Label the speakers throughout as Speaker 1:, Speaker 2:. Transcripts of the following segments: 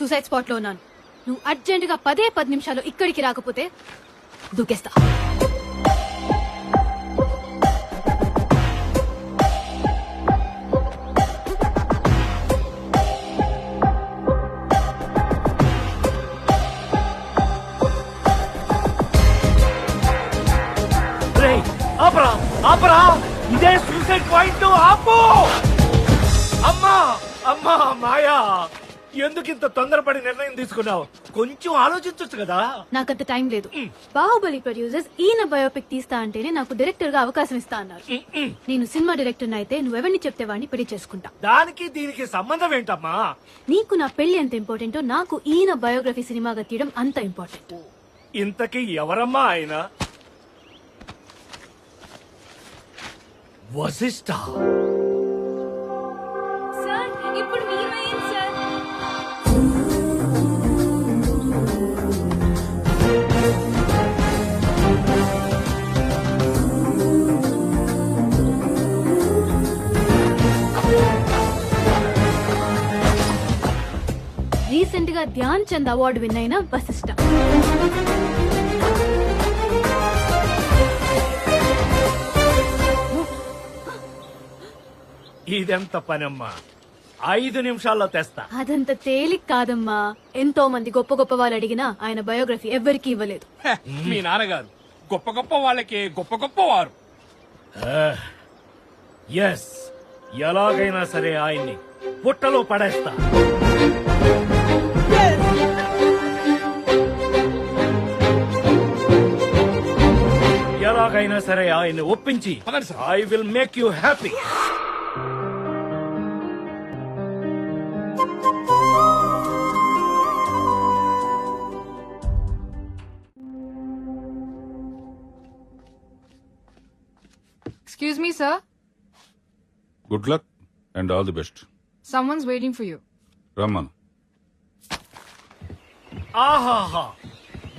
Speaker 1: Suicide spot లో ఉన్నాను. నువ్వు అర్జెంటుగా 10 నిమిషాలు ఇక్కడికి రాకపోతే దూకేస్తా.
Speaker 2: ఆపరా ఆపరా, ఇదే సూసైడ్ పాయింట్. ఆపు. అమ్మా అమ్మా మాయా, ఎందుకు ఇంత తొందరపడి నిర్ణయం తీసుకున్నావు? కొంచెం ఆలోచించొచ్చు కదా.
Speaker 1: నాకంత టైం లేదు. బాహుబలి ప్రొడ్యూసర్స్ ఈయన బయోపిక్ తీస్తా అంటేనే నాకు డైరెక్టర్ గా అవకాశం ఇస్తా అన్నారు. నేను సినిమా డైరెక్టర్ అయితే నువ్వెవరిని చెప్తే వాడిని పెళ్లి చేసుకుంటా.
Speaker 2: దానికి దీనికి సంబంధం ఏంటమ్మా?
Speaker 1: నీకు నా పెళ్లి ఎంత ఇంపార్టెంటో నాకు ఈయన బయోగ్రఫీ సినిమాగా తీయడం అంత ఇంపార్టెంట్.
Speaker 2: ఇంతకీ ఎవరమ్మా ఆయన? వశిష్ఠ.
Speaker 1: సార్ ఇప్పుడు మీరు సార్. రీసెంట్ గా ధ్యాన్ చంద్ అవార్డు విన్ అయిన వశిష్ఠ.
Speaker 2: ఇదెంత పనమ్మా? 5 నిమిషాల్లో తెస్తా.
Speaker 1: అదంత తేలిక కాదమ్మా. ఎంతో మంది గొప్ప గొప్ప వాళ్ళు అడిగినా ఆయన బయోగ్రఫీ ఎవ్వరికీ ఇవ్వలేదు.
Speaker 3: మీ నాన్నగారు గొప్ప గొప్ప వాళ్ళకి గొప్ప గొప్ప వారు.
Speaker 2: ఎస్, ఎలాగైనా సరే ఆయన్ని పుట్టలో పడేస్తా. ఎలాగైనా సరే ఆయన్ని ఒప్పించి I will make you happy.
Speaker 4: Excuse me, sir.
Speaker 5: Good luck and all the best.
Speaker 4: Someone's waiting for you.
Speaker 5: రమ్మను.
Speaker 2: ఆహాహా,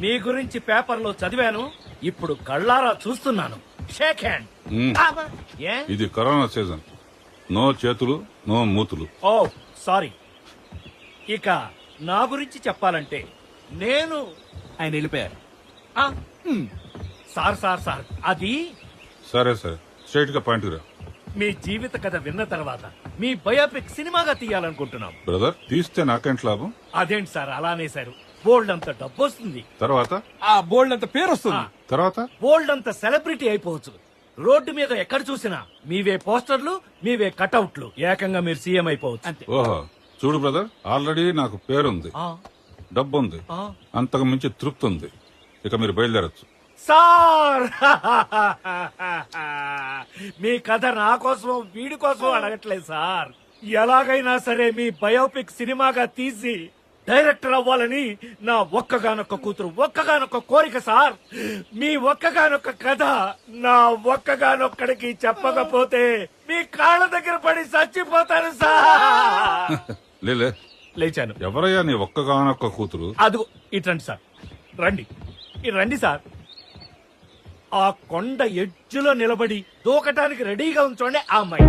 Speaker 2: మీ గురించి పేపర్లో చదివాను, ఇప్పుడు కళ్ళారా చూస్తున్నాను. Shake hand. ఏ?
Speaker 5: ఇది కరోనా సీజన్. నో చేతులు, నో మూతులు.
Speaker 2: Oh sorry. ఇక నా గురించి చెప్పాలంటే నేను
Speaker 3: ఆయన వెళ్ళిపోయారు.
Speaker 2: ఆ, సార్ సార్ సార్ అది
Speaker 5: సరే సరే, స్ట్రైట్ గా పాయింట్ రా.
Speaker 2: మీ జీవిత కథ విన్న తర్వాత మీ బయోపిక్ సినిమాగా తీయాలనుకుంటున్నాం.
Speaker 5: బ్రదర్, తీస్తే నాకేంటి లాభం?
Speaker 2: అదేంటి సార్ అలా అనేశారు? బోల్డ్ అంత డబ్బు వస్తుంది,
Speaker 5: తర్వాత
Speaker 3: ఆ బోల్డ్ అంత పేరు వస్తుంది.
Speaker 5: తర్వాత
Speaker 2: బోల్డ్ అంత సెలబ్రిటీ అయిపోవచ్చు. రోడ్డు మీద ఎక్కడ చూసినా మీవే పోస్టర్లు, మీవే కటౌట్లు. ఏకంగా మీరు సీఎం అయిపోవచ్చు. అంతే.
Speaker 5: ఓహో, చూడు బ్రదర్, ఆల్రెడీ నాకు పేరుంది,
Speaker 2: ఆ,
Speaker 5: డబ్బు ఉంది,
Speaker 2: ఆ.
Speaker 5: అంతకు మించి తృప్తి ఉంది. ఇక మీరు బయలుదేరచ్చు.
Speaker 2: సార్ మీ కథ నా కోసం వీడి కోసం అడగట్లేదు సార్. ఎలాగైనా సరే మీ బయోపిక్ సినిమాగా తీసి డైరెక్టర్ అవ్వాలని నా ఒక్కగానొక్క కూతురు ఒక్కగానొక్క కోరిక సార్. మీ ఒక్కగానొక్క కథ నా ఒక్కగానొక్కడికి చెప్పకపోతే మీ కాళ్ళ దగ్గర పడి చచ్చిపోతాను సార్.
Speaker 5: లేలే,
Speaker 2: లేచాను.
Speaker 5: ఎవరయ్యా నీ ఒక్కగానొక్క కూతురు?
Speaker 2: అదిగో ఇట్రండి సార్, రండి ఇటు రండి సార్. ఆ కొండ ఎడ్జులో నిలబడి దూకటానికి రెడీగా ఉంచండి ఆ అమ్మాయి.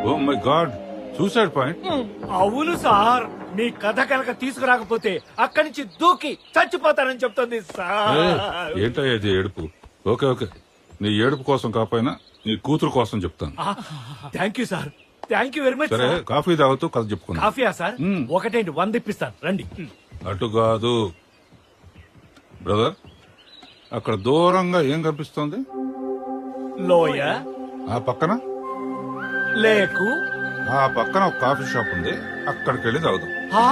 Speaker 5: Oh my God, suicide point.
Speaker 2: అవును సార్, మీ కథ కనుక తీసుకురాకపోతే అక్కడి నుంచి దూకి చచ్చిపోతానని చెప్తుంది సార్.
Speaker 5: ఏంటయ్యా ఇది ఏడుపు? ఓకే ఓకే, నీ ఏడుపు కోసం కాకపోయినా నీ కూతురు కోసం చెప్తాను.
Speaker 2: Thank you sir, thank you very much.
Speaker 5: సరే, కాఫీ తాగుతూ కథ చెప్పుకుందాం.
Speaker 2: కాఫీయా సార్? ఒకటేంటి 100 ఇప్పిస్తాను, రండి.
Speaker 5: అటు కాదు బ్రదర్, అక్కడ దూరంగా ఏం కనిపిస్తోంది?
Speaker 2: లోయ,
Speaker 5: ఆ పక్కన
Speaker 2: లేకు,
Speaker 5: ఆ పక్కన ఒక కాఫీ షాప్ ఉంది, అక్కడికి వెళ్ళి తాగుదాం.
Speaker 2: ఆ,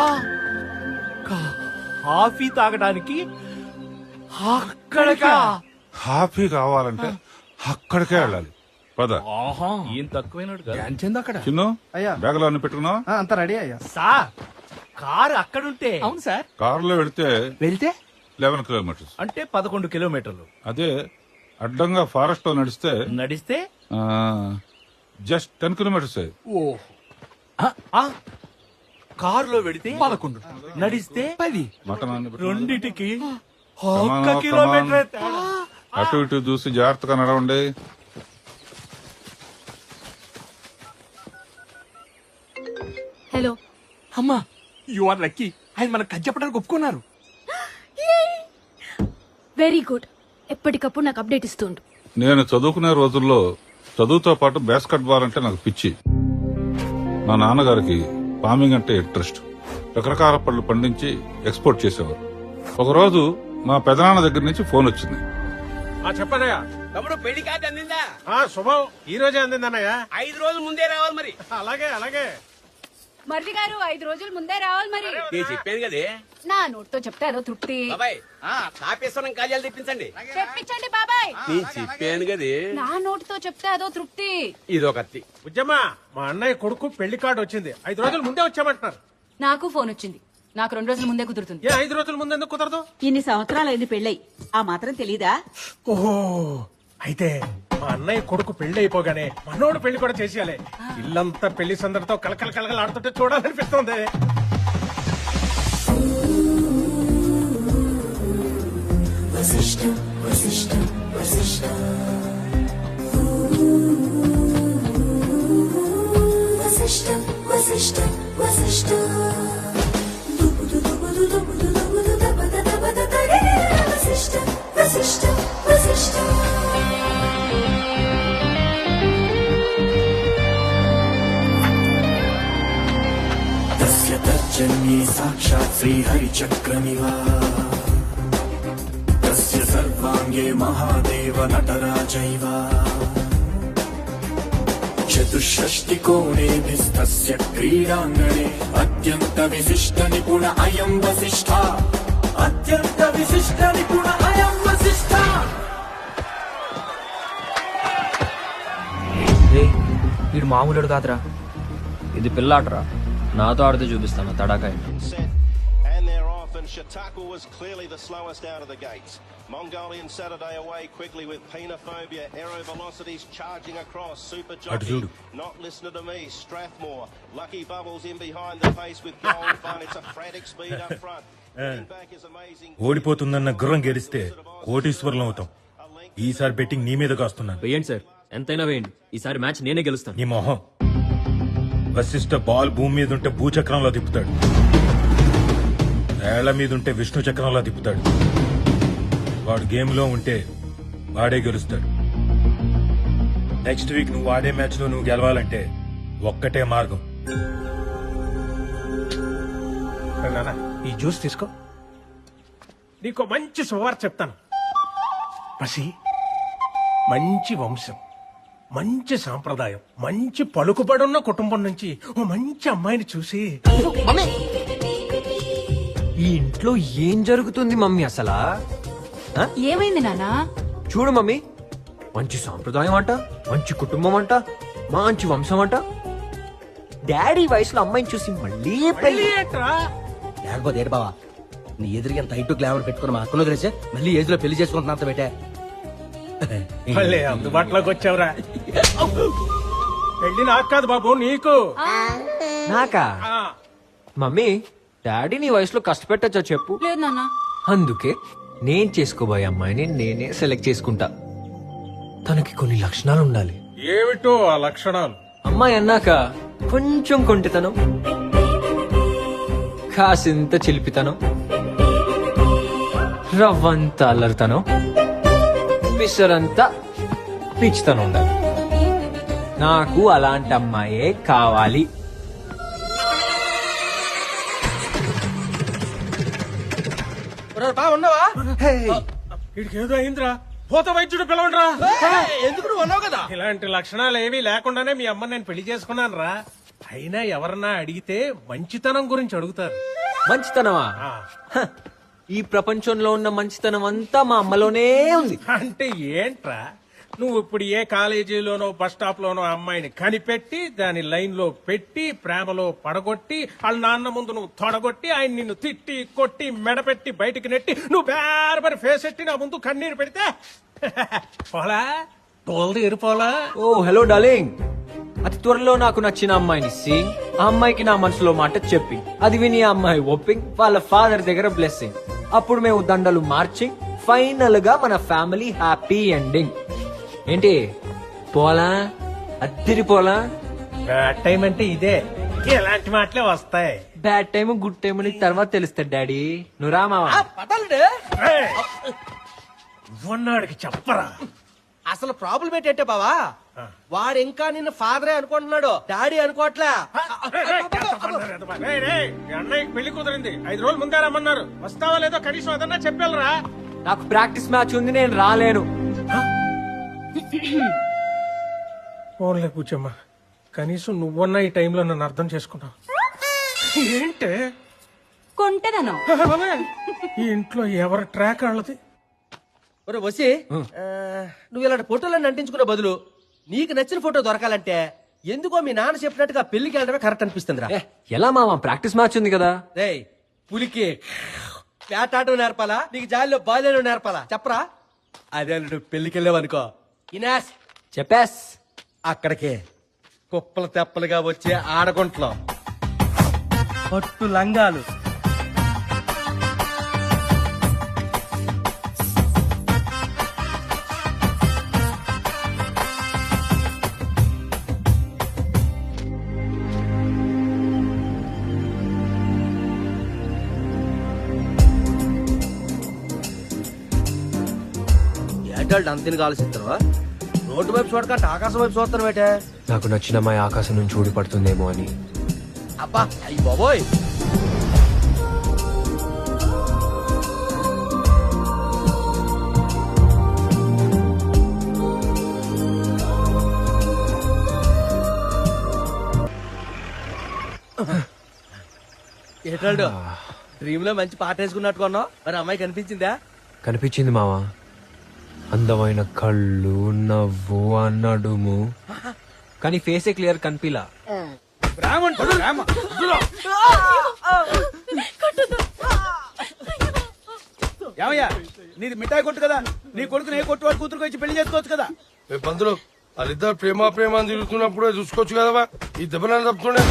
Speaker 2: కాఫీ తాగడానికి అక్కడికా?
Speaker 5: కాఫీ కావాలంటే అక్కడికే వెళ్ళాలి. పద.
Speaker 2: ఈయన తక్కువైనడు కదా.
Speaker 3: ధ్యాన్ అక్కడ.
Speaker 5: చిన్ను,
Speaker 6: అయ్యా.
Speaker 5: బ్యాగులో అన్ని పెట్టుకున్నావా?
Speaker 6: అంత రెడీ అయ్యా.
Speaker 2: సార్ కారు అక్కడుంటే
Speaker 3: అవును సార్.
Speaker 5: కారులో వెళితే
Speaker 3: వెళ్తే
Speaker 5: 11 కిలోమీటర్స్,
Speaker 2: అంటే 11 కిలోమీటర్లు.
Speaker 5: అదే అడ్డంగా ఫారెస్ట్ లో నడిస్తే
Speaker 2: నడిస్తే
Speaker 5: జస్ట్ 10 కిలోమీటర్స్.
Speaker 3: ఓ
Speaker 2: కారులో వెడితే
Speaker 3: 11,
Speaker 2: నడిస్తే
Speaker 3: 10.
Speaker 5: మటన్ అన్ని పెట్టుకున్నావా?
Speaker 2: రెండిటికి
Speaker 5: Come on,
Speaker 2: ఒక్క
Speaker 5: come
Speaker 2: కిలోమీటర్
Speaker 5: on.
Speaker 2: తేడా.
Speaker 5: అటు ఇటు చూసి జాగ్రత్తగా నడవండి.
Speaker 1: హలో,
Speaker 3: అమ్మా యు ఆర్ లక్కీ. ఆయన మనకు కథ చెప్పడానికి ఒప్పుకున్నారు.
Speaker 1: Very good. ఎప్పటికప్పుడు నాకు అప్డేట్ ఇస్తుండు.
Speaker 5: నేను చదువుకునే రోజుల్లో చదువుతో పాటు బాస్కెట్ బాల్ అంటే నాకు పిచ్చి. మా నాన్నగారికి ఫార్మింగ్ అంటే ఇంట్రెస్ట్. రకరకాల పళ్ళు పండించి ఎక్స్పోర్ట్ చేసేవారు. ఒకరోజు మా పెదనాన్న దగ్గర నుంచి ఫోన్ వచ్చింది.
Speaker 6: చెప్పనయ్యా.
Speaker 7: తమ్ముడు పెళ్లి కార్డు అందిందా?
Speaker 6: శుభం ఈ రోజే అందిందన్నయ్యా.
Speaker 7: 5 రోజుల ముందే రావాలి మరి.
Speaker 6: అలాగే
Speaker 8: మరిది గారు 5 రోజుల ముందే రావాలి మరి.
Speaker 7: నేను చెప్పాను కదే.
Speaker 8: నా నోట్తో చెప్తే అదో తృప్తి.
Speaker 7: బాబాయ్ తాపేశ్వరం కాజాలు తెప్పించండి.
Speaker 8: తెప్పించండి బాబాయ్.
Speaker 7: నేను చెప్పాను కదే.
Speaker 8: నా నోటితో చెప్తే అదో తృప్తి.
Speaker 7: ఇదో కత్తి.
Speaker 6: ఉజ్జమ్మా, మా అన్నయ్య కొడుకు పెళ్లి కార్డు వచ్చింది. 5 రోజుల ముందే వచ్చామంటున్నారు.
Speaker 8: నాకు ఫోన్ వచ్చింది. నాకు 2 రోజుల ముందే కుదురుతుంది.
Speaker 6: 5 రోజుల ముందు ఎందుకు కుదరదు?
Speaker 9: ఇన్ని సంవత్సరాలైంది పెళ్ళై, ఆ మాత్రం తెలీదా?
Speaker 6: ఓహో, అయితే మా అన్నయ్య కొడుకు పెళ్లి అయిపోగానే మనోడు పెళ్లి కూడా చేసేయాలి. ఇల్లంతా పెళ్లి సందడితో కలకల ఆడుతుంటే చూడాలనిపిస్తుంది.
Speaker 10: तस्य तर्जन्ये साक्षात् श्रीहरिचक्रमिव तस्य सर्वाङ्गे महादेव नटराजैव चतुष्षष्टिकोणेभिस्तस्य क्रीडाङ्गणे अत्यन्तविशिष्टनिपुण अयं वसिष्ठा अत्यन्तविशिष्टनिपुण अयं वसिष्ठा.
Speaker 11: వీడు మామూలుడు కాదురా, ఇది పిల్లాటరా. నాతో ఆడితే చూపిస్తాను తడాకాయ.
Speaker 12: And they're off, and Chautauqua was clearly the slowest out of the gates. Mongolian Saturday away quickly with Penophobia. Aero Velocities charging across. Super Jockey not listening to me. Strathmore, Lucky Bubbles in behind the pace with Gold Fun. It's a frantic speed up front. Back is amazing.
Speaker 2: ఓడిపోతుందన్న గుర్రం గెలిస్తే కోటీశ్వరులం అవుతాం. ఈసారి betting నీ మీద కాస్తున్నాను.
Speaker 11: వేయండి sir, ఎంతైనా వేయండి. ఈసారి మ్యాచ్ నేనే గెలుస్తాను.
Speaker 2: నీ మొహం. వశిష్ఠ బాల్ భూమి మీద ఉంటే భూచక్రంలో తిప్పుతాడు, ఏళ్ల మీద ఉంటే విష్ణు చక్రంలో తిప్పుతాడు. వాడు గేమ్ లో ఉంటే వాడే గెలుస్తాడు. నెక్స్ట్ వీక్ నువ్వు ఆడే మ్యాచ్ లో నువ్వు గెలవాలంటే ఒక్కటే మార్గం.
Speaker 6: నాన్న, ఈ జ్యూస్ తీసుకో. నీకు మంచి శుభవార్త చెప్తాను. పసి, మంచి వంశం, మంచి సాంప్రదాయం, మంచి పలుకుబడున్న కుటుంబం నుంచి ఓ మంచి అమ్మాయిని చూసి.
Speaker 11: ఈ ఇంట్లో ఏం జరుగుతుంది మమ్మీ అసలా?
Speaker 8: ఏమైంది నానా?
Speaker 11: చూడు మమ్మీ, మంచి సాంప్రదాయం అంట, మంచి కుటుంబం అంట, మంచి వంశం అంట. డాడీ వయసులో అమ్మాయిని చూసి మళ్ళీ పెళ్లి
Speaker 7: లేకపోతే ఏడు బావా, నీ ఎదురుగా టైట్ గ్లామర్ పెట్టుకుని మా అక్కను తెలిసే మళ్ళీ ఏజ్ లో పెళ్లి చేసుకుంటున్నా పెట్టా.
Speaker 6: మళ్ళీ అందుబాటులోకి వచ్చావురా. పెళ్లి నాకు కాదు బాబు, నీకు.
Speaker 11: నాకా?
Speaker 6: ఆ,
Speaker 11: మమ్మీ, డాడీ నీ వయసులో కష్టపెట్టచ్చా చెప్పు?
Speaker 8: లేదు నాన్న.
Speaker 11: అందుకే నేను చేసుకోబోయే అమ్మాయిని నేనే సెలెక్ట్ చేసుకుంటా. తనకి కొన్ని లక్షణాలు ఉండాలి.
Speaker 6: ఏమిటో ఆ లక్షణాలు?
Speaker 11: అమ్మాయి అన్నాక కొంచెం కొంటితనం, కాసింత చిలిపితనం, రవ్వంత అల్లరితనం, పిసరంతా పిచ్చితనం ఉండాలి. నాకు అలాంటి అమ్మాయే కావాలి.
Speaker 7: ఉన్నావా?
Speaker 6: వీడికేదో అయిందిరా. పోత వైద్యుడు పిలవండిరా.
Speaker 7: ఎందుకు నువ్వు ఉన్నావు కదా?
Speaker 6: ఇలాంటి లక్షణాలు ఏమీ లేకుండానే మీ అమ్మని నేను పెళ్లి చేసుకున్నాను రా. అయినా ఎవరన్నా అడిగితే మంచితనం గురించి అడుగుతారు.
Speaker 11: మంచితనమా?
Speaker 6: ఆ,
Speaker 11: హ, ఈ ప్రపంచంలో ఉన్న మంచితనం అంతా మా అమ్మలోనే ఉంది.
Speaker 6: అంటే ఏంట్రా, నువ్వు ఇప్పుడు ఏ కాలేజీలోనో బస్ స్టాప్ లోనో అమ్మాయిని కనిపెట్టి దాని లైన్ లో పెట్టి ప్రేమలో పడగొట్టి వాళ్ళ నాన్న ముందు నువ్వు తొడగొట్టి ఆయన నిన్ను తిట్టి కొట్టి మెడపెట్టి బయటికి నెట్టి నువ్వు బేరబరి ఫేస్ ఎట్టి నా ముందు కన్నీరు పెడితే పోలా తోలది ఎరిపోలా.
Speaker 11: ఓ హలో డార్లింగ్, అతి త్వరలో నాకు నచ్చిన అమ్మాయిని సింగ్, ఆ అమ్మాయికి నా మనసులో మాట చెప్పి, అది విని ఆ అమ్మాయి ఒప్పింగ్, వాళ్ళ ఫాదర్ దగ్గర బ్లెస్సింగ్, అప్పుడు మేము దండలు మార్చింగ్, ఫైనల్ గా మన ఫ్యామిలీ హ్యాపీ ఎండింగ్. ఏంటి పోలా? అద్దరి పోలా?
Speaker 6: బ్యాడ్ టైం అంటే ఇదే. ఇలాంటి మాటలే వస్తాయి.
Speaker 11: బ్యాడ్ టైం గుడ్ టైం నీకు తర్వాత తెలుస్తుంది డాడీ నువ్వు రా మావా
Speaker 7: పటాలండి.
Speaker 2: ఉన్నాడికి చెప్పరా.
Speaker 7: అసలు ప్రాబ్లం ఏంటంటే బావా వాడు ఇంకా నిన్ను ఫాదరే అనుకుంటున్నాడు, డాడీ అనుకోవట్లే.
Speaker 6: రేయ్, రేయ్, మీ అన్నయ్యకి పెళ్లి కుదిరింది 5 రోజులు ముందే రమ్మన్నారు. వస్తావా లేదో కనీసం అదన్నా చెప్పాలరా.
Speaker 11: నాకు ప్రాక్టీస్ మ్యాచ్ ఉంది నేను రాలేను.
Speaker 6: ఫోన్లే కూర్చోమ్మా, కనీసం నువ్వన్నా ఈ టైంలో నన్ను అర్థం చేసుకున్నావు. ఏంటే
Speaker 8: కొంటెదను
Speaker 6: ఈ ఇంట్లో ఎవరి ట్రాక్ వాళ్ళది?
Speaker 7: ఒరే వసి, నువ్వు ఇలాంటి ఫోటోలను అంటించుకునే బదులు నీకు నచ్చిన ఫోటో దొరకాలంటే ఎందుకో మీ నాన్న చెప్పినట్టుగా పెళ్లికి వెళ్ళడమే కరెక్ట్ అనిపిస్తుందిరా.
Speaker 11: ఎలా మావా ప్రాక్టీస్ మ్యాచ్ ఉంది కదా.
Speaker 7: రేయ్, పులికి వేటాటం నేర్పాలా, నీకు జాలిలో బాల్యం నేర్పాలా చెప్పరా? అదే నువ్వు పెళ్లికి వెళ్ళావనుకో ఇనాస్
Speaker 11: చెప్పేస్
Speaker 7: అక్కడికే కుప్పలు తెప్పలుగా వచ్చే ఆడగుంట్లో పట్టు లంగాలు, ఏటాళ్ళు అంతని ఆలోచిస్తావా? రోడ్డు వైపు చూడకంటే ఆకాశం వైపు చూస్తాను బేటే.
Speaker 11: నాకు నచ్చిన అమ్మాయి ఆకాశం నుంచి ఊడి పడుతుందేమో అని.
Speaker 7: అబ్బా అయ్యి బాబోయ్, ఏటాడు డ్రీమ్ లో మంచి పాట వేసుకున్నట్టు కొన్నావు, మరి అమ్మాయి కనిపించిందా?
Speaker 11: కనిపించింది మావా. అందమైన కళ్ళు, నవ్వు, అన్నడుము, కానీ ఫేసే క్లియర్ కనిపిలా.
Speaker 2: ఏమయ్యా నీది మిఠాయి కొట్టు కదా, నీ కొడుకుని ఏ కొట్టు వాడు కూతురుకు వచ్చి పెళ్లి చేసుకోవచ్చు కదా.
Speaker 3: పంతులు వాళ్ళిద్దరు ప్రేమ ప్రేమ అని తిరుగుతున్నప్పుడే చూసుకోవచ్చు కదవా, ఈ దెబ్బలను తప్పుతుండే.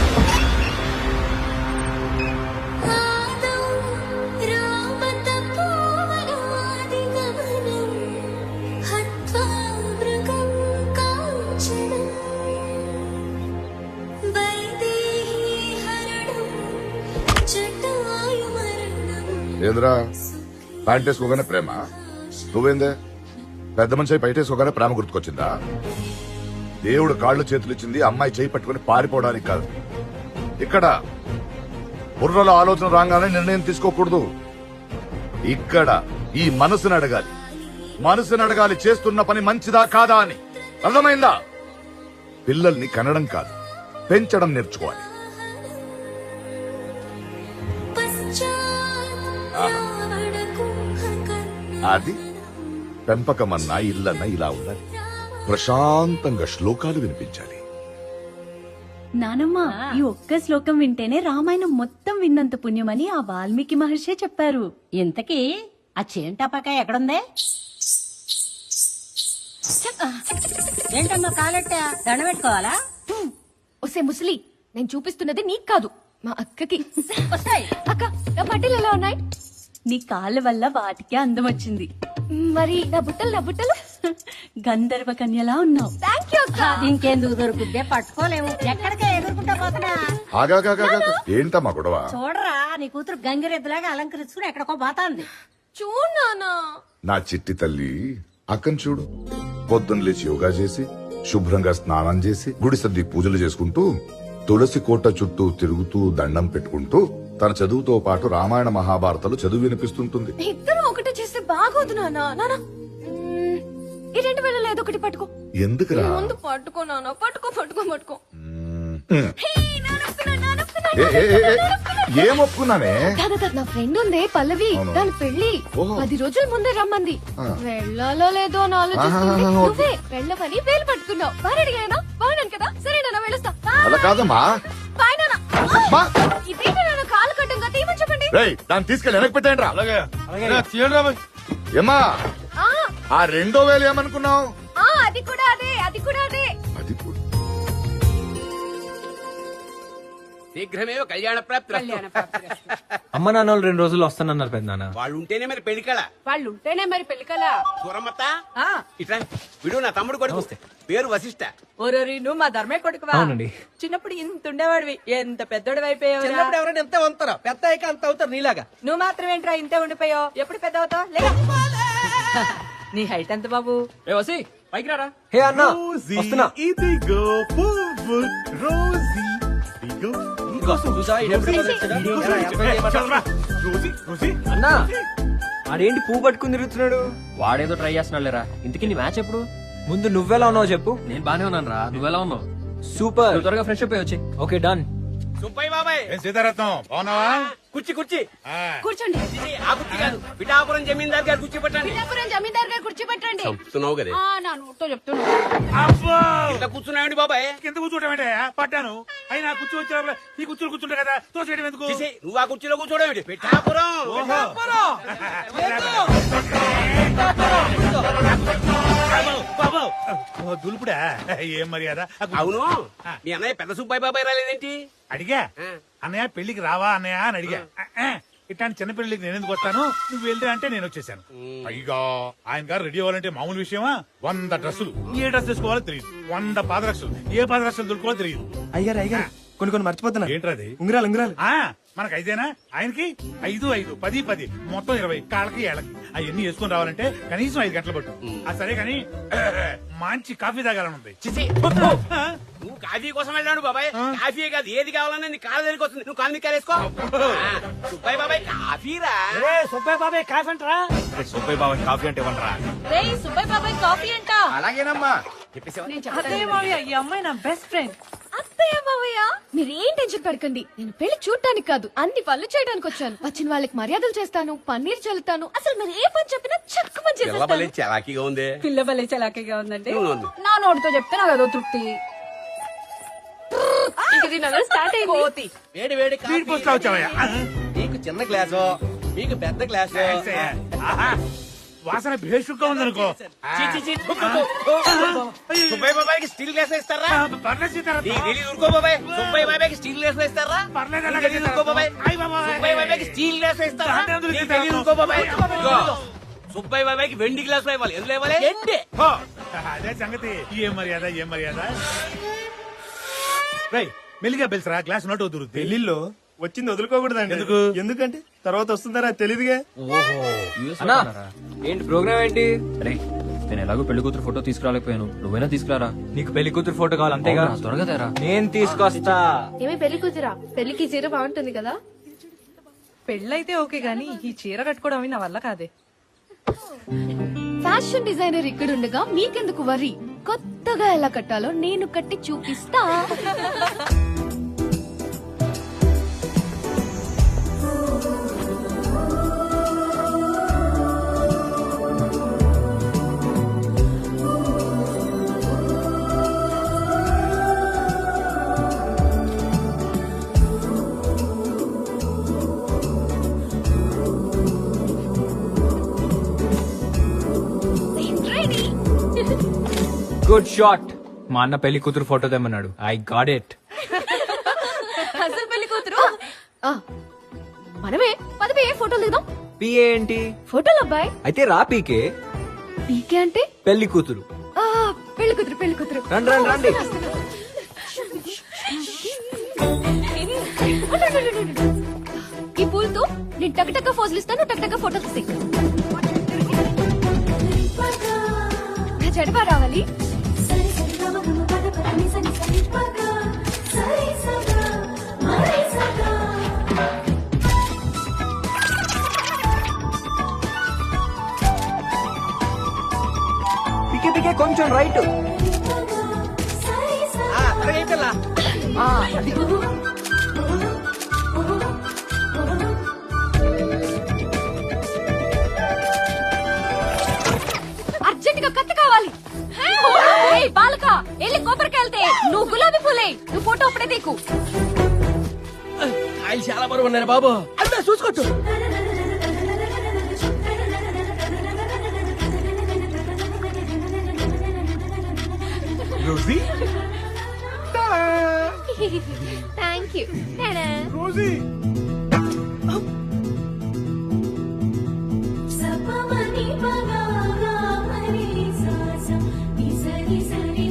Speaker 5: ఏంద్రా ప్యాంట్ వేసుకోగానే ప్రేమ? నువ్వేందే పెద్ద మనిషి బయట వేసుకోగానే ప్రేమ గుర్తుకొచ్చిందా? దేవుడు కాళ్ళు చేతులు ఇచ్చింది అమ్మాయి చేయి పట్టుకుని పారిపోవడానికి కాదు. ఇక్కడ బుర్రలో ఆలోచన రాగానే నిర్ణయం తీసుకోకూడదు. ఇక్కడ ఈ మనసుని అడగాలి. మనసుని అడగాలి చేస్తున్న పని మంచిదా కాదా అని. అర్థమైందా? పిల్లల్ని కనడం కాదు పెంచడం నేర్చుకోవాలి. అది పెంపకమన్నా ఇల్లన్నా ఇలా ఉండాలి. ప్రశాంతంగా శ్లోకాలు వినిపించాలి.
Speaker 9: నానమ్మ, ఈ ఒక్క శ్లోకం వింటేనే రామాయణం మొత్తం విన్నంత పుణ్యమని ఆ వాల్మీకి మహర్షి చెప్పారు.
Speaker 8: ఇంతకీ ఆ చేంటాపక ఎక్కడుందే? ఏంటమ్మా కాలెట్టా దండ పెట్టుకోవాలా?
Speaker 1: ఒసే ముసలి, నేను చూపిస్తున్నది నీకు కాదు మా అక్కకి.
Speaker 8: వస్తాయి
Speaker 1: అక్క, నా బట్టలు ఎలా ఉన్నాయి?
Speaker 9: నీ కాళ్ళ వల్ల వాటికే అందం వచ్చింది.
Speaker 1: మరి నా బుట్టలు
Speaker 9: గంధర్వ కన్యలా ఉన్నావు.
Speaker 1: థ్యాంక్ యూ అక్క.
Speaker 8: ఇంకెందుకు దొరుకుద్దే, పట్టుకోలేము. ఎక్కడికే ఎగురుకుంటా పోతున్నా.
Speaker 5: ఏంటమ్మా గొడవ?
Speaker 8: చూడరా, నీ కూతురు గంగిరెద్దులాగా అలంకరించుకుని ఎక్కడికో పోతాంది.
Speaker 1: చూడనా?
Speaker 5: నా చిట్టి తల్లి అక్కను చూడు. పొద్దున్న లేచి యోగా చేసి శుభ్రంగా స్నానం చేసి గుడి సర్ది పూజలు చేసుకుంటూ తులసి కోట చుట్టూ తిరుగుతూ దండం పెట్టుకుంటూ తన చదువుతో పాటు రామాయణ మహాభారతాలు చదువు వినిపిస్తుంటుంది.
Speaker 1: ఇద్దరు ఒకటి చేస్తే బాగోదు నానా. నానా, ఈ 2000 ఏదో ఒకటి పట్టుకో.
Speaker 5: ఎందుకురా?
Speaker 1: ముందు పట్టుకో నానా, పట్టుకో.
Speaker 5: ఏం ఒప్పుకున్నానే?
Speaker 1: నా ఫ్రెండ్ ఉందే పల్లవి, దాని పెళ్లి 10 రోజుల ముందే రమ్మంది. వెళ్ళాలో లేదో అని ఆలోచిస్తుంది. నువ్వే వెళ్ళవని వేలు పట్టుకున్నావు. బాగా అడిగానా? బాగున్నాను కదా? సరే నాన్న వెళ్ళొస్తా.
Speaker 5: అలా కాదమ్మా.
Speaker 1: బాయ్ నాన్న. ఇదేంటి నాన్న కాలు కట్టంగా తీయమని చెప్పండి.
Speaker 5: దాన్ని తీసుకెళ్ళి వెనక్కి పెట్టండి రా. ఏమ్మా, ఆ 2000 ఏమనుకున్నావు?
Speaker 1: అది కూడా అదే.
Speaker 5: అది కూడా
Speaker 3: శీఘ్రమేవ కళ్యాణ ప్రాప్తి.
Speaker 11: అమ్మ నాన్న 2 రోజులు వస్తానన్నారు పెద్దనాన్న.
Speaker 3: వాళ్ళు ఉంటేనే మరి పెళ్లికల.
Speaker 1: వాళ్ళు ఉంటేనే మరి పెళ్లికలా.
Speaker 3: దూరమ్మత్త ఇట్లా విడు, నా తమ్ముడు కొడుకు.
Speaker 13: పేరు వశిష్ట.
Speaker 8: ఓరోరి నువ్వు మా ధర్మే కొడుకువా?
Speaker 11: అవునండి.
Speaker 8: చిన్నప్పుడు ఇంత ఉండేవాడివి, ఎంత పెద్దోడు అయిపోయావు.
Speaker 7: చిన్నప్పుడు ఎవరైనా ఎంత ఉంటారా, పెద్ద అయ్యాక అంత అవుతారు నీలాగా.
Speaker 8: నువ్వు మాత్రం ఏంట్రా ఇంతే ఉండిపోయావు? ఎప్పుడు పెద్ద అవుతావు? నీ హైట్ ఎంత బాబు?
Speaker 11: పైకి రారా. హే అన్న వస్తున్నా.
Speaker 2: ఇదిగో పువ్వు రోజీ, ఇదిగో
Speaker 7: చూసావా, ఈడెప్పుడు వచ్చాడు?
Speaker 2: Rosie Rosie.
Speaker 11: అన్నా ఆడేంటి పువ్వు పట్టుకుని తిరుగుతున్నాడు? వాడేదో ట్రై చేస్తున్నాడు లేరా. ఇంతకీ నీ మ్యాచ్ ఎప్పుడు? ముందు నువ్వెలా ఉన్నావు చెప్పు. నేను బానే ఉన్నాను రా. నువ్వెలా ఉన్నావు? సూపర్. త్వరగా ఫ్రెష్ అప్ వచ్చి. Okay done.
Speaker 13: సుబ్బయ్య బాబాయ్.
Speaker 2: సీతారత్నం బాగున్నావా?
Speaker 13: కుర్చీ కుర్చీ.
Speaker 1: కూర్చోండి.
Speaker 13: ఆ కుర్చీ కాదు, పిఠాపురం జమీందార్ గారు కుర్చీ పట్టండి.
Speaker 1: పిఠాపురం జమీందార్ గారు కూర్చోబెట్టండి.
Speaker 13: చెప్తున్నావు కదా.
Speaker 1: నా నోటితో చెప్తున్నా.
Speaker 13: ఇట్లా కూర్చున్నాయండి బాబాయ్.
Speaker 2: కింద కూర్చోవడం ఏంటే? పట్టాను అయినా కూర్చో వచ్చిన ఈ కూర్చోలు కూర్చుంటా కదా, తోసేయడం ఎందుకు?
Speaker 13: చేసి, నువ్వు ఆ కుర్చీలో కూర్చోవడం పిఠాపురం.
Speaker 2: బాబు దులుపుడా ఏం మర్యాద?
Speaker 13: అవును, మీ అన్నయ్య పెద్ద సుబ్బయ్య బాబాయ్ రాలేదేంటి?
Speaker 2: అడిగా అన్నయ్య పెళ్లికి రావా అన్నయ్య అని అడిగా. ఇట్లాంటి చిన్న పెళ్లికి నేను ఎందుకు వస్తాను, నువ్వు వెళ్తే అంటే నేను వచ్చేసాను. పైగా ఆయన గారు రెడీ అవ్వాలంటే మామూలు విషయమా? 100 డ్రెస్సులు, ఏ డ్రెస్ వేసుకోవాలో తెలియదు. 100 పాదరక్షలు, ఏ పాదరక్షలు దొరుకోవాలో తెలియదు.
Speaker 7: అయ్యారు కొన్ని మర్చిపోతున్నా.
Speaker 2: ఏంట్రది?
Speaker 7: ఉంగరాలు.
Speaker 2: మనకు 5 ఆయనకి 5, 5, 10, 10 మొత్తం 20. కాళ్ళకి ఏళ్ళకి అవన్నీ వేసుకుని రావాలంటే కనీసం 5 గంటలు పట్టు. సరే కానీ మంచి కాఫీ తాగాలనుంది.
Speaker 13: నువ్వు కాఫీ కోసం వెళ్ళాడు బాబాయ్. కాఫీ కాదు, ఏది కావాలన్నా నీ కాళ్ళ దగ్గరికి వస్తుంది. నువ్వు కాలు మీద వేసుకో. సుబ్బయ్య బాబాయ్ కాఫీరా.
Speaker 2: సుబ్బయ్య బాబాయ్ కాఫీ అంటారా? సుబ్బయ్య బాబాయ్ కాఫీ అంటే ఇవ్వండిరా.
Speaker 1: సుబ్బయ్య బాబాయ్ కాఫీ అంట.
Speaker 13: అలాగేనమ్మా.
Speaker 8: ఈ అమ్మాయి నా బెస్ట్ ఫ్రెండ్.
Speaker 1: అత్తయ్య మావయ్య మీరేం టెన్షన్ పడకండి. నేను పెళ్లి చూడటానికి కాదు, అన్ని పనులు చేయడానికి వచ్చాను. వచ్చిన వాళ్ళకి మర్యాదలు చేస్తాను, పన్నీర్ చల్లుతాను. అసలు మీరు ఏ పని చెప్పినా చక్కు పని చేసేస్తాను.
Speaker 13: చలాకీగా ఉంది.
Speaker 8: పిల్ల భలే చలాకీగా ఉందండి.
Speaker 13: అవును.
Speaker 8: నా నోటితో చెప్తే నాకు అదో తృప్తి.
Speaker 1: స్టార్ట్ అయింది.
Speaker 7: వేడి వేడి
Speaker 2: స్పీడ్ పోస్ట్ లో వచ్చావయ్యా.
Speaker 7: నీకు చిన్న గ్లాసు, మీకు పెద్ద గ్లాసు.
Speaker 2: వాసన భేషుగ్గా ఉందనుకో.
Speaker 13: సుబ్బయ్య బాబాయ్కి స్టీల్ గ్లాస్ ఇస్తారా?
Speaker 2: పర్లేదు సీతారత్నం.
Speaker 13: నీకు తెలియదు ఊరుకో బాబాయ్. సుబ్బయ్య బాబాయ్కి స్టీల్ గ్లాస్ ఇస్తారా?
Speaker 2: పర్లేదు
Speaker 13: నీకు
Speaker 2: అలాగే
Speaker 13: తెలియదు ఊరుకో బాబాయ్.
Speaker 2: అయ్ బాబాయ్.
Speaker 13: సుబ్బయ్య బాబాయ్కి స్టీల్ గ్లాస్ ఇస్తారా? నీకు తెలియదు ఊరుకో బాబాయ్. ఇదిగో, సుబ్బయ్య బాబాయ్కి వెండి గ్లాస్ ఇవ్వాలి. ఎందులో ఇవ్వాలి?
Speaker 2: అదే సంగతి. ఏం మర్యాద, ఏం మర్యాద? రేయ్ మెల్లిగా పిలిచరా, గ్లాస్ నోట్ వదురుద్ది.
Speaker 7: పెళ్లిలో వచ్చింది వదులుకోకూడదండి.
Speaker 2: ఎందుకు?
Speaker 7: ఎందుకంటే తర్వాత వస్తుందరా తెలియదుగా.
Speaker 11: అన్నా ఏంటి ప్రోగ్రామ్ ఏంటి? అరే నేను ఎలాగో పెళ్లి కూతురు ఫోటో తీసుకురాలేకపోయాను. నువ్వైనా తీసుకురారా. నీకు పెళ్లి కూతురు ఫోటో కావాలి అంతేగా? త్వరగా తేరా. నేను తీసుకొస్తా.
Speaker 1: ఏమి పెళ్లి కూతురా? పెళ్లికి చీర బాగుంటుంది కదా.
Speaker 8: పెళ్ళైతే ఓకే గానీ ఈ చీర కట్టుకోవడం నా వల్ల కాదే.
Speaker 1: ఫ్యాషన్ డిజైనర్ ఇక్కడ ఉండగా మీకెందుకు వర్రీ? కొత్తగా ఎలా కట్టాలో నేను కట్టి చూపిస్తా.
Speaker 11: Good shot. మా అన్న పెళ్లి కూతురు ఫోటో తెమ్మన్నాడు. I got it.
Speaker 1: అసలు పెళ్లి కూతురు మనమే. పదవి ఫోటోలు దిగుదాం.
Speaker 11: పిఏ ఏంటి?
Speaker 1: ఫోటోలు అబ్బాయి.
Speaker 11: అయితే రా పీకే.
Speaker 1: పీకే అంటే
Speaker 11: పెళ్లి కూతురు.
Speaker 1: పెళ్లి కూతురు, పెళ్లి కూతురు.
Speaker 11: రండి రండి రండి.
Speaker 1: ఈ పూలతో నేను టక్ ఫోజులు ఇస్తాను, టక్ ఫోటోలు తీసి. నా చెడపా రావాలి.
Speaker 11: పికే పికే కొంచెం రైట్.
Speaker 1: అర్జెంట్ గా కత్తి కావాలి. బాలక వెళ్ళి కొబ్బరికెళ్తే నువ్వు గులాబీ పూలే. నువ్వు ఫోటో అప్పుడే తీకు.
Speaker 7: ఆయన చాలా బరువు ఉన్నారు బాబు. అంతా చూసుకోవచ్చు.
Speaker 2: Rosie
Speaker 1: thank you.
Speaker 2: రోజీ
Speaker 1: సపమని పగా మని సా సా ని సరి సరి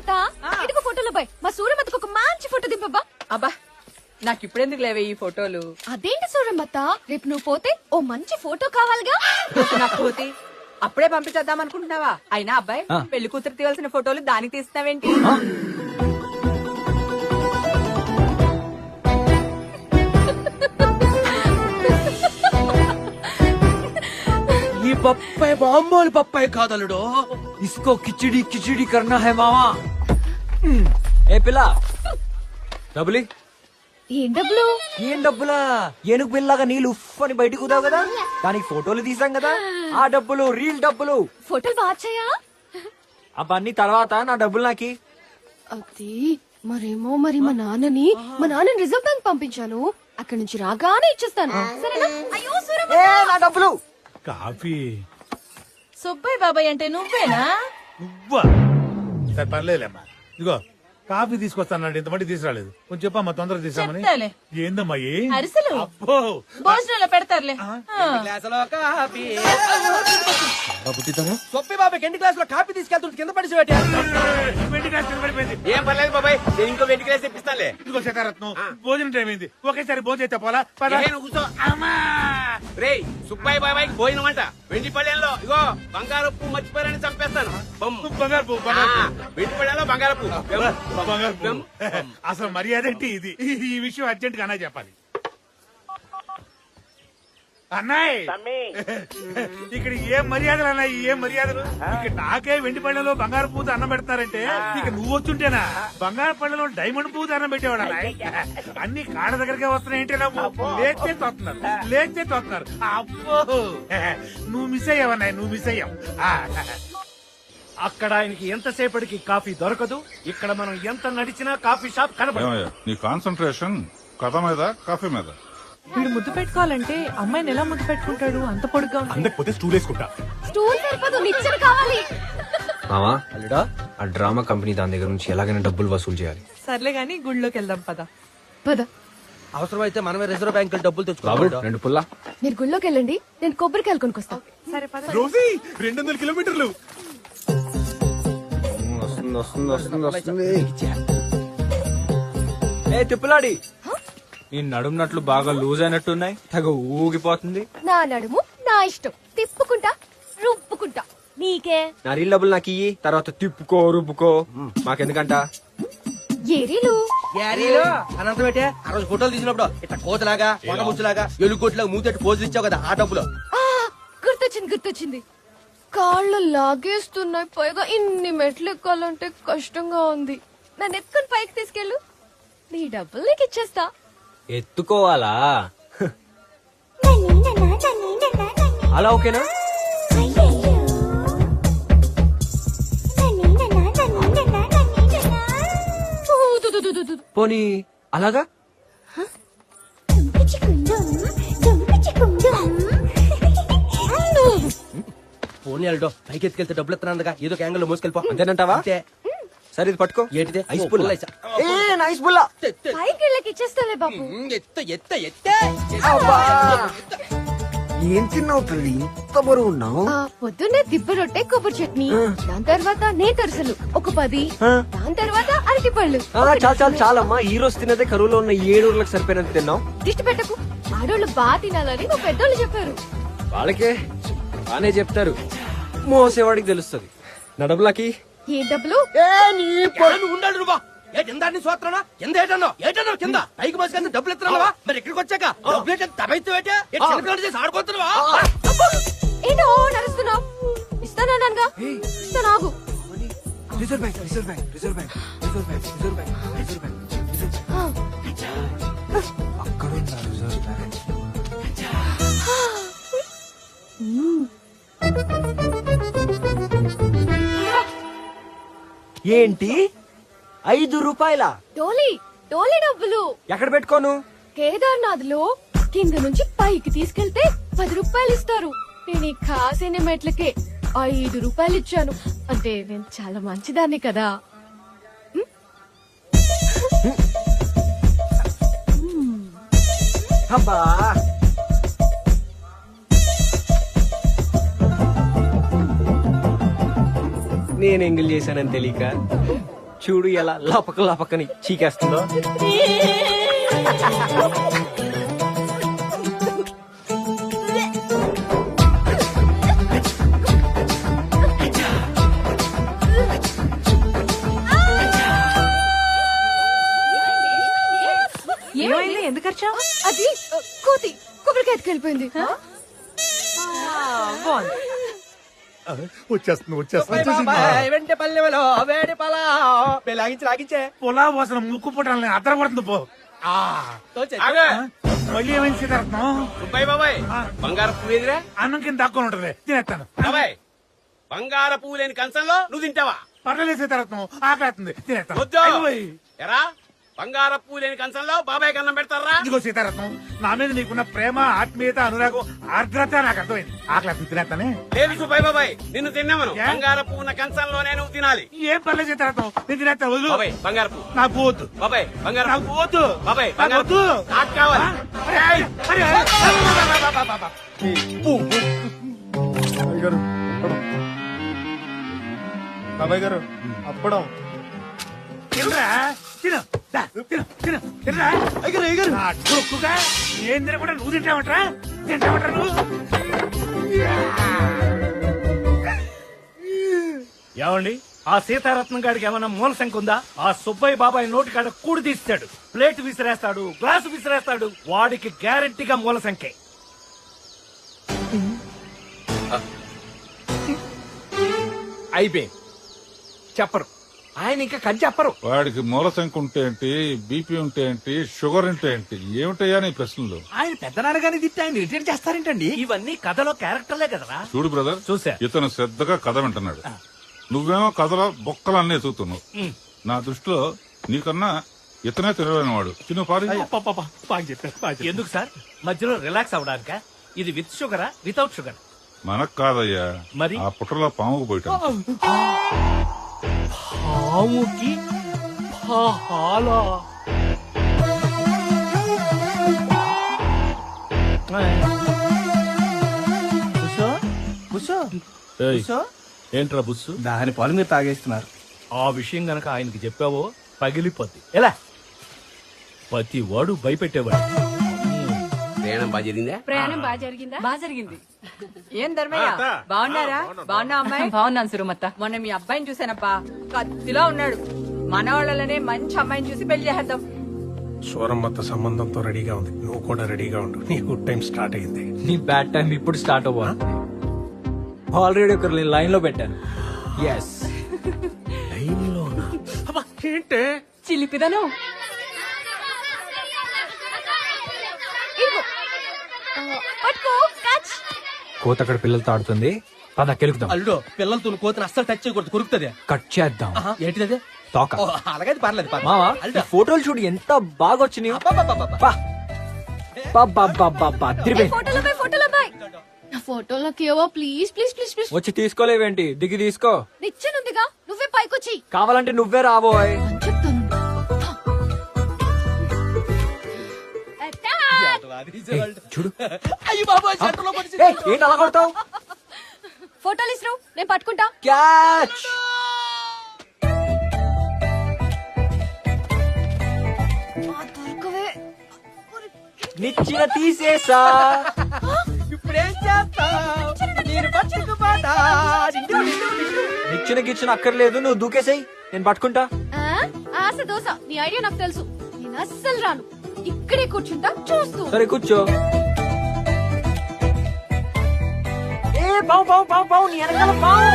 Speaker 1: సూరమత ఇదిగో ఫోటోలో బాయ్ మా సూరమతకు ఒక మంచి ఫోటో దింపబ్బా.
Speaker 8: అబ్బా నాకు ఇప్పుడెందుకు లేవే ఈ ఫోటోలు?
Speaker 1: అదేంటి సూరమత, రేపు నువ్వు పోతే ఓ మంచి ఫోటో కావాలిగా.
Speaker 8: నాకు పోతే అప్పుడే పంపించేద్దాం అనుకుంటున్నావా? అయినా అబ్బాయి పెళ్లి కూతురు తీయాల్సిన ఫోటోలు దానికి తీస్తావేంటి?
Speaker 7: ఈ పప్పాయి బాంబోలు పప్పాయి కాదలుడు.
Speaker 11: इसको खिचड़ी खिचड़ी करना है मामा. ఏ పిల్ల డబ్బులి.
Speaker 1: ఏం డబ్బులు?
Speaker 11: ఏం డబ్బులా? ఏనుగు పిల్లగా నీళ్ళు ఉఫ్ అని బయటకు కుదావు కదా, దానికి ఫోటోలు తీసాం కదా, ఆ డబ్బులు రీల్ డబ్బులు.
Speaker 1: ఫోటోలు వాచాయా?
Speaker 11: అవన్నీ తర్వాత, నా డబ్బులు నాకి.
Speaker 1: అది మరేమో మరి మా నాన్నని రిజర్వ్ బ్యాంక్ పంపించాను, అక్కడి నుంచి రాగానే ఇచ్చేస్తాను సరేనా? అయ్యో సూరమత,
Speaker 11: నా డబ్బులు.
Speaker 2: కాఫీ
Speaker 8: సుబ్బయ్య బాబాయ్ అంటే నువ్వేనా?
Speaker 14: సరే పర్లేదమ్మా, ఇదిగో కాఫీ తీసుకొస్తానండి, ఇంతమంది తీసుకురాలేదు, కొంచెం చెప్పమ్మా తొందరగా తీసామని.
Speaker 8: చెప్తాలే.
Speaker 14: ఏందమ్మా ఏ
Speaker 8: అరిసెలు
Speaker 14: అబ్బో
Speaker 8: భోజనంలో పెడతారులే.
Speaker 7: గ్లాసులో కాఫీ. సొప్పి బాబాయ్ ఎన్ని గ్లాసులో కాఫీ తీసుకెళ్తుంటే కింద పడిసి
Speaker 14: పడిపోయింది.
Speaker 13: ఏం పర్లేదు బాబాయ్, నేను ఇంకో వెంటి గ్లాస్ తెప్పిస్తానులే.
Speaker 14: ఇదిగో శతారత్నం, భోజనం టైం అయింది, ఒకేసారి భోజనం అయితే పోలా పద.
Speaker 13: ఏ, నువ్వు కూర్చో. అమ్మా రేయ్, సుబ్బయ్య బాబాయ్ భోజనం అంట వెండి పళ్ళెంలో. ఇగో బంగారపు మర్చిపోయారని చంపేస్తాను.
Speaker 14: బంగారు పువ్వు,
Speaker 13: వెండి పళ్ళెంలో బంగారపు.
Speaker 14: బంగారు పువ్వు. అసలు మర్యాద ఏంటి ఇది? ఈ విషయం అర్జెంట్ గా అన్నా చెప్పాలి. అన్నాయ్ ఇక్కడ ఏం మర్యాదలు అన్నాయి, ఏం మర్యాదలు? ఇక్కడ నాకే వెండి పళ్ళెలో బంగారు పూత అన్నం పెడతారంటే ఇక నువ్వు వచ్చుంటేనా బంగారు పళ్ళెలో డైమండ్ పూత అన్నం పెట్టేవాడు అన్నాయ్. అన్ని కాళ్ళ దగ్గరకే వస్తున్నాయంటే లేచే తోస్తున్నారు. అబ్బో నువ్వు మిస్ అయ్యావన్నాయ్, నువ్వు మిస్ అయ్యావు.
Speaker 2: అక్కడ ఆయనకి ఎంతసేపటికి కాఫీ దొరకదు, ఇక్కడ మనం ఎంత నడిచినా కాఫీ షాప్ కనబడదు.
Speaker 5: ఏమయ్యా నీ కాన్సన్ట్రేషన్ కథ మీద కాఫీ మీద?
Speaker 8: వీడు ముద్దు పెట్టుకోవాలంటే అమ్మాయిని ఎలా ముద్దు పెట్టుకుంటాడు? అంత పొడుగ్గా
Speaker 2: అందకపోతే స్టూల్ వేసుకుంటా.
Speaker 1: స్టూల్ సరిపోదు, నిచ్చెన కావాలి.
Speaker 11: మామా అల్లుడా, ఆ డ్రామా కంపెనీ దాని దగ్గర నుంచి ఎలాగైనా డబ్బులు వసూలు చేయాలి.
Speaker 8: సర్లే గాని గుళ్ళోకి వెళ్దాం పద.
Speaker 1: పద.
Speaker 7: అవసరమైతే మనమే రిజర్వ్ బ్యాంక్ డబ్బులు
Speaker 11: బాబు
Speaker 7: తెచ్చుకోవాలి.
Speaker 11: 2 పుల్లా.
Speaker 1: మీరు గుళ్ళోకి వెళ్ళండి, నేను కొబ్బరికాయలు కొనుక్కొస్తా.
Speaker 8: సరే పద.
Speaker 14: రోజీ 200 కిలోమీటర్లు.
Speaker 11: ఏ తిప్పులాడి, నీ నడుమునట్లు బాగా లూజ్ అయినట్టున్నాయి, తెగ ఊగిపోతుంది.
Speaker 1: నా నడుము నా ఇష్టం, తిప్పుకుంటా రుప్పుకుంటా, నీకే.
Speaker 11: నా రీల్ డబ్బులు నాకు ఇయ్యి, తర్వాత తిప్పుకో రుబ్బుకో, మాకెందుకంట.
Speaker 1: ఏరీలు
Speaker 7: యారీలో అనంత పెట్టే ఆ రోజు ఫోటోలు తీసినప్పుడు ఇట్లా కోతలాగా కొండముచ్చులాగా ఎలుగుకోట్లాగా మూతెట్టు పోజులు ఇచ్చావు కదా, ఆ డబ్బులు.
Speaker 1: గుర్తొచ్చింది. కాళ్ళు లాగేస్తున్నాయి, పైగా ఇన్ని మెట్లు ఎక్కాలంటే కష్టంగా ఉంది. నన్ను ఎత్తుకుని పైకి తీసుకెళ్ళు, నీ డబ్బులు నీకు ఇచ్చేస్తా.
Speaker 11: ఎత్తుకోవాలా? అలా ఓకేనా? పోనీ అలాగా?
Speaker 7: పోనీ అల్టో పైకి ఎత్తుకెళ్తే డబ్బులు ఎత్తున్నానుగా, ఏదో యాంగిల్ లో మోసుకెళ్ళిపో.
Speaker 11: అంతేనంటావా?
Speaker 7: అంతే.
Speaker 11: సరే ఇది పట్టుకో.
Speaker 7: ఏంటిది?
Speaker 11: ఐస్ పుల్ల.
Speaker 7: పుల్ల ఐసా?
Speaker 11: ఏ ఐస్ పుల్ల.
Speaker 1: పైకి వెళ్ళకి ఇచ్చేస్తాలే బాబు.
Speaker 11: ఏం తిన్నావు తల్లి, ఇంత బరువు ఉన్నావు?
Speaker 1: పొద్దున్నే దిబ్బ రొట్టె కొబ్బరి చట్నీ, దాని తర్వాత నేతరసలు ఒక 10, దాని తర్వాత అరటి పళ్ళు.
Speaker 11: చాలమ్మా, ఈ రోజు తిన్నదే కరువులో ఉన్న 7 ఊర్లకు సరిపోయినంత తిన్నావు.
Speaker 1: దిష్టి పెట్టకు, ఆడోళ్ళు బాగా తినాలని మా పెద్దోళ్ళు చెప్పారు.
Speaker 11: వాళ్ళకే బానే చెప్తారు, మోసేవాడికి తెలుస్తుంది. నా డబ్బులకి
Speaker 1: ఏ డబ్బులు?
Speaker 7: ఉండాలి నువ్వు ఎందాన్ని సోత్రనా ఎంత ఏటన్నా కింద పైకి మోసుకెళ్తే డబ్బులు ఎత్తున్నావా? మరి ఎక్కడికి వచ్చాక డబ్బులు చేసి ఆడుకోతున్నావా?
Speaker 1: ఏంటో నడుస్తున్నావు? ఇస్తానన్నాగా, ఇస్తానాగు.
Speaker 11: Reserve bank reserve bank reserve bank reserve bank reserve bank reserve bank అక్కడ ఉందా రిజర్వ్ బ్యాంక్? ఏంటి 5 రూపాయల?
Speaker 1: టోలీ డబ్బులు.
Speaker 11: ఎక్కడ పెట్టుకోను?
Speaker 1: కేదార్నాథ్ లో కింద నుంచి పైకి తీసుకెళ్తే 10 రూపాయలు ఇస్తారు. నేను ఈ కాసిన మెట్లకే 5 రూపాయలు ఇచ్చాను. అంటే నేను చాలా మంచిదాన్ని కదా.
Speaker 11: అబ్బా నేను ఎంగిల్ చేశానని తెలియక చూడు ఎలా లపక లపకని చీకేస్తుందో.
Speaker 8: ఏమైంది? ఎందుకు వచ్చావు?
Speaker 1: అది కోతి కొబ్బరికాయ ఎత్తుకెళ్ళిపోయింది.
Speaker 14: వచ్చేస్తుంది
Speaker 7: వెంట పల్లెలో వేడి పలా లాగించి లాగించే
Speaker 14: పొలా వాసన ముక్కు పుట్టాలని అద్దర పడుతుంది పో. మళ్ళీ ఏమైంది సీతారత్నం?
Speaker 13: సుబ్బయ్య బాబాయ్ బంగారు పువ్వు ఎదురా
Speaker 14: అన్నం కింద దాక్కొని ఉంటది, తినేస్తాను.
Speaker 13: బాబాయ్ బంగారు పువ్వు లేని కంచంలో నువ్వు తింటావా?
Speaker 14: పర్లేదు సీతారత్నం, ఆకలేస్తుంది, తినేస్తాను.
Speaker 13: వద్దు.
Speaker 14: అయిపోయి.
Speaker 13: ఎరా బంగారు పువ్వు లేని కంచంలో బాబాయ్ కన్నం పెడతారా?
Speaker 14: ఇదిగో సీతారత్నం, నా మీద నీకున్న ప్రేమ, ఆత్మీయత, అనురాగం, ఆర్ద్రత నాకు అర్థమైంది. ఆకలేస్తుంది, తినేస్తానే.
Speaker 13: లేదు సుబ్బయ్య బాబాయ్ నిన్ను తిన్నామను. బంగారు పువ్వు ఉన్న కంచంలోనే నువ్వు తినాలి.
Speaker 14: ఏం పర్లేదు సీతారత్నం, నేను తినేస్తాను. వదులు.
Speaker 13: బాబాయ్ బంగారు పువ్వు
Speaker 14: నాకు వద్దు.
Speaker 13: బాబాయ్ బంగారు
Speaker 14: నాకు వద్దు.
Speaker 13: బాబాయ్
Speaker 14: నాకు
Speaker 13: బంగారు
Speaker 14: వద్దు.
Speaker 13: నాకు కావాలి.
Speaker 3: బాబాయ్ గారు అప్పడం
Speaker 14: తినరా, తిను, దా, తిను, తిను, తినరా. నా డొక్కుగా ఏం తినకుండా నువ్వు తింటామంటరా? తింటామంటరా నువ్వు?
Speaker 2: ఏమండి, ఆ సీతారత్నం గారికి ఏమైనా మూల సంఖ్య ఉందా? ఆ సుబ్బయ్య బాబాయ్ నోటి కాడ కూడి తీస్తాడు, ప్లేట్ విసిరేస్తాడు, గ్లాసు విసిరేస్తాడు. వాడికి గ్యారెంటీగా మూల సంఖ్య.
Speaker 6: అయిపోయింది, చెప్పరు ఆయన, ఇంకా కట్ చెప్పరు.
Speaker 5: వాడికి మూల సంఖ్య ఉంటే ఏంటి, బీపీ ఉంటే ఏంటి, షుగర్ ఉంటే ఏంటి, ఏమిటయ్యా నీ ప్రశ్నలు?
Speaker 6: ఆయన పెద్దనాన్నగానే తిట్టి ఆయన రిటైర్ చేస్తారేంటండి?
Speaker 2: ఇవన్నీ కథలో క్యారెక్టర్లే కదరా.
Speaker 5: చూడు బ్రదర్,
Speaker 2: చూసా.
Speaker 5: ఇతను శ్రద్ధగా కథ వింటున్నాడు, నువ్వేమో కథలో బొక్కలన్నీ ఎదుగుతున్నావు. నా దృష్టిలో నీకన్నా ఇతనే తెలివైన వాడు. చిన్న పారి.
Speaker 2: ఎందుకు సార్ మధ్యలో రిలాక్స్ అవడానిక? ఇది విత్ షుగరా వితౌట్ షుగర్?
Speaker 5: మనకు కాదయ్యా,
Speaker 2: మరి
Speaker 5: ఆ పుట్టలో పాముకు పోయటం.
Speaker 2: పాముకి పాలా? ఏంట్రా బుస్సు?
Speaker 7: దాని పాలు మీరు తాగేస్తున్నారు.
Speaker 2: ఆ విషయం గనక ఆయనకి చెప్పావో పగిలిపోద్ది. ఎలా? ప్రతి వాడు భయపెట్టేవాడు.
Speaker 13: ప్రయాణం బాగా జరిగిందా?
Speaker 1: ప్రయాణం బాగా జరిగిందా?
Speaker 8: బాగా జరిగింది. ఏం ధర్మయ్య, బాగున్నారా? బాగున్నా అమ్మాయి?
Speaker 4: బాగున్నాను సురుమత్త.
Speaker 8: మొన్న మీ అబ్బాయిని చూసానప్పా, కత్తిలో ఉన్నాడు. మన వాళ్ళనే మంచి అమ్మాయిని చూసి పెళ్లి చేద్దాం.
Speaker 6: సూరమ్మత్త సంబంధంతో రెడీగా ఉంది, నువ్వు కూడా రెడీగా ఉండు. నీ గుడ్ టైం స్టార్ట్ అయింది.
Speaker 11: నీ బ్యాడ్ టైం ఇప్పుడు స్టార్ట్ అవ్వాలి. ఆల్రెడీ ఒకరు లైన్ లో పెట్టాను. ఎస్,
Speaker 6: ఏంటే
Speaker 4: చిలిపిదను.
Speaker 1: పట్టుకో, catch.
Speaker 11: కోత అక్కడ పిల్లలతో ఆడుతుంది, పద కెలుకుదాం.
Speaker 7: అల్లుడు పిల్లలతో కోతను అస్సలు టచ్ చేయకూడదు, కొరుకుతుంది.
Speaker 11: కట్ చేద్దాం.
Speaker 7: ఏంటిది?
Speaker 11: తోక.
Speaker 7: అలాగే పర్లేదు.
Speaker 11: మావా, ఈ ఫోటోలు చూడు ఎంత బాగా వచ్చినాయో.
Speaker 1: ఏ, ఫోటోలో బాయ్, ఫోటోలో బాయ్. నా ఫోటోలోకి ఏవో ప్లీజ్ ప్లీజ్ ప్లీజ్ ప్లీజ్.
Speaker 11: వచ్చి తీసుకోలేవేంటి, దిగి తీసుకో.
Speaker 1: నిచ్చెనుందిగా, నువ్వే పైకొచ్చి.
Speaker 11: కావాలంటే నువ్వే రాబోయ్. చూడు.
Speaker 7: అయ్యి బాబోయ్, చేతుల్లో పడిచి.
Speaker 11: ఏంటి అలా కొడతావు?
Speaker 1: ఫోటోలు ఇస్త్రు, నేను పట్టుకుంటా.
Speaker 11: క్యాచ్.
Speaker 1: దొరకవే.
Speaker 11: నిచ్చిన తీసేసా.
Speaker 7: ఇప్పుడేం చేస్తావు? నేను పట్టుకుపోతా.
Speaker 11: నిచ్చిన గిచ్చిన అక్కర్లేదు, నువ్వు దూకేసాయి, నేను పట్టుకుంటా.
Speaker 1: ఆశ దోశ, నీ ఐడియా నాకు తెలుసు. నేను అస్సలు రాను, ఇక్కడే కూర్చుంటా చూస్తూ.
Speaker 11: సరే కూర్చో. ఏ పావు పావు పావు పావు, నీ వెనకాల పావు.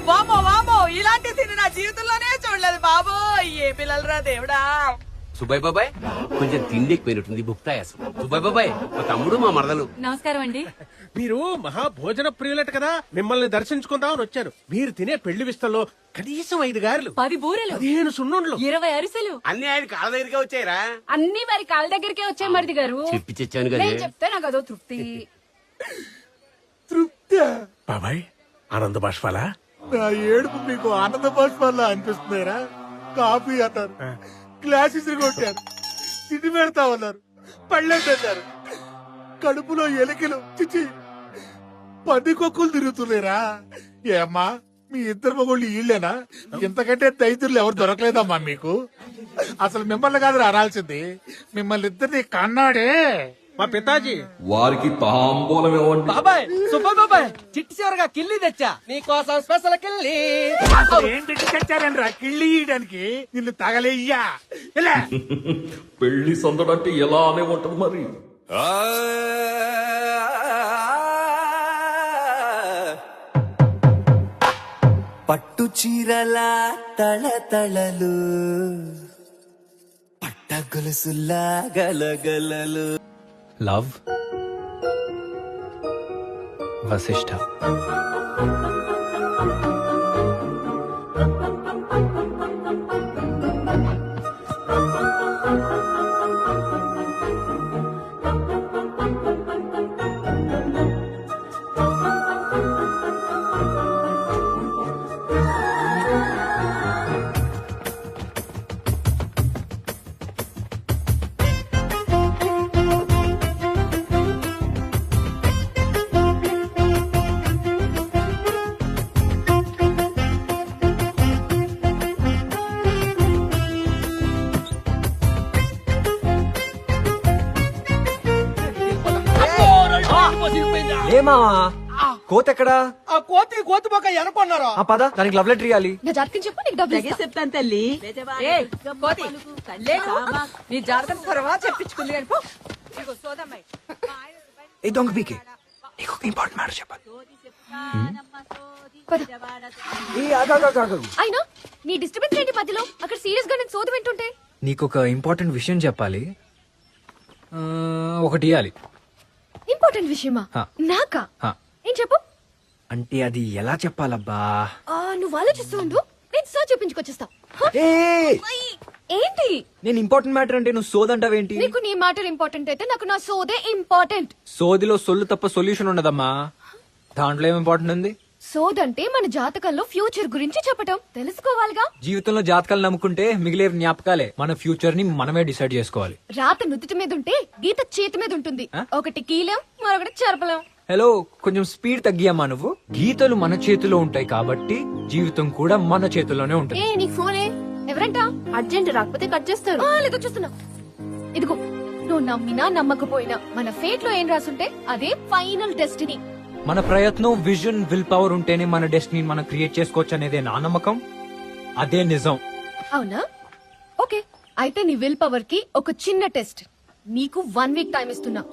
Speaker 8: వామో వామో, ఇలాంటి సీన్ నా జీవితంలోనే చూడలేదు బాబో. ఏ పిల్లలరా దేవుడా.
Speaker 13: సుబ్బయ్య బాబాయ్ కొంచెం తిండి ఎక్కువైనట్టుంది బుక్తాయాసం. సుబ్బయ్య బాబాయ్ మా తమ్ముడు మా మరదలు.
Speaker 8: నమస్కారం అండి.
Speaker 6: మీరు మహాభోజన ప్రియులట కదా, మిమ్మల్ని దర్శించుకుందామని వచ్చారు. మీరు తినే పెళ్లి విస్తల్లో కనీసం 5 గారెలు,
Speaker 8: 10 బూరెలు,
Speaker 6: 15 సున్నుండ్లు,
Speaker 8: 20 అరిసెలు
Speaker 13: అన్ని ఆయన కాళ్ళ దగ్గరికే వచ్చాయిరా.
Speaker 1: అన్ని వారి కాళ్ళ దగ్గరికే వచ్చాయి మరిది గారు.
Speaker 13: చెప్పి తెచ్చాను కదా.
Speaker 1: నేను చెప్తే నాకు అదో తృప్తి.
Speaker 6: బాబాయ్ ఆనంద బాష్పాలా?
Speaker 14: నా ఏడుపు మీకు ఆనంద బాష్పాల్లో అనిపిస్తున్నారా? కాఫీ అన్నారు, గ్లాస్ ఇసిరి కొట్టారు, తిండి పెడతా ఉన్నారు, పళ్ళెం పెట్టారు, కడుపులో ఎలికలు చిచి పందికొక్కులు తిరుగుతున్నారా? ఏమ్మా మీ ఇద్దరు మగోళ్ళు ఈళ్ళేనా? ఇంతకంటే దైతులు ఎవరు దొరకలేదమ్మా మీకు. అసలు మిమ్మల్ని కాదు అనాల్సింది, మిమ్మల్ని ఇద్దరిని కన్నాడే
Speaker 6: మా పితాజీ.
Speaker 7: వారికి తాంబూలం ఇవ్వండి.
Speaker 8: బాబాయ్ సుబ్బయ్య బాబాయ్ చిట్టి చివరగా కిల్లి తెచ్చా నీకోసం స్పెషల్ కిల్లి.
Speaker 14: ఏంటి తెచ్చారని కిళ్ళి ఇయడానికి నిన్ను తగలేయ్యా. ఇలా
Speaker 7: పెళ్లి సందడంటే ఎలానే ఉంటుంది మరి.
Speaker 10: పట్టు చీరల తళతళలు, పట్ట గొలుసుల్లా గలగలలు.
Speaker 11: లవ్ వశిష్ఠ. ఏమా కోత ఎక్కడా?
Speaker 8: ఆ కోతి పక్క ఎనకొన్నారు.
Speaker 11: ఆ పద, దానికి లవ్ లెటర్ ఇవ్వాలి.
Speaker 1: నా జాతకం చెప్పు, నీకు డబ్బులు ఇస్తా.
Speaker 8: చెప్తాను తల్లి. కోతి లేకు, నీ జాతకం తర్వాత చెప్పించుకుంది కానీ పో. ఇదిగో సోదమ్మాయి.
Speaker 11: ఏ దొంగ పీకే, నీకు ఇంపార్టెంట్ మ్యాటర్ చెప్పాలి.
Speaker 1: అయినా నీ డిస్టర్బెన్స్ ఏంటి మధ్యలో? అక్కడ సీరియస్ గా నేను సోది వింటుంటే.
Speaker 11: నీకు ఒక ఇంపార్టెంట్ విషయం చెప్పాలి, ఒకటి ఇవ్వాలి.
Speaker 1: ఇంపార్టెంట్ విషయమా?
Speaker 11: హా.
Speaker 1: నాకా?
Speaker 11: హా.
Speaker 1: ఏం చెప్పు.
Speaker 11: అంటే అది ఎలా చెప్పాలబ్బా?
Speaker 1: నువ్వు ఆలోచిస్తూ ఉండు, నేను సర్చ్ చెప్పించుకొచ్చేస్తా. హ?
Speaker 11: ఏయ్!
Speaker 1: ఏంటి?
Speaker 11: నేను ఇంపార్టెంట్ మ్యాటర్ అంటే నువ్వు సోదంటావేంటి?
Speaker 1: నీకు నీ మ్యాటర్ ఇంపార్టెంట్ అయితే నాకు నా సోదే ఇంపార్టెంట్.
Speaker 11: సోదిలో సొల్లు తప్ప సొల్యూషన్ ఉండదమ్మా. దాంట్లో ఏం ఇంపార్టెంట్ ఉంది?
Speaker 1: సోదంటే మన జాతకంలో ఫ్యూచర్ గురించి చెప్పటం తెలుసుకోవాలిగా.
Speaker 11: జీవితంలో జాతకాలు నమ్ముకుంటే మిగిలే జ్ఞాపకాలే. మన ఫ్యూచర్ ని మనమే డిసైడ్ చేసుకోవాలి.
Speaker 1: రాత నుదుటి మీద ఉంటే గీత చేతి మీద ఉంటుంది. ఒకటి కీలం, మరొకటి చెరపలేం.
Speaker 11: హలో, కొంచెం స్పీడ్ తగ్గియమ్మా. నువ్వు గీతలు మన చేతిలో ఉంటాయి కాబట్టి జీవితం కూడా మన చేతిలోనే ఉంటుంది.
Speaker 1: ఏ నీ ఫోనే ఎవరంట? అర్జెంట్ రాకపోతే కట్ చేస్తారు. లేదో చూస్తున్నా. ఇదిగో, నువ్వు నమ్మినా నమ్మకపోయినా మన ఫేట్ లో ఏం రాసుంటే అదే ఫైనల్ డెస్టినీ.
Speaker 11: మన ప్రయత్నం, విజన్, విల్ పవర్ ఉంటేనే మన డెస్టినీ మనం క్రియేట్ చేసుకోవచ్చు అనేదే నా నమ్మకం. అదే నిజం.
Speaker 1: అవునా? ఓకే, అయితే నీ విల్ పవర్ కి ఒక చిన్న టెస్ట్. నీకు 1 వీక్ టైం ఇస్తున్నా.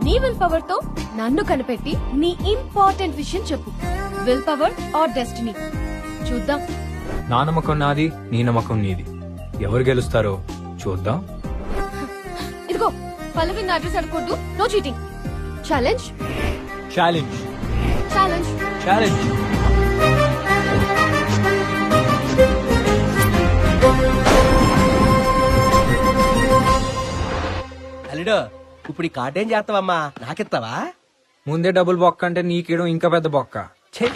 Speaker 1: నీ విల్ పవర్ తో నన్ను కనిపెట్టి నీ ఇంపార్టెంట్ విషయం చెప్పు. విల్ పవర్ ఆర్ డెస్టినీ చూద్దాం.
Speaker 11: నా నమ్మకం నాది, నీ నమ్మకం నీది. ఎవరు గెలుస్తారో చూద్దాం.
Speaker 1: ఇదిగో, పల్లవి నా అడ్రస్ అడగొద్దు. No cheating. Challenge
Speaker 11: challenge
Speaker 1: challenge
Speaker 11: challenge.
Speaker 7: అల్లుడు ఇప్పుడు ఈ కార్డు ఏం చేస్తావమ్మా? నాకిస్తావా?
Speaker 11: ముందే డబుల్ బొక్క అంటే నీకేయడం ఇంకా పెద్ద బొక్క. ఛే!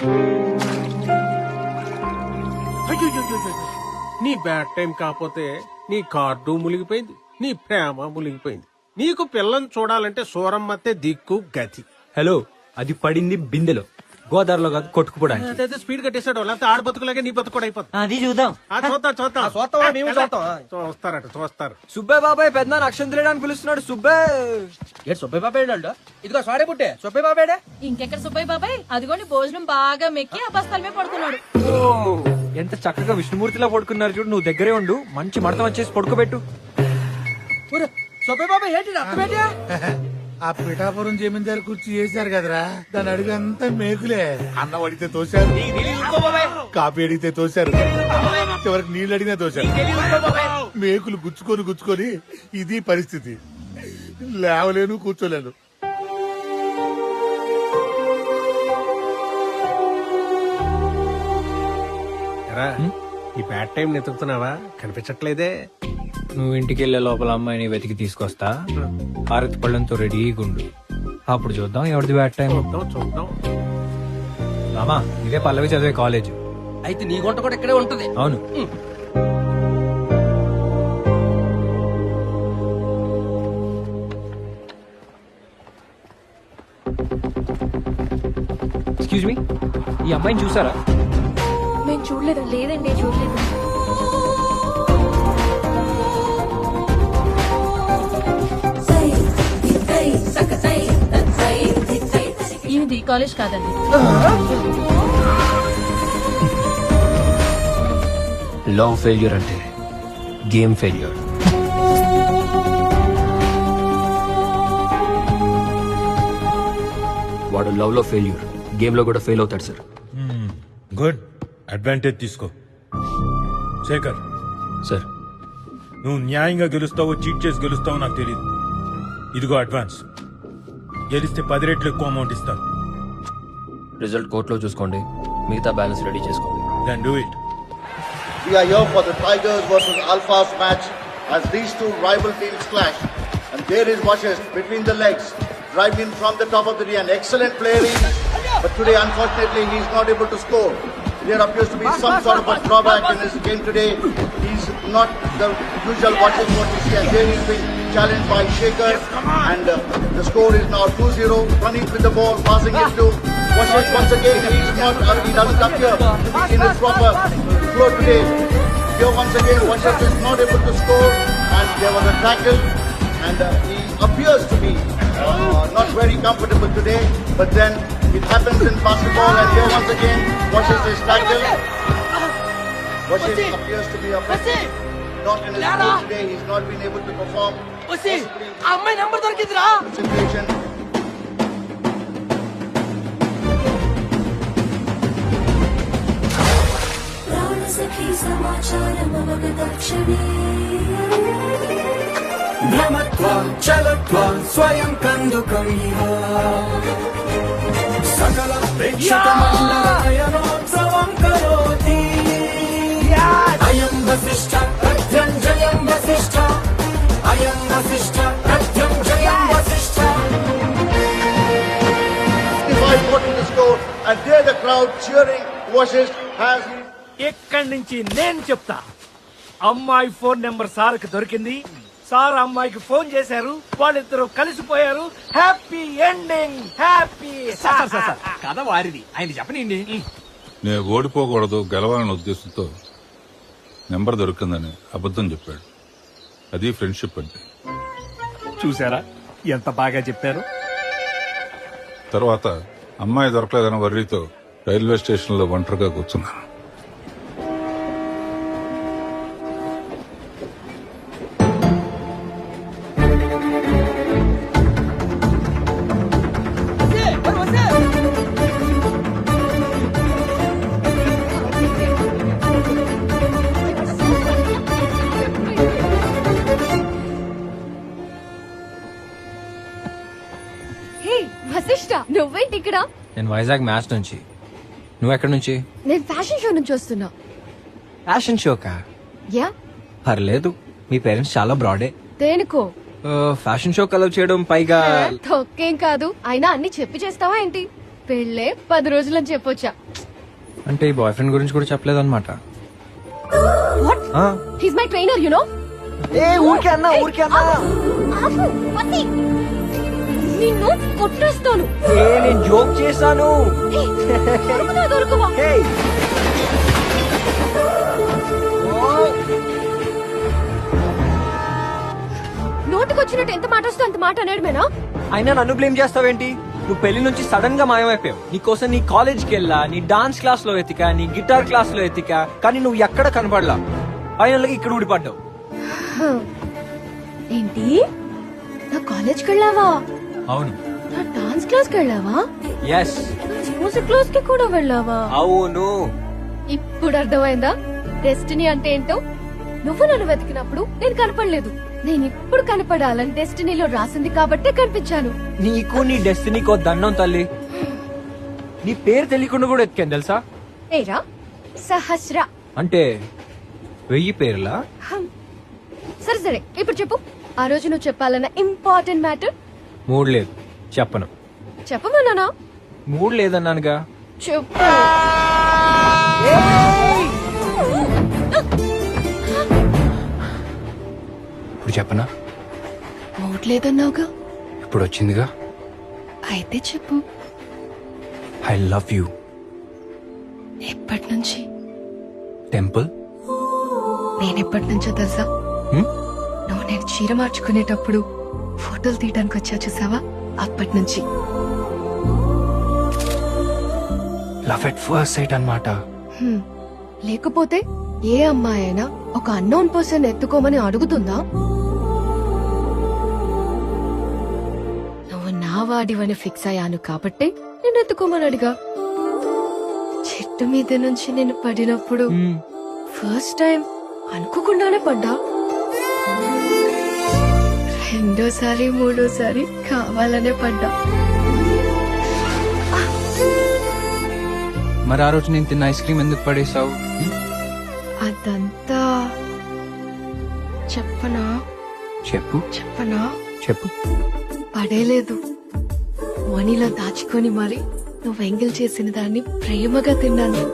Speaker 6: నీ బ్యాడ్ టైం కాకపోతే నీ కార్డు మునిగిపోయింది, నీ ప్రేమ మునిగిపోయింది. నీకు పిల్లని చూడాలంటే సూరమ్మతే దిక్కు గతి.
Speaker 11: హలో, అది పడింది బిందెలో, గోదావరిలో కాదు కొట్టుకుపోవడానికి.
Speaker 6: అదైతే స్పీడ్ కట్టేశాడు, లేకపోతే ఆడ బతుకులాగే నీ బతుకు కూడా అయిపోతుంది.
Speaker 11: అది చూద్దాం.
Speaker 6: చూస్తాం మేము చూస్తారట చూస్తారు.
Speaker 11: సుబ్బయ్య బాబాయ్ పెద్ద అక్షంతలేడా అని పిలుస్తున్నాడు. సుబ్బయ్య
Speaker 7: సుబ్బయ్య బాబాయ్ ఇదిగో సాడే పుట్టే సుబ్బయ్య బాబాయ్.
Speaker 8: ఇంకెక్కడ సుబ్బయ్య బాబాయ్? అదిగోని భోజనం బాగా మెక్కి ఆ బస్తాల మీద పడుకున్నాడు.
Speaker 11: ఎంత చక్కగా విష్ణుమూర్తిలా పడుకున్నారు చూడు. నువ్వు దగ్గరే ఉండు, మంచి మడతం వచ్చేసి పడుకోబెట్టు.
Speaker 7: సుబ్బయ్య బాబాయ్ ఏంటి అర్థమేంటి?
Speaker 14: ఆ పిఠాపురం జమీందారు కుర్చీ చేశారు కదరా, దాని అడుగంతా మేకులే. అన్నం అడిగితే తోశారు, కాపీ అడిగితే తోశారు, చివరికి నీళ్ళు అడిగితే తోశారు. మేకులు గుచ్చుకొని ఇది పరిస్థితి. లేవలేను, కూర్చోలేను.
Speaker 6: ఎరా, ఈ బ్యాడ్ టైం నెతుకుతున్నావా? కనిపించట్లేదే.
Speaker 11: నువ్వు ఇంటికి వెళ్లే లోపల అమ్మాయిని వెతికి తీసుకొస్తా. హారతి పళ్ళంతో రెడీగా ఉండు. అప్పుడు చూద్దాం ఎవరిది బ్యాడ్ టైం.
Speaker 6: చూద్దాం.
Speaker 11: మామా, ఇదే పల్లవి చదివే కాలేజ్.
Speaker 7: అయితే నీ గుంట కూడా ఇక్కడే ఉంటది.
Speaker 11: అవును. ఎక్స్క్యూజ్ మీ, ఈ అమ్మాయిని చూసారా?
Speaker 1: మేము చూడలేదు. లేదండి, చూడలేదు.
Speaker 9: ఇది కాలేజ్ కాదండి.
Speaker 11: లవ్ ఫెయిల్యూర్ అంటే గేమ్ ఫెయిల్యూర్. వాడు లవ్ లో ఫెయిల్యూర్, గేమ్ లో కూడా ఫెయిల్ అవుతాడు సార్.
Speaker 15: గుడ్, అడ్వాంటేజ్ తీసుకో. శేఖర్
Speaker 11: సార్,
Speaker 15: నువ్వు న్యాయంగా గెలుస్తావో చీట్ చేసి గెలుస్తావో నాకు తెలియదు. ఇదిగో అడ్వాన్స్. గెలిస్తే 10 రెట్లు ఎక్కువ అమౌంట్ ఇస్తాను.
Speaker 11: రిజల్ట్ కోర్టులో చూసుకోండి, మిగతా బ్యాలెన్స్ రెడీ చేసుకోండి.
Speaker 15: Then do it.
Speaker 16: We are here for the Tigers versus Alphas match as these two rival teams clash. And there is Vashes between the legs, driving in from the top of the knee. An excellent player, but today unfortunately he is not able to score. There appears to be some sort of a drawback in his game today. He's not the usual Vashes what we see, and there he's being challenged by Shaker. And the score is now 2-0. Running with the ball, passing it to Vashes once again. He doesn't appear in his proper flow today. Here once again, Vashes is not able to score, and there was a tackle, and he appears to be not very comfortable today. But then it happens in basketball, and here once again, Vashes is tackled. Vashes appears to be a bit not in his flow today. He's not been able to perform.
Speaker 7: అమ్మాయి number దొరికిందిరా.
Speaker 16: Situation.
Speaker 10: స్వయం కందుకం సకల ప్రేక్షక మండలయనోత్సవం కరోతి అయం వసిష్ఠ ప్రత్యం జయం వసిష్ఠ అయం వసిష్ఠ ప్రత్యం జయం Vasishtha.
Speaker 16: 55-40 to score, and there the crowd cheering. Vashes has.
Speaker 2: ఇక్కడి నుంచి నేను చెప్తా. అమ్మాయి ఫోన్ నెంబర్ సార్కి దొరికింది. సార్ అమ్మాయికి ఫోన్ చేశారు. వాళ్ళిద్దరూ కలిసిపోయారు. Happy ending. హ్యాపీ.
Speaker 13: కథ వారిది, ఆయన చెప్పనండి.
Speaker 5: నేను ఓడిపోకూడదు, గెలవాలనే ఉద్దేశంతో నెంబర్ దొరికిందని అబద్ధం చెప్పాడు. అది ఫ్రెండ్షిప్ అంటే.
Speaker 2: చూసారా ఎంత బాగా చెప్పారు.
Speaker 5: తర్వాత అమ్మాయి దొరకలేదన్న వర్రీతో రైల్వే స్టేషన్ లో ఒంటరిగా కూర్చున్నాను.
Speaker 1: హే వశిష్ఠ, నువ్వేంటి ఇక్కడ?
Speaker 11: నేను వైజాగ్ మ్యాచ్ నుంచి. నువ్వు ఎక్కడి నుంచి?
Speaker 1: నేను ఫ్యాషన్ షో నుంచి వస్తున్నా.
Speaker 11: ఫ్యాషన్ షోకా?
Speaker 1: యా.
Speaker 11: పర్లేదు, మీ పేరెంట్స్ చాలా బ్రాడే.
Speaker 1: దేనికో?
Speaker 11: ఫ్యాషన్ షో కలవ్ చేయడం, పైగా
Speaker 1: తొక్కేం కాదు. అయినా అన్ని చెప్పి చేస్తావా ఏంటి? పెళ్ళే 10 రోజులని చెప్పొచ్చా?
Speaker 11: అంటే ఈ బాయ్ ఫ్రెండ్ గురించి కూడా చెప్పలేదు అనమాట.
Speaker 1: He's my trainer, you know.
Speaker 11: ఊరికే అన్నా.
Speaker 1: నిన్ను కొట్టేస్తాను.
Speaker 11: నేను జోక్ చేశాను.
Speaker 1: దొరకవా? నోటికొచ్చినట్టు ఎంత మాట వస్తే అంత మాట అనేడమేనా?
Speaker 11: అయినా నన్ను బ్లేమ్ చేస్తావేంటి? నువ్వు పెళ్లి నుంచి సడన్ గా మాయమైపోయావు. నీకోసం నీ కాలేజ్కి వెళ్ళా, నీ డాన్స్ క్లాస్ లో ఎతికా, నీ గిటార్ క్లాస్ లో ఎతికా, కానీ నువ్వు ఎక్కడ కనపడలా. ఫైనల్ గా ఇక్కడ ఊడిపడ్డావు.
Speaker 1: ఏంటి? నా కాలేజ్కి వెళ్ళావా?
Speaker 11: అవును.
Speaker 1: నా డాన్స్ క్లాస్ కి వెళ్ళావా?
Speaker 11: ఎస్.
Speaker 1: మ్యూజిక్ క్లాస్ కి కూడా వెళ్ళావా?
Speaker 11: అవును.
Speaker 1: ఇప్పుడు అర్థమైందా డెస్టినీ అంటే ఏంటో? నువ్వు నన్ను వెతికినప్పుడు నేను కనపడలేదు. నేను ఇప్పుడు కనపడాలని డెస్టినీలో రాసింది కాబట్టే కనిపించాను.
Speaker 11: నీకు నీ డెస్టినీకో దండం తల్లి. నీ పేరు తెలియకుండా కూడా ఎత్తుకాను తెలుసా?
Speaker 1: ఏరా సహస్ర
Speaker 11: అంటే 1000 పేర్లా?
Speaker 1: సరే సరే ఇప్పుడు చెప్పు. ఆ రోజు నువ్వు చెప్పాలన్న ఇంపార్టెంట్ మ్యాటర్.
Speaker 11: మూడు లేదు, చెప్పను.
Speaker 1: చెప్పమన్నానా?
Speaker 11: మూడు లేదన్నానుగా.
Speaker 1: చెప్పు.
Speaker 11: ఇప్పుడు చెప్పనా?
Speaker 1: మూడ్ లేదన్నావుగా.
Speaker 11: ఇప్పుడు వచ్చిందిగా.
Speaker 1: అయితే చెప్పు.
Speaker 11: I love you.
Speaker 1: ఎప్పటి నుంచి?
Speaker 11: టెంపుల్.
Speaker 1: నేనెప్పటి నుంచో తెలుసా? నువ్వు నేను చీర మార్చుకునేటప్పుడు ఫోటోలు తీయడానికి వచ్చా చూసావా, అప్పటి నుంచి.
Speaker 11: లవ్ ఎట్ ఫస్ట్ సైట్ అన్నమాట.
Speaker 1: లేకపోతే ఏ అమ్మాయి అయినా ఒక అన్నోన్ పర్సన్ ఎత్తుకోమని అడుగుతుందా? నువ్వు నా వాడివని ఫిక్స్ అయ్యాను కాబట్టి నేను ఎత్తుకోమని అడిగా. చెట్టు మీద నుంచి నేను పడినప్పుడు ఫస్ట్ టైం అనుకోకుండానే పడ్డా. రెండోసారి మూడోసారి కావాలనే పడ్డా.
Speaker 11: మరి ఆ రోజు నేను తిన్న ఐస్ క్రీమ్ ఎందుకు పడేసావు?
Speaker 1: అదంతా చెప్పనా?
Speaker 11: చెప్పు.
Speaker 1: చెప్పనా?
Speaker 11: చెప్పు.
Speaker 1: పడేలేదు, మనీలో దాచుకొని మరి నువ్వు ఎంగిల్ చేసిన దాన్ని ప్రేమగా తిన్నాను.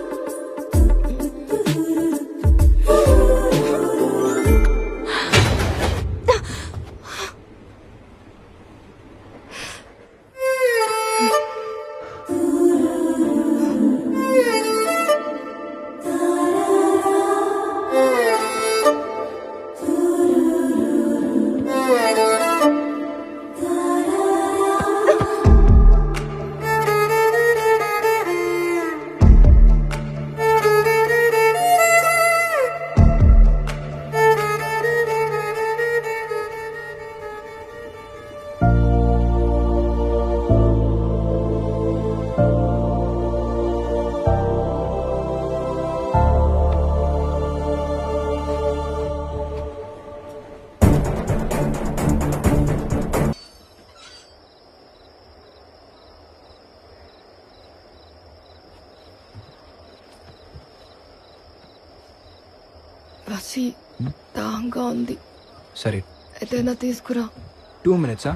Speaker 1: వసి దాంగా ఉంది.
Speaker 11: సరే
Speaker 1: ఏదైనా తీసుకురా.
Speaker 11: 2 minutes.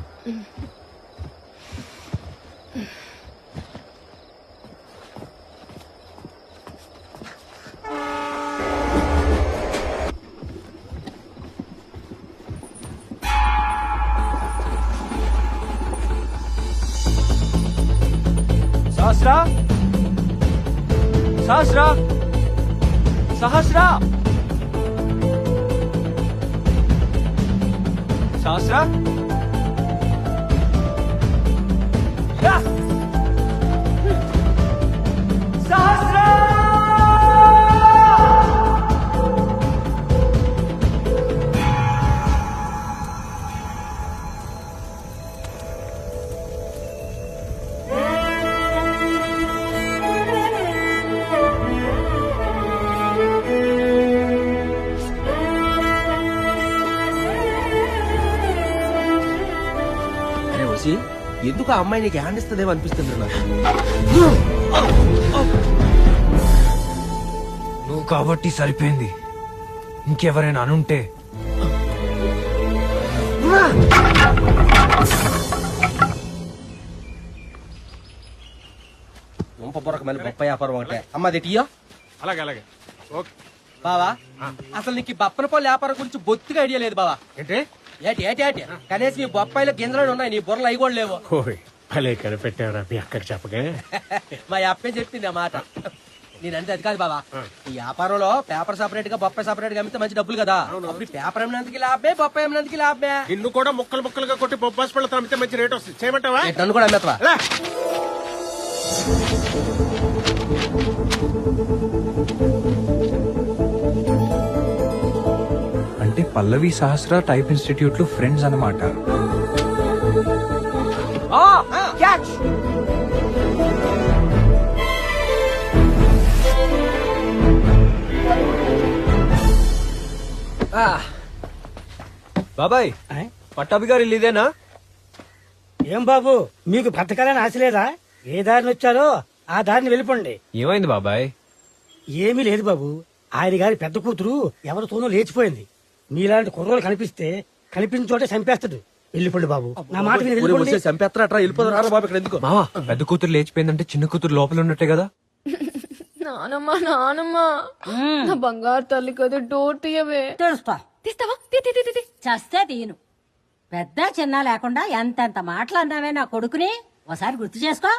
Speaker 11: సహస్రా, సహస్రా, సహస్రా, సహస్రా. సహస్రా,
Speaker 7: ఎందుకు ఆ అమ్మాయి నీకు హ్యాండ్ ఇస్తుందేమో అనిపిస్తుంది నాకు.
Speaker 11: నువ్వు కాబట్టి సరిపోయింది. ఇంకెవరైనా అనుంటే
Speaker 7: బొరక మళ్ళీ బొప్ప వ్యాపారం ఒకటే. అమ్మది టీయో.
Speaker 6: అలాగే అలాగే. ఓకే
Speaker 7: బావా, అసలు నీకు ఈ బప్పన పళ్ళు వ్యాపారం గురించి బొత్తిగా ఐడియా లేదు బావా.
Speaker 6: ఏంటి?
Speaker 7: ఏటి ఏటి ఏటి కనీసం ఈ బొప్పాయిలో గింజలు ఉన్నాయి, నీ బుర్రలు అవి కూడా లేవు.
Speaker 6: భలే కనిపెట్టావురా మీ అక్కకి చెప్పగా.
Speaker 7: మా అప్పే చెప్పింది ఆ మాట. నేనంటే అది కాదు బావా, ఈ వ్యాపారంలో పేపర్ సపరేట్ గా బొప్పాయి సపరేట్ గా అమ్మితే మంచి డబ్బులు కదా. అప్పుడు పేపర్ అమ్మినందుకు లాభమే, బొప్పాయి అమ్మినందుకు లాభమే.
Speaker 6: నిన్ను కూడా ముక్కలు ముక్కలుగా కొట్టి బొబ్బాస్ పళ్ళతో అమ్మితే మంచి రేట్ వస్తుంది. చేయమంటావా?
Speaker 7: నన్ను కూడా అమ్మేస్తావా?
Speaker 11: అంటే పల్లవి సహస్ర టైప్ ఇన్స్టిట్యూట్ లో ఫ్రెండ్స్ అన్నమాట. బాబాయ్ పట్టాభి గారు ఇల్లు ఇదేనా?
Speaker 17: ఏం బాబు మీకు బ్రతకాలని ఆశ లేదా? ఏ దారిని వచ్చారో ఆ దారిని వెళ్ళిపోండి.
Speaker 11: ఏమైంది బాబాయ్?
Speaker 17: ఏమీ లేదు బాబు, ఆయన గారి పెద్ద కూతురు ఎవరితోనో లేచిపోయింది. మీలాంటి కుర్రోలు కనిపిస్తే కనిపించిన చోటే చంపేస్తాడు. వెళ్ళిపోండి బాబు, నా మాట విని వెళ్ళిపోండి.
Speaker 7: చంపేస్తారా? వెళ్ళిపోతారా బాబు? ఇక్కడ ఎందుకు?
Speaker 11: మావా పెద్ద కూతురు లేచిపోయిందంటే చిన్న కూతురు లోపల ఉన్నట్టే కదా?
Speaker 1: నానమ్మ నానమ్మ, నా బంగారు తల్లి కదా, డోర్ తీయవే.
Speaker 8: తెలుస్తా.
Speaker 1: తీస్తావా?
Speaker 8: చస్తే తీయను. పెద్ద చిన్న లేకుండా ఎంతెంత మాటలు అన్నావే నా కొడుకుని, ఒకసారి గుర్తు చేసుకో.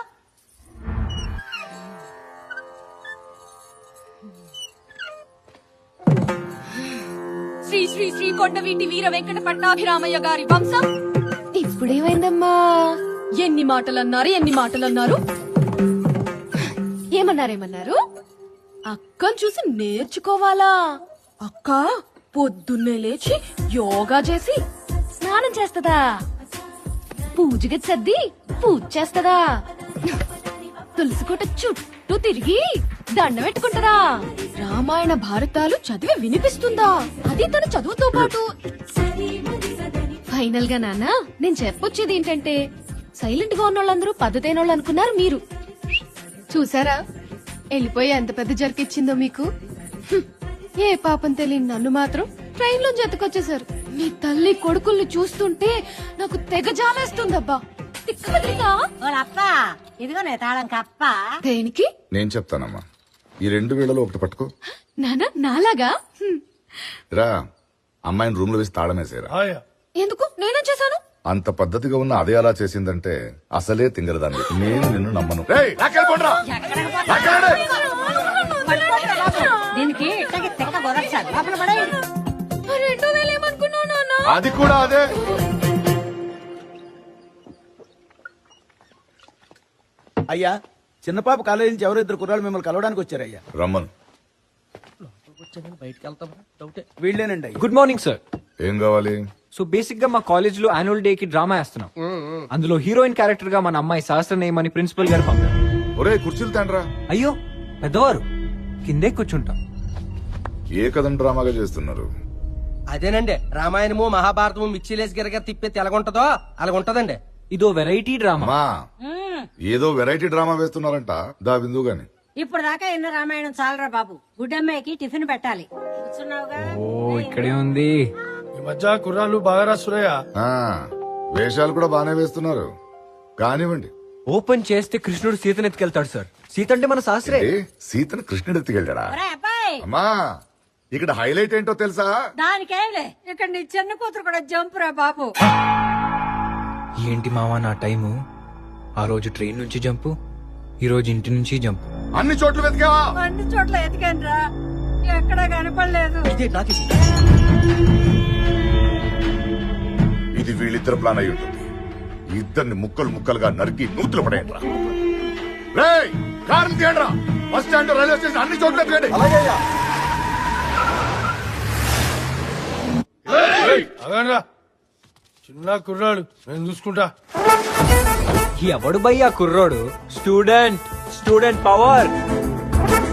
Speaker 1: శ్రీ శ్రీ శ్రీ కొండవీటి వీర వెంకట పట్టాభిరామయ్య గారి వంశం. ఇప్పుడేమైందమ్మా? ఎన్ని మాటలన్నారు? ఏమన్నారు? అక్కను చూసి నేర్చుకోవాలా? అక్క పొద్దున్నే లేచి యోగా చేసి స్నానం చేస్తదా, పూజకి సర్ది పూజ చేస్తదా, తులసి కోట చుట్టూ తిరిగి దండ పెట్టుకుంటదా, రామాయణ భారతాలు చదివి వినిపిస్తుందా, అది తన చదువుతో పాటు. ఫైనల్ గా నాన్న, నేను చెప్పొచ్చేది ఏంటంటే, సైలెంట్ గా ఉన్న వాళ్ళందరూ పద్ధతైన వాళ్ళు అనుకున్నారు మీరు. చూసారా వెళ్ళిపోయి ఎంత పెద్ద జరికిచ్చిందో మీకు. ఏ పాపం తెలియని నన్ను మాత్రం ట్రైన్ లో జతకొచ్చేసారు. మీ తల్లి కొడుకుల్ని చూస్తుంటే నాకు తెగ జాలేస్తుందబ్బా.
Speaker 8: ఇదిగో నే తాళం కప్ప.
Speaker 1: దేనికి?
Speaker 18: నేను చెప్తానమ్మా, ఈ 2 వేళలో ఒకటి పట్టుకో.
Speaker 1: నానా నాలాగా?
Speaker 18: రా, అమ్మాయిని రూమ్ లో వేసి తాళమేసేరా.
Speaker 1: ఎందుకు? నేనేం చేశాను?
Speaker 18: అంత పద్ధతిగా ఉన్న అదే అలా చేసిందంటే అసలే తింగరదాన్ని. నేను నిన్ను నమ్మను.
Speaker 8: దీనికి ఇట్టకి తిక్క గొరచాలి. లోపల పడేయండి.
Speaker 1: 2000 ఏమనుకున్నావు నాన్న?
Speaker 18: అది కూడా అదే.
Speaker 7: అయ్యా, చిన్నపాప కాలేజీ నుంచి ఎవరో 2 కుర్రాళ్ళు మిమ్మల్ని కలవడానికి వచ్చారయ్యా.
Speaker 18: రమ్మను.
Speaker 7: బయటకు వెళ్తాం డౌటే. వీళ్ళేనండి.
Speaker 11: Good morning sir.
Speaker 18: ఏం కావాలి?
Speaker 11: సో బేసిక్ గా మా కాలేజ్ లో యాన్యువల్ డే కి డ్రామా వేస్తున్నాం. అందులో హీరోయిన్ క్యారెక్టర్ గా మన అమ్మాయి సహస్రనేయం అని ప్రిన్సిపల్ గారు పంపారు.
Speaker 18: ఒరే కుర్చీలు తండ్రా.
Speaker 11: అయ్యో పెద్దవారు, కిందే కూర్చుంటాం.
Speaker 18: ఏ కథను డ్రామాగా చేస్తున్నారు?
Speaker 7: అదేనండి, రామాయణము మహాభారతము మిక్సీలేసి గిరగర తిప్పేది ఎలాగుంటదో అలాగుంటదండి.
Speaker 11: ఇదో వెరైటీ డ్రామా.
Speaker 18: అమ్మా, ఏదో వెరైటీ డ్రామా వేస్తున్నారంట. దా బిందు గాని.
Speaker 8: ఇప్పుడు దాకా ఎన్న రామాయణం చాలరా బాబు. గుడ్డమ్మాయికి టిఫిన్ పెట్టాలి. కూర్చున్నావుగా.
Speaker 11: ఓ ఇక్కడే ఉంది.
Speaker 3: ఈ మధ్య కుర్రాళ్ళు బాగా రాస్తున్నాయా?
Speaker 18: వేషాలు కూడా బానే వేస్తున్నారు. కానివ్వండి.
Speaker 11: ఓపెన్ చేస్తే కృష్ణుడు సీతను ఎత్తుకెళ్తాడు సార్. సీత అంటే మన శాస్త్రే.
Speaker 18: సీతను కృష్ణుడు ఎత్తుకెళ్ళాడా?
Speaker 8: ఒరేయ్ అబ్బాయి,
Speaker 18: అమ్మా, ఇక్కడ హైలైట్ ఏంటో తెలుసా?
Speaker 8: దానికేంలే, ఇక్కడ నీ చిన్న కూతురు కూడా జంప్ రా బాబు.
Speaker 11: ఏంటి మావా నా టైము? ఆ రోజు ట్రైన్ నుంచి జంపు, ఈ రోజు ఇంటి నుంచి జంపు.
Speaker 18: అన్ని చోట్ల వెతికావా?
Speaker 8: అన్ని చోట్ల ఎతికాను రా, ఎక్కడా కనపడలేదు.
Speaker 18: ఇది వీళ్ళిద్దరు ప్లాన్ అయి ఉంటుంది. ఇద్దరిని ముక్కలు ముక్కలుగా నరికి నూతులు పడేయండిరా. రేయ్, కారు తీయండిరా. బస్ స్టాండ్, రైల్వే స్టేషన్ అన్ని చోట్ల ఎత్తుకండి.
Speaker 3: అగండ్రా, చిన్న కుర్రాడు, నేను చూసుకుంటా.
Speaker 11: ఎవడు భయ్యా కుర్రోడు? Student power.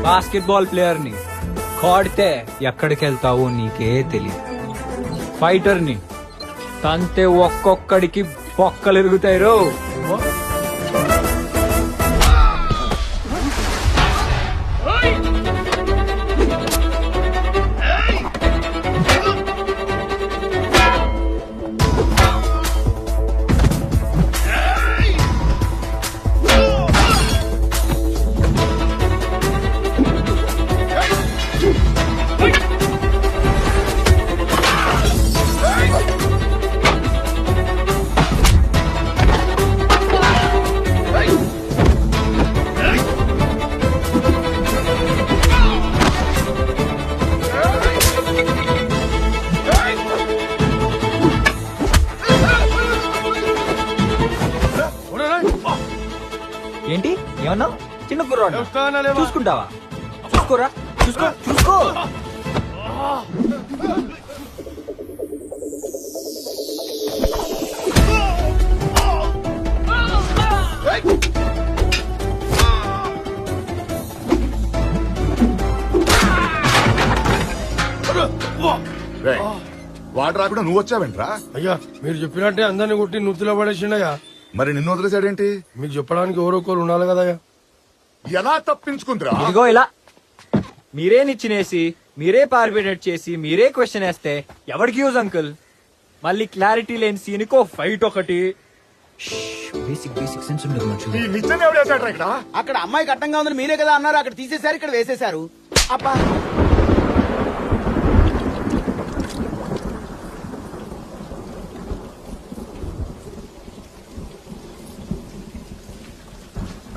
Speaker 11: బాస్కెట్బాల్ ప్లేయర్ ని కొడితే ఎక్కడికి వెళ్తావో నీకే తెలియదు. ఫైటర్ ని తంతే ఒక్కొక్కడికి బొక్కలు ఎరుగుతాయి రో. ఏంటి ఏమన్నా? చిన్న కుర్రాడు చూసుకుంటావా? చూసుకోరా, చూసుకో.
Speaker 18: రేయ్, వాడు రాకుండా నువ్వు వచ్చావేంట్రా?
Speaker 3: అయ్యా మీరు చెప్పినట్టే అందరిని కొట్టి నుత్తులో పడేసిండయ్యా.
Speaker 18: మరి నిన్ను వదిలేసాడేంటి?
Speaker 3: మీకు చెప్పడానికి ఎవరొకరు ఉండాలి కదయ్యా.
Speaker 18: ఎలా తప్పించుకుందిరా?
Speaker 11: ఇదిగో ఇలా మీరే నిచ్చినేసి మీరే పార్బిడేట్ చేసి మీరే క్వశ్చన్ వేస్తే ఎవరికి యూజ్ అంకుల్? మళ్ళీ క్లారిటీ లేని సీన్కో ఫైట్ ఒకటి. బేసిక్ బేసిక్ సెన్స్ ఉండదు మనుషులు.
Speaker 18: ఈ నిచ్చెన ఎవడు వేసాడ్రా ఇక్కడ?
Speaker 13: అక్కడ అమ్మాయి కట్టంగా ఉందని మీరే కదా అన్నారు. అక్కడ తీసేశారు, ఇక్కడ వేసేశారు. అబ్బా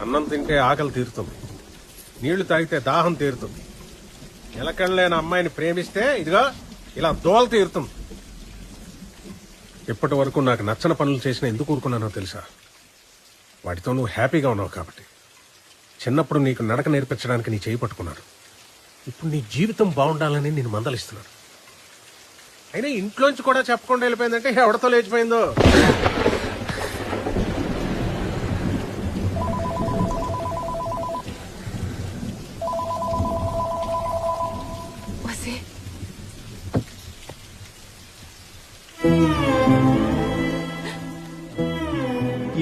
Speaker 6: అన్నం తింటే ఆకలి తీరుతుంది, నీళ్లు తాగితే దాహం తీరుతుంది. నిలకడలేని అమ్మాయిని ప్రేమిస్తే ఇదిగా ఇలా దోల తీరుతుంది. ఇప్పటి వరకు నాకు నచ్చని పనులు చేసిన ఎందుకు ఊరుకున్నానో తెలుసా? వాటితో నువ్వు హ్యాపీగా ఉన్నావు కాబట్టి. చిన్నప్పుడు నీకు నడక నేర్పించడానికి నీ చేయి పట్టుకున్నాను. ఇప్పుడు నీ జీవితం బాగుండాలని నేను మందలిస్తున్నాను. అయినా ఇంట్లోంచి కూడా చెప్పకుండా వెళ్ళిపోయిందంటే ఎవడతో లేచిపోయిందో.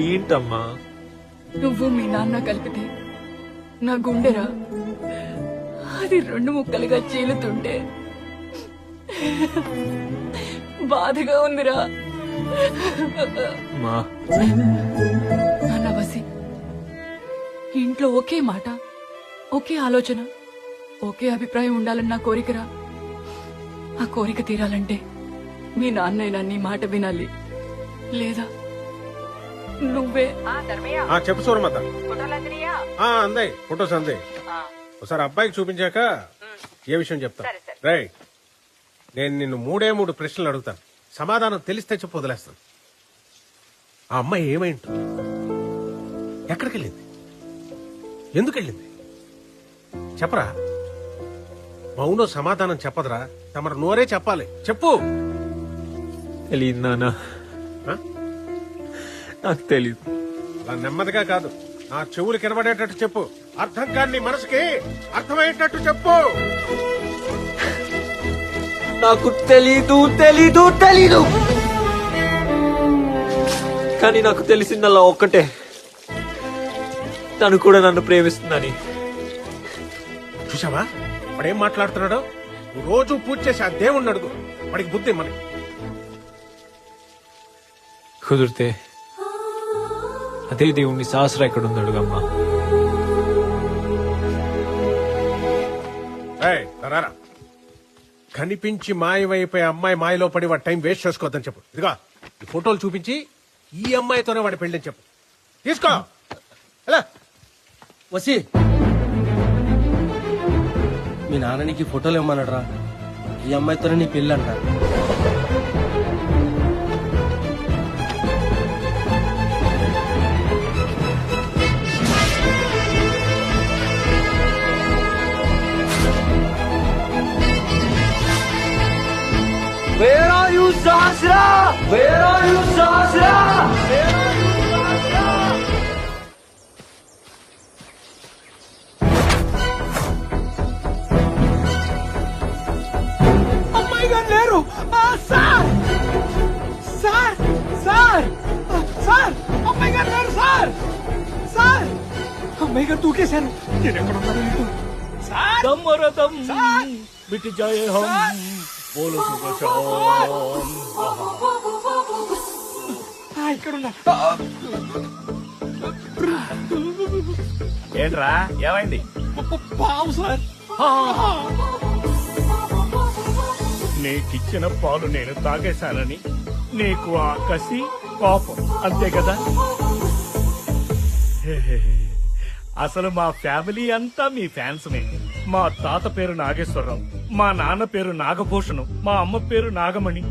Speaker 11: ఏంటమ్మా?
Speaker 4: నువ్వు మీ నాన్న కలిపితే నా గుండెరా అది 2 ముక్కలుగా చీలుతుంటే బాధగా ఉందిరా. నాన్న వసి, ఇంట్లో ఒకే మాట, ఒకే ఆలోచన, ఒకే అభిప్రాయం ఉండాలని నా కోరికరా. ఆ కోరిక తీరాలంటే మీ నాన్నైనా నీ మాట వినాలి, లేదా నువ్వే.
Speaker 6: చెప్పు సూరమత. అందాయి ఫొటోస్ అందాయి. ఒకసారి అబ్బాయికి చూపించాక ఏ విషయం చెప్తా. రైట్, నేను నిన్ను 3 ప్రశ్నలు అడుగుతాను. సమాధానం తెలిస్తే చెప్పు, వదిలేస్తాను. ఆ అమ్మాయి ఏమైంది? ఎక్కడికి వెళ్ళింది? ఎందుకు వెళ్ళింది? చెప్పరా. మౌనో సమాధానం చెప్పదురా, తమరు నోరే చెప్పాలి. చెప్పు.
Speaker 11: తెలియదు నాన్న, నాకు తెలీదు.
Speaker 6: అలా నెమ్మదిగా కాదు, నా చెవులు కనబడేటట్టు చెప్పు. అర్థం కాని మనసుకి అర్థమయ్యేటట్టు చెప్పు.
Speaker 11: నాకు తెలీదు తెలీదు తెలీదు. కానీ నాకు తెలిసిందల్లా ఒక్కటే, తను కూడా నన్ను ప్రేమిస్తుందని.
Speaker 6: చూసావా వాడేం మాట్లాడుతున్నాడో? రోజు పూజ చేసి ఆ దేవుణ్ణి అడుగు, వాడికి బుద్ధి ఇమ్మని.
Speaker 11: కుదిరితే అదే దేవుణ్ణి సహస్ర ఎక్కడుంది అడుగమ్మా.
Speaker 6: రారా. కనిపించి మాయమైపోయే అమ్మాయి మాయలో పడి వాడి టైం వేస్ట్ చేసుకోవద్దని చెప్పు. ఇదిగా ఈ ఫోటోలు చూపించి ఈ అమ్మాయితోనే వాడి పెళ్ళని చెప్పు. తీసుకో.
Speaker 7: వసి, మీ నాన్న నీకు ఫోటోలు ఇమ్మన్నాడరా. ఈ అమ్మాయితోనే నీ పెళ్ళి అంట.
Speaker 11: Where are you, Sahasra? Where are you, Sahasra? Where are you, Sahasra?
Speaker 13: అమ్మాయి గారు లేరు. సార్ సార్ సార్ సార్ అమ్మాయి గారు లేరు. సార్ సార్ అమ్మాయి గారు దూకేశారు. నేను ఎక్కడ ఉన్నాను?
Speaker 2: మిట్ జాయే హమ్ బోలో
Speaker 13: ఇక్కడున్నా.
Speaker 2: ఏంట్రా, ఏమైంది?
Speaker 13: పావు సార్.
Speaker 2: నీకిచ్చిన పాలు నేను తాగేశానని నీకు ఆ కసి కోపం, అంతే కదా? అసలు మా ఫ్యామిలీ అంతా మీ ఫ్యాన్స్నే. మా తాత పేరు నాగేశ్వరరావు, మా నాన్న పేరు నాగభూషణం, మా అమ్మ పేరు నాగమణి,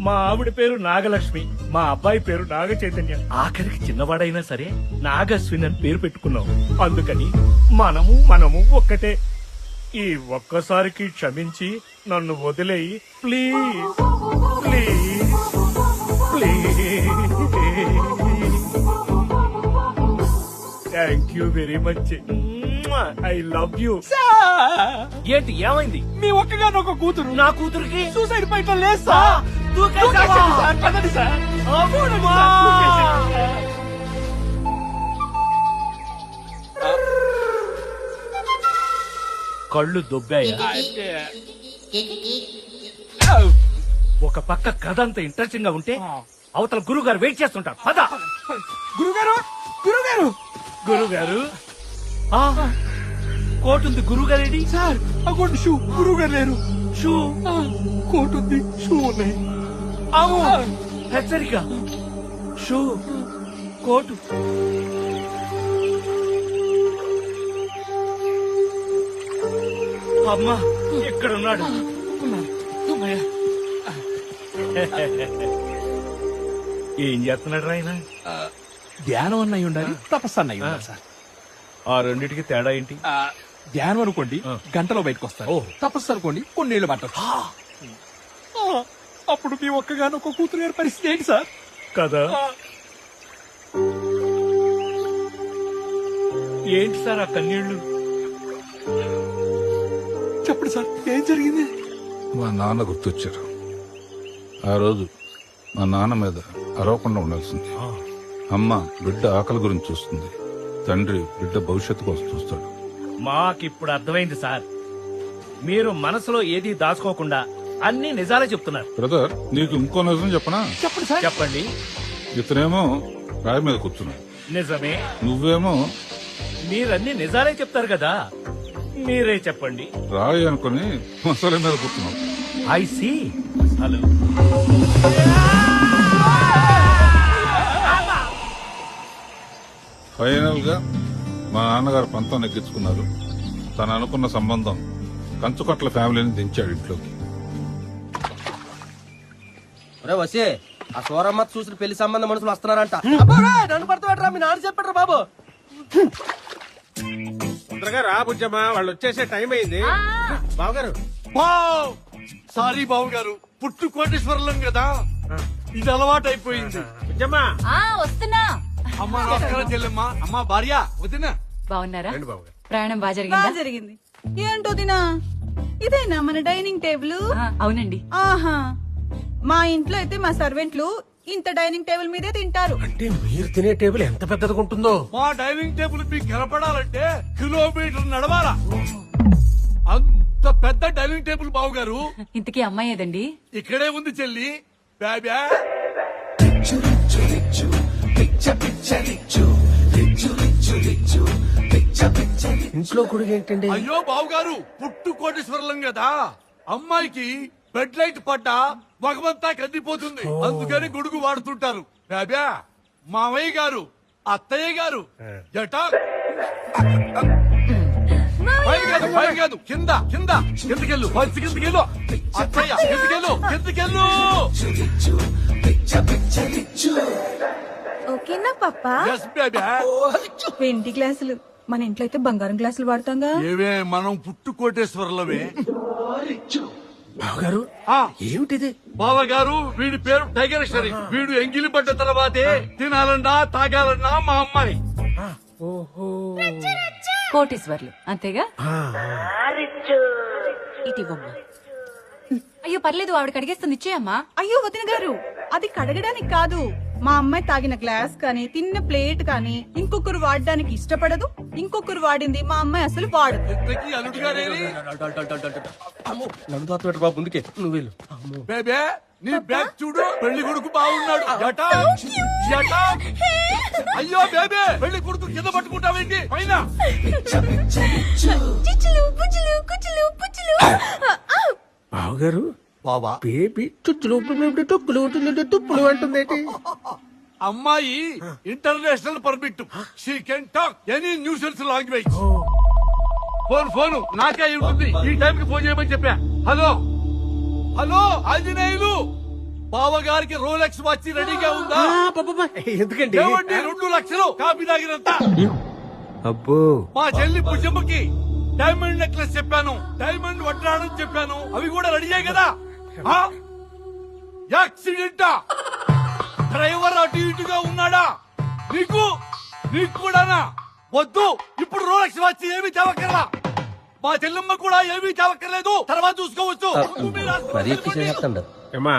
Speaker 2: మా ఆవిడ పేరు నాగలక్ష్మి, మా అబ్బాయి పేరు నాగ చైతన్య. ఆఖరికి చిన్నవాడైనా సరే నాగశ్విన్ అని పేరు పెట్టుకున్నాం. అందుకని మనము ఒక్కటే. ఈ ఒక్కసారికి క్షమించి నన్ను వదిలేయి please please please. Thank you very much. I love you. ఏంటి ఏమైంది?
Speaker 13: మీ ఒక్కగానొక్క కూతురు.
Speaker 2: నా కూతురికి
Speaker 13: సూసైడ్ పాయింట్ లో లేదు సార్.
Speaker 2: దూకేశావా? అమ్మా! కళ్ళు దొబ్బాయా? ఒక పక్క కథ అంత ఇంట్రెస్టింగ్ గా ఉంటే అవతల గురువు గారు వెయిట్ చేస్తుంటారు. పద
Speaker 13: గురుగారు గురుగారు
Speaker 2: గురుగారు. కోట్ ఉంది గురువు గారేడి?
Speaker 13: సార్ అగోండి షూ గురువు గారు లేరు.
Speaker 2: షూ
Speaker 13: కోట్ ఉంది షూ ఉన్నాయి.
Speaker 2: అవు హెచ్చరిక. Shoe coat. అమ్మా ఎక్కడున్నాడు? ఏం చేస్తున్నాడు ఆయన?
Speaker 14: ధ్యానం అన్నయ్య ఉండాలి, తపస్సు అన్నయ్య ఉండాలి సార్.
Speaker 2: ఆ రెండిటికి తేడా ఏంటి?
Speaker 14: ధ్యానం అనుకోండి గంటలో బయటకు వస్తారు, తపస్సు అనుకోండి కొన్నేళ్లు పట్టొచ్చు. అప్పుడు మీ ఒక్కగాను ఒక కూతురు గారి పరిస్థితి ఏంటి సార్?
Speaker 2: కదా ఏంటి సార్ ఆ కన్నీళ్లు?
Speaker 14: చెప్పండి సార్ ఏం జరిగింది?
Speaker 5: మా నాన్న గుర్తొచ్చారు. ఆ రోజు మా నాన్న మీద అరవకుండా ఉండాల్సింది. అమ్మ బిడ్డ ఆకలి గురించి చూస్తుంది, తండ్రి బిడ్డ భవిష్యత్తు కోసం చూస్తాడు.
Speaker 2: మాకిప్పుడు అర్థమైంది సార్. మీరు మనసులో ఏది దాచుకోకుండా అన్ని నిజాలే చెప్తున్నారు.
Speaker 5: బ్రదర్ నీకు ఇంకో నిజం చెప్పనా?
Speaker 14: చెప్పండి సార్.
Speaker 2: చెప్పండి.
Speaker 5: ఇతనేమో రాయి మీద కూర్చున్నాడు,
Speaker 2: నిజమే.
Speaker 5: నువ్వేమో
Speaker 2: మీరన్ని నిజాలే చెప్తారు కదా, మీరే చెప్పండి.
Speaker 5: రాయి అనుకుని మసాలా మీద కూర్చున్నావు.
Speaker 2: I see. హలో
Speaker 5: ఫైనల్ గా మా నాన్నగారు పంతం నెగ్గించుకున్నారు. తను అనుకున్న సంబంధం కంచుకట్ల ఫ్యామిలీని దించాడు ఇంట్లోకి.
Speaker 7: ఒరే వసే ఆ సోరమ్మ చూసిన పెళ్లి సంబంధం మనుషులు వస్తున్నారంట. అబ్బోరా, నన్ను పడతాడరా మీ నాన్న చెప్పాడు బాబు.
Speaker 6: తొందరగా రా బుజ్జమ్మా, వాళ్ళు వచ్చేసే టైం అయింది. బావగారు
Speaker 3: సారీ బాబు గారు, పుట్టు కోటేశ్వరం కదా, ఇది అలవాటు అయిపోయింది.
Speaker 6: బుజ్జమ్మా
Speaker 8: వస్తున్నా.
Speaker 3: అమ్మా నమస్కారం చెల్లెమ్మా. అమ్మా భార్య వదినా.
Speaker 4: బాగున్నారా?
Speaker 6: రండి బావగారు.
Speaker 4: ప్రయాణం బాగా
Speaker 8: బాగా
Speaker 4: జరిగిందా?
Speaker 8: జరిగింది. ఏంటో దినా ఇదేనా మన డైనింగ్ టేబుల్?
Speaker 4: అవునండి.
Speaker 8: ఆహా, మా ఇంట్లో అయితే మా సర్వెంట్లు ఇంత డైనింగ్ టేబుల్ మీదే తింటారు.
Speaker 6: అంటే మీరు తినే టేబుల్ ఎంత పెద్దదిగా ఉంటుందో.
Speaker 3: మా డైనింగ్ టేబుల్ మీకు కనపడాలంటే కిలోమీటర్ నడవాలా. అంత పెద్ద డైనింగ్ టేబుల్ బాబు గారు.
Speaker 4: ఇంతకీ అమ్మాయి ఏదండి?
Speaker 3: ఇక్కడే ఉంది చెల్లి. బాబా
Speaker 6: ఇంట్లో కూడా ఏంటండి?
Speaker 3: అయ్యో బాబు గారు, పుట్టు కోటేశ్వరం కదా, అమ్మాయికి బెడ్ లైట్ పడ్డా మగమంతా కందిపోతుంది, అందుకని గొడుగు వాడుతుంటారు. బాబా మామయ్య గారు, అత్తయ్య గారు జటా పై కాదు కింద కింద కిందకెళ్ళు, పల్సి కిందకెళ్ళు. అత్తయ్య కిందకెళ్ళు కిందకెళ్ళు.
Speaker 8: ఓకేనా పాపా?
Speaker 3: ఎస్ బాబా.
Speaker 8: వెండి గ్లాసులు, మన ఇంట్లో అయితే బంగారం గ్లాసులు వాడతాంగా.
Speaker 3: ఏవే మనం పుట్టు కోటేశ్వరంలోవే.
Speaker 6: బావగారు ఏమిటిది?
Speaker 3: బావగారు వీడి పేరు టైగర్ షరీ. వీడు ఎంగిలి పడ్డ తర్వాతే తినాలన్నా తాగాలన్నా మా అమ్మాయి.
Speaker 4: కోటీశ్వర్లు అంతేగా? ఇటివమ్మా. అయ్యో పర్లేదు, ఆవిడ కడిగేస్తుంది, ఇచ్చేయమ్మా.
Speaker 8: అయ్యో వదిన గారు, అది కడగడానికి కాదు. మా అమ్మాయి తాగిన గ్లాస్ కానీ తిన్న ప్లేట్ కానీ ఇంకొకరు వాడడానికి ఇష్టపడదు. ఇంకొకరు వాడింది మా అమ్మాయి అసలు వాడదు.
Speaker 3: అల్లుడు గారేరి
Speaker 7: నన్ను తాత బాబు ముందుకే నువ్వు వెళ్ళు.
Speaker 3: బేబే నీ బ్యాగ్ చూడు, పెళ్లి కొడుకు బాగున్నాడు. జటా జటా. అయ్యో బేబే, పెళ్లి కొడుకు కింద పట్టుకుంటావేంటి పైన?
Speaker 6: బావగారు
Speaker 3: బాబా
Speaker 6: బేబీ చుచ్చులు తుప్పులు తుప్పులు అంటుందేంటి?
Speaker 3: అమ్మాయి international permit. She can talk any nuisance language. Phone నాకే ఉంటుంది. ఈ టైం కి ఫోన్ చేయమని చెప్పా. హలో హలో ఆంజనేయులు, బావగారికి రోలెక్స్ వాచ్ రెడీగా ఉందా?
Speaker 6: ఎందుకండి?
Speaker 3: 2 లక్షలు కాపీ తాగినంత.
Speaker 6: అబ్బో,
Speaker 3: మా చెల్లి పుష్పకి డైమండ్ నెక్లెస్ చెప్పాను, డైమండ్ వడ్రాణం చెప్పాను, అవి కూడా రెడీ అయ్యాయి కదా. యాక్సిడెంటా? డ్రైవర్ అటు ఇటుగా ఉన్నాడా? నీకు కూడానా? వద్దు, ఇప్పుడు రోలెక్స్ వాచ్ ఏమీ తేవక్కర్లా. మా చెల్లెమ్మ కూడా ఏమీ తేవక్కర్లేదు, తర్వాత చూసుకోవచ్చు.
Speaker 7: మరీ ఎక్కి చేస్తాడు.
Speaker 6: ఏమా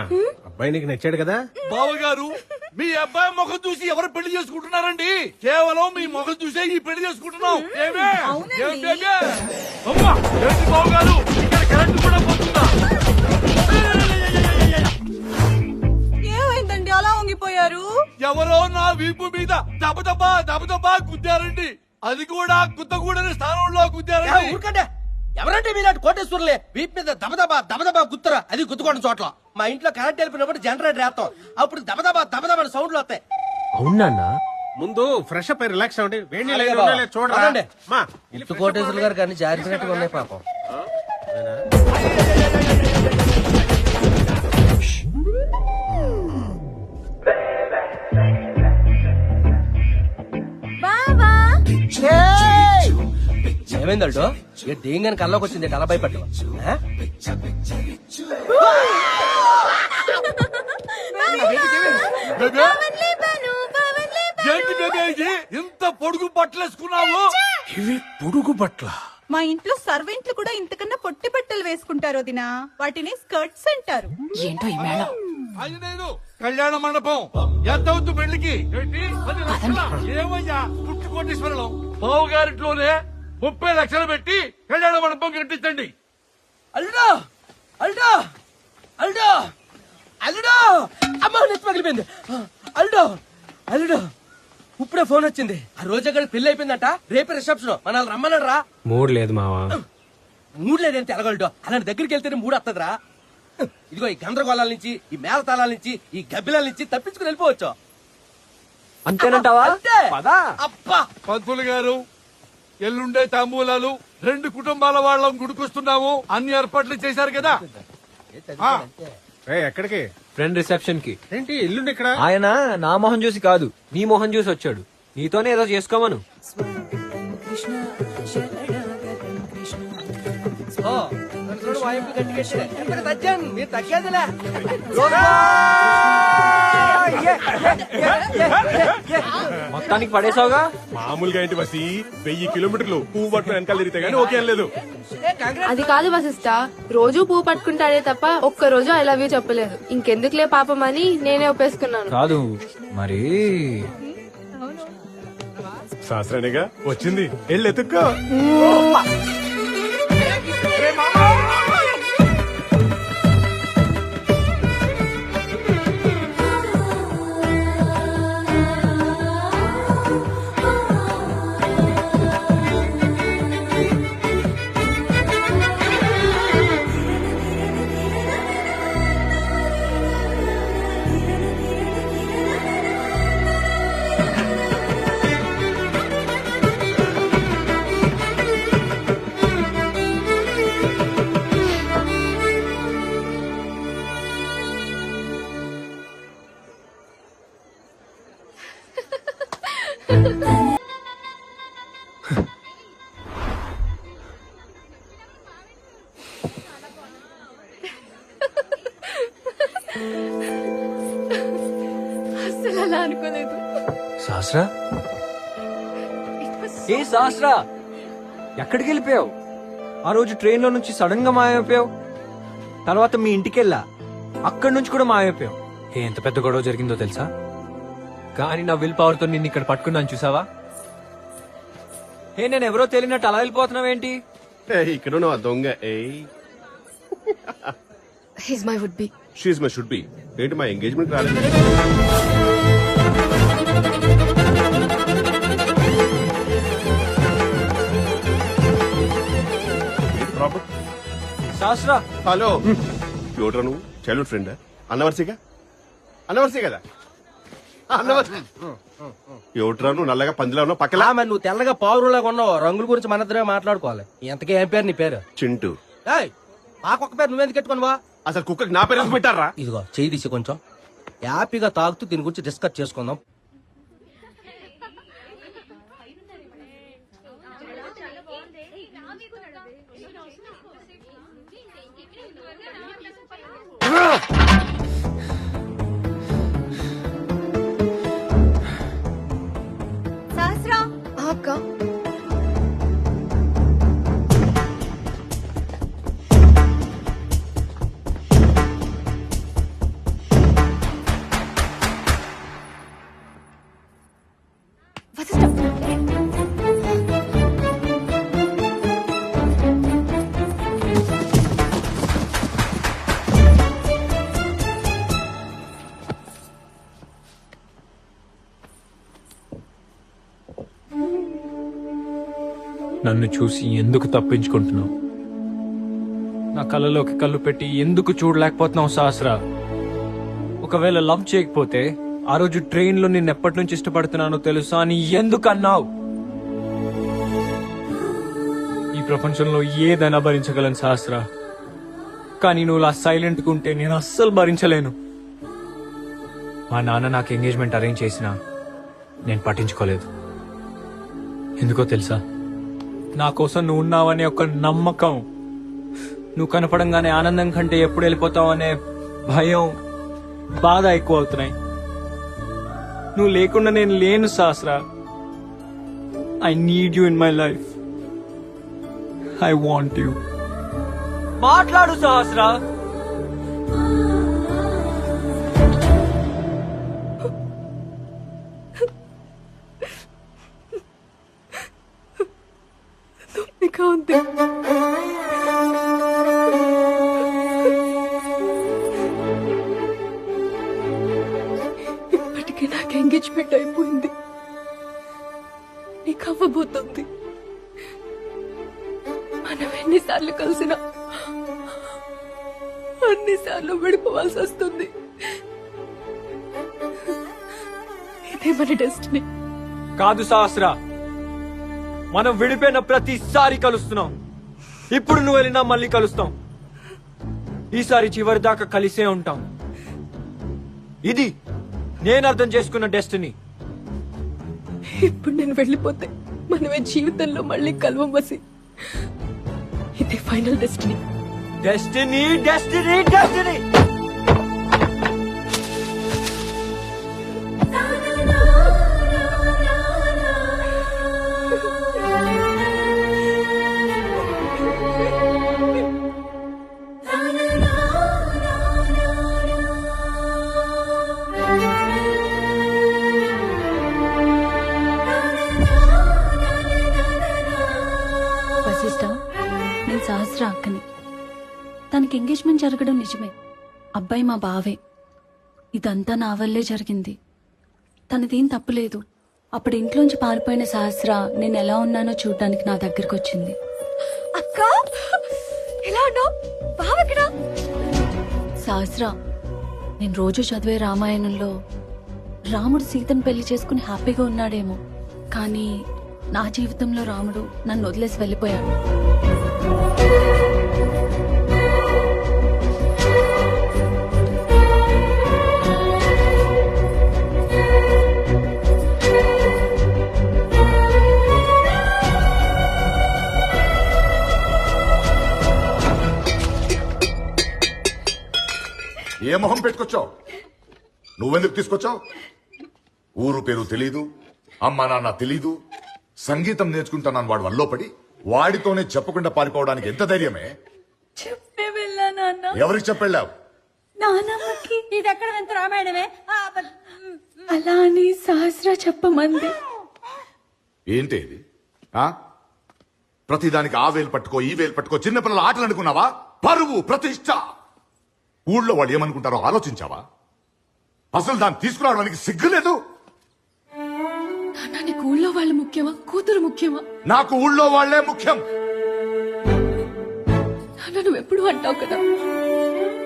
Speaker 6: అబ్బాయి నీకు నచ్చాడు కదా?
Speaker 3: బావగారు మీ అబ్బాయి ముఖం చూసి ఎవరు పెళ్లి చేసుకుంటున్నారండి? కేవలం మీ ముఖం చూసే ఈ పెళ్లి చేసుకుంటున్నాం. ఏమే? ఏం బేబే? అమ్మా, ఏంటి బావగారు ఇక్కడ కరెంట్ కూడా పోతుందా?
Speaker 8: ఏమైందండి అలా వంగిపోయారు?
Speaker 3: ఎవరో నా వీపు మీద దబదబా గుద్దారండి. అది కూడా గుద్దగూడని స్థానంలో గుద్దారండి.
Speaker 7: ఊరుకంటే ఎవరంటే మీలాంటి కోటేశ్వరులే వీప్ మీద దబదబా గుత్తరా, అది గుద్దుకోండి చోట్ల. మా ఇంట్లో కరెంట్ వెళ్ళిపోయినప్పుడు జనరేటర్ వేస్తాం, అప్పుడు దబదబా సౌండ్లు వస్తాయి.
Speaker 11: అవునా?
Speaker 6: ముందు ఫ్రెష్ అప్ రిలాక్స్ అవ్వండి. వేడి నీళ్ళు
Speaker 7: అలాగే
Speaker 6: ఏమైనా ఉన్నాయో చూడరా.
Speaker 7: పదండి.
Speaker 6: మా,
Speaker 7: గుర్తు కోటేశ్వరులు గారు కానీ జారినట్టుగా ఉన్నాయి పాపం. ఏమైంది అల్టో? ఏ దేంగాని కల్లోకి వచ్చింది అలా భయపడ్డా?
Speaker 3: ఏంటి బేబీ ఇది? ఇంత పొడుగు బట్టలేసుకున్నావు?
Speaker 6: ఇవి పొడుగు బట్ల.
Speaker 8: మా ఇంట్లో సర్వెంట్లు కూడా ఇంతకన్నా పొట్టి బట్టలు వేసుకుంటారు వదినా. వాటిని స్కర్ట్స్ అంటారు.
Speaker 4: ఏంటో ఈ మేళం.
Speaker 3: అది నేను కళ్యాణ మండపం ఎంత అవుతు పెళ్లికి? ఏంటి 10 లక్షలా? ఏమయ్యా పుట్టి కోటేశ్వరం బావగారింట్లోనే 30 లక్షలు పెట్టి కళ్యాణ మండపం కట్టించండి.
Speaker 7: అల్లుడో అల్లుడో అల్లుడో అల్లుడో అమ్మ నెత్తి పగిలిపోయింది. అల్లుడో ఇప్పుడే ఫోన్ వచ్చింది. ఆ రోజు అక్కడ పెళ్లి అయిపోయిందంట, రేపే రిసెప్షన్. మనల్ని రమ్మన్నాడు రా.
Speaker 11: మూడు లేదు మావా.
Speaker 7: మూడు లేదని తెలగలడు. అలాంటి దగ్గరికి వెళ్తేనే మూడు వస్తుందిరా. ఇదిగో ఈ గందరగోళాల నుంచి, ఈ మేళతాళాల నుంచి, ఈ గబ్బిలాల నుంచి తప్పించుకుని వెళ్ళిపోవచ్చు.
Speaker 11: అంతేనంటావా?
Speaker 7: అంతే. అబ్బా
Speaker 3: పంతులు గారు, ఎల్లుండే తాంబూలాలు 2 కుటుంబాల వాళ్ళం గుడికొస్తున్నాము. అన్ని ఏర్పాట్లు చేశారు కదా?
Speaker 6: ఎక్కడికి?
Speaker 11: ఫ్రెండ్ రిసెప్షన్ కి.
Speaker 6: ఏంటి ఎల్లుండి ఇక్కడ?
Speaker 11: ఆయన నా మొహం చూసి కాదు, నీ మొహం చూసి వచ్చాడు. నీతోనే ఏదో చేసుకోమను.
Speaker 7: ఓ, నన్ను వాయింపు గట్టి గట్టిదే. ఇంతకు తగ్గాను, మీరు తగ్గేదిలే.
Speaker 11: మొత్తానికి పడేసావుగా.
Speaker 15: మామూలుగా ఏంటి బసి 1000 కిలోమీటర్లు పువ్వు పట్టుకుని వెనకాల తిరిగితే గానీ ఓకే లేదు.
Speaker 1: అది కాదు వశిష్ట, రోజు పువ్వు పట్టుకుంటాడే తప్ప ఒక్క రోజు ఐ లవ్ యూ చెప్పలేదు. ఇంకెందుకులే పాపం అని నేనే ఒప్పేసుకున్నాను.
Speaker 11: కాదు మరి
Speaker 15: శాస్త్రానిగా వచ్చింది, వెళ్ళి ఎత్తుక్కో.
Speaker 1: అసలు అలా అనుకోలేదు.
Speaker 11: శాస్త్రా, ఏ శాస్త్రా, ఎక్కడికి వెళ్ళిపోయావు? ఆ రోజు ట్రైన్ లో నుంచి సడన్ గా మాయమైపోయావు. తర్వాత మీ ఇంటికి వెళ్ళా, అక్కడి నుంచి కూడా మాయమైపోయావు. ఎంత పెద్ద గొడవ జరిగిందో తెలుసా? కానీ నా విల్ పవర్ తో నిన్ను ఇక్కడ పట్టుకున్నాను, చూసావా? నేను ఎవరో తెలియనట్టు అలా వెళ్ళిపోతున్నావేంటి?
Speaker 19: ఇక్కడ నువ్వు దొంగ.
Speaker 1: He's my would be.
Speaker 19: She's my should be. ఏంటి మా ఎంగేజ్మెంట్ రాలేదు?
Speaker 11: శాస్త్రా,
Speaker 19: హలో. ఎవడ్రా నువ్వు? Childhood friend? అన్నవర్సీ కదా? అన్నవర్సీ. ఎవట్రా నువ్వు నల్లగా పందిలా ఉన్నావు పక్కలా?
Speaker 7: మరి నువ్వు తెల్లగా పౌరులాగా ఉన్నావు. రంగుల గురించి మన ఇద్దరే మాట్లాడుకోవాలి. ఎంతకీ ఏం పేరు నీ పేరు?
Speaker 19: చింటూ.
Speaker 7: మాకొక్క పేరు నువ్వెందుకు పెట్టుకున్నావా?
Speaker 19: అసలు కుక్కకి నా పేరు ఎందుకు పెట్టారా?
Speaker 7: ఇదిగో చెయ్యి తీసి కొంచెం హ్యాపీగా తాగుతూ దీని గురించి డిస్కస్ చేసుకుందాం.
Speaker 1: సహస్రా అక్క,
Speaker 11: నన్ను చూసి ఎందుకు తప్పించుకుంటున్నావు? నా కళ్ళలోకి కళ్ళు పెట్టి ఎందుకు చూడలేకపోతున్నావు సహస్రా? ఒకవేళ లవ్ చేయకపోతే ఆ రోజు ట్రైన్ లో నిన్ను ఎప్పటి నుంచి ఇష్టపడుతున్నానో తెలుసా అని ఎందుకు అన్నావు? ఈ ప్రపంచంలో ఏదైనా భరించగలను సహస్రా, కానీ నువ్వు అలా సైలెంట్ గా ఉంటే నేను అస్సలు భరించలేను. మా నాన్న నాకు ఎంగేజ్మెంట్ అరేంజ్ చేసినా నేను పట్టించుకోలేదు. ఎందుకో తెలుసా? నా కోసం నువ్వు ఉన్నావనే ఒక నమ్మకం. నువ్వు కనపడంగానే ఆనందం కంటే ఎప్పుడు వెళ్ళిపోతావనే భయం, బాధ ఎక్కువ అవుతున్నాయి. నువ్వు లేకుండా నేను లేను Sahasra. I need you in my life. I want you. మాట్లాడు సహస్రా.
Speaker 1: నొప్పిగా ఉంది. ఇప్పటికే నాకు ఎంగేజ్మెంట్ అయిపోయింది, నీకు అవ్వబోతుంది. మనం ఎన్నిసార్లు కలిసినా అన్నిసార్లు విడిపోవాల్సి వస్తుంది. ఇదే మన డెస్టినీ.
Speaker 11: కాదు సహస్రా, మనం విడిపోయిన ప్రతిసారి కలుస్తున్నాం. ఇప్పుడు నువ్వు వెళ్ళినా మళ్ళీ కలుస్తాం. ఈసారి చివరి దాకా కలిసే ఉంటాం. ఇది నేను అర్థం చేసుకున్న డెస్టినీ.
Speaker 1: ఇప్పుడు నేను వెళ్ళిపోతే మనమే జీవితంలో మళ్ళీ కలవం వసి. ఇది final destiny.
Speaker 11: Destiny, destiny, destiny.
Speaker 9: Vasishta, నేను సహస్ర అక్కని. తనకి ఎంగేజ్మెంట్ జరగడం నిజమే. అబ్బాయి మా బావే. ఇదంతా నా వల్లే జరిగింది. తనదేం తప్పులేదు. అప్పుడు ఇంట్లోంచి పారిపోయిన సహస్ర నేను ఎలా ఉన్నానో చూడడానికి నా దగ్గరకు వచ్చింది.
Speaker 1: అక్క, ఎలా ఉన్నావు? బావెక్కడా?
Speaker 9: సహస్ర, నేను రోజు చదివే రామాయణంలో రాముడు సీతను పెళ్లి చేసుకుని హ్యాపీగా ఉన్నాడేమో, కానీ నా జీవితంలో రాముడు నన్ను వదిలేసి వెళ్ళిపోయాడు.
Speaker 18: ఏ మొహం పెట్టుకొచ్చావు? నువ్వెందుకు తీసుకొచ్చావు? ఊరు పేరు తెలీదు, అమ్మ నాన్న తెలీదు, సంగీతం నేర్చుకుంటానని వాడు వల్లో పడి వాడితోనే చెప్పకుండా పారిపోవడానికి ఎంత ధైర్యమే?
Speaker 9: చెప్పే వెళ్ళా నాన్న.
Speaker 18: ఎవరికి చెప్పెళ్ళావు?
Speaker 9: నానమ్మకి. ఇది ఎక్కడ ఎంత రామాయణమే అలా అని సహస్ర చెప్పమంది.
Speaker 18: ఏంటి ఇది? ఆ? ప్రతిదానికి ఆ వేలు పట్టుకో, ఈ వేలు పట్టుకో, చిన్నపిల్లల ఆటలు అనుకున్నావా? పరువు, ప్రతిష్ట. ఊళ్ళో వాళ్ళు ఏమనుకుంటారో ఆలోచించావా? అసలు దాన్ని తీసుకురావడానికి సిగ్గులేదు.
Speaker 1: నీకు ఊళ్ళో వాళ్ళు ముఖ్యమా, కూతురు ముఖ్యమా?
Speaker 18: నాకు ఊళ్ళో వాళ్లే ముఖ్యం.
Speaker 1: నాన్న, నువ్వు ఎప్పుడు అంటావు కదా,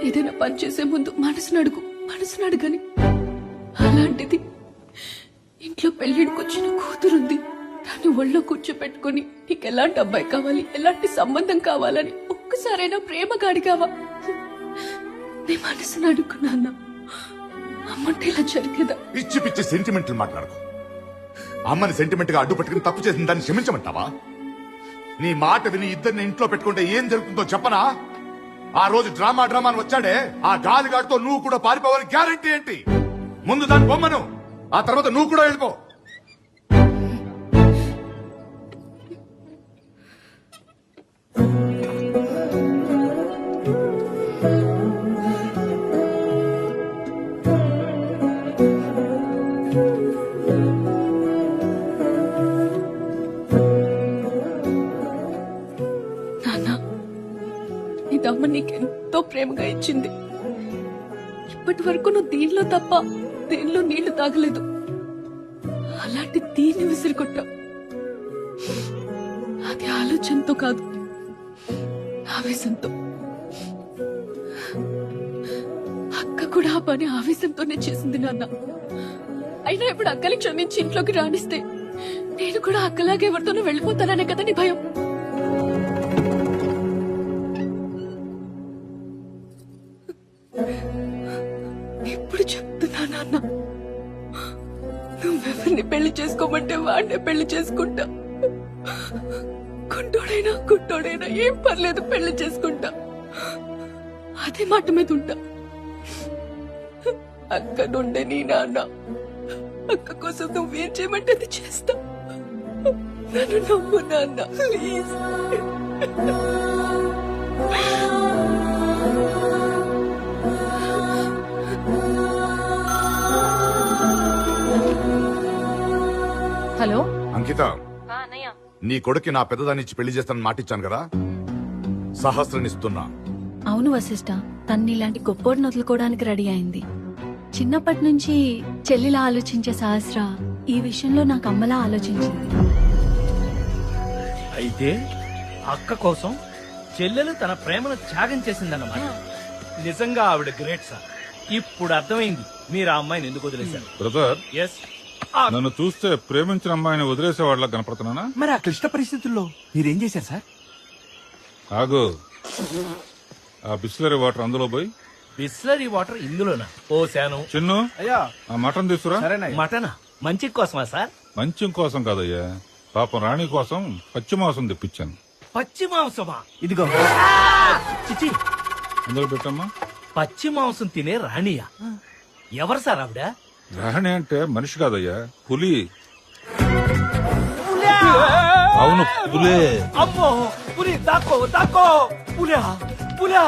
Speaker 1: ఏదైనా పని చేసే ముందు మనసును అడుగని. అలాంటిది ఇంట్లో పెళ్లిడికొచ్చిన కూతురుంది. దాన్ని ఒళ్ళో కూర్చోపెట్టుకుని నీకు ఎలాంటి అబ్బాయి కావాలి, ఎలాంటి సంబంధం కావాలని ఒక్కసారైనా ప్రేమగా అడిగావా? నీ మనసును అడుగున్నా. అమ్మంటే ఇలా జరిగేదా?
Speaker 18: పిచ్చి పిచ్చి సెంటిమెంట్లు మాట్లాడకు. అమ్మని సెంటిమెంట్ గా అడ్డు పెట్టుకుని తప్పు చేసిన దాన్ని క్షమించమంటావా? నీ మాట విని ఇద్దరిని ఇంట్లో పెట్టుకుంటే ఏం జరుగుతుందో చెప్పనా? ఆ రోజు డ్రామాని వచ్చాడే, ఆ గాలిగాడితో నువ్వు కూడా పారిపోవాలని గ్యారంటీ ఏంటి? ముందు దాన్ని బొమ్మను, ఆ తర్వాత నువ్వు కూడా వెళ్ళిపో.
Speaker 1: అమ్మ నీకెంతో ప్రేమగా ఇచ్చింది. ఇప్పటి వరకు నువ్వు దీనిలో తప్ప దేనిలో నీళ్లు తాగలేదు. అలాంటి దీన్ని విసిరికొట్టావు. అది
Speaker 4: ఆలోచనతో కాదు, ఆవేశంతో. అక్క కూడా ఆ పని ఆవేశంతోనే చేసింది నాన్న. అయినా ఇప్పుడు అక్కని క్షమించి ఇంట్లోకి రాణిస్తే నేను కూడా అక్కలాగే ఎవరితోనూ వెళ్ళిపోతాననే కదా నీ భయం. ఇప్పుడు చెప్తున్నా నాన్న, నువ్వెవరిని పెళ్లి చేసుకోమంటే వాడినే పెళ్లి చేసుకుంటా. గుడ్డోడైనా ఏం పర్లేదు, పెళ్లి చేసుకుంటా. అదే మాట మీద ఉంటా. అక్క నుండే నీ నాన్న, అక్క కోసం నువ్వేం చేయమంటే అది చేస్తా. నన్ను నమ్ము నాన్న, ప్లీజ్.
Speaker 1: హలో
Speaker 18: అంకిత, నీ కొడుక్కి నా పెద్దదాన్నిచ్చి పెళ్లి చేస్తానని మాటిచ్చాను కదా, సహస్రనిస్తున్నా.
Speaker 9: అవును వశిష్ట, తన్ని ఇలాంటి గొప్పోడిని వదులుకోవడానికి రెడీ అయింది. చిన్నప్పటి నుంచి చెల్లిలా ఆలోచించే సహస్ర ఈ విషయంలో నాకు అమ్మలా ఆలోచించింది.
Speaker 2: అయితే అక్క కోసం చెల్లెలు తన ప్రేమను త్యాగం చేసిందన్నమాట. నిజంగా ఆవిడ గ్రేట్ సార్. ఇప్పుడు అర్థమైంది మీరు ఆ అమ్మాయిని ఎందుకు వదిలేశారు.
Speaker 5: బ్రదర్,
Speaker 2: ఎస్,
Speaker 5: నన్ను చూస్తే ప్రేమించిన అమ్మాయిని వదిలేసే వాళ్ళ కనపడుతున్నానా?
Speaker 13: మరి ఆ క్లిష్ట పరిస్థితుల్లో మీరేం చేశారు సార్?
Speaker 5: ఆగు, ఆ బిస్లరీ వాటర్ అందులో పోయి.
Speaker 2: బిస్లరీ వాటర్ ఇందులోనా? ఓ శాను.
Speaker 5: చిన్ను,
Speaker 2: అయ్యా
Speaker 5: ఆ మటన్ తీసుకురా.
Speaker 2: మటనా? మంచి కోసమా సార్?
Speaker 5: మంచం కోసం కాదయ్యా, పాపం రాణి కోసం పచ్చి మాంసం తెప్పించాను.
Speaker 2: పచ్చి మాంసమా? ఇదిగో చిచి,
Speaker 5: అందులో పెట్టమ్మా.
Speaker 2: పచ్చి మాంసం తినే రాణియా? ఎవరు సార్ ఆవిడ?
Speaker 5: రాణి అంటే మనిషి కాదయ్యా, పులి. అవును, పులే.
Speaker 2: అమ్మో, పులి! దాక్కో దాక్కో! పులా పులా!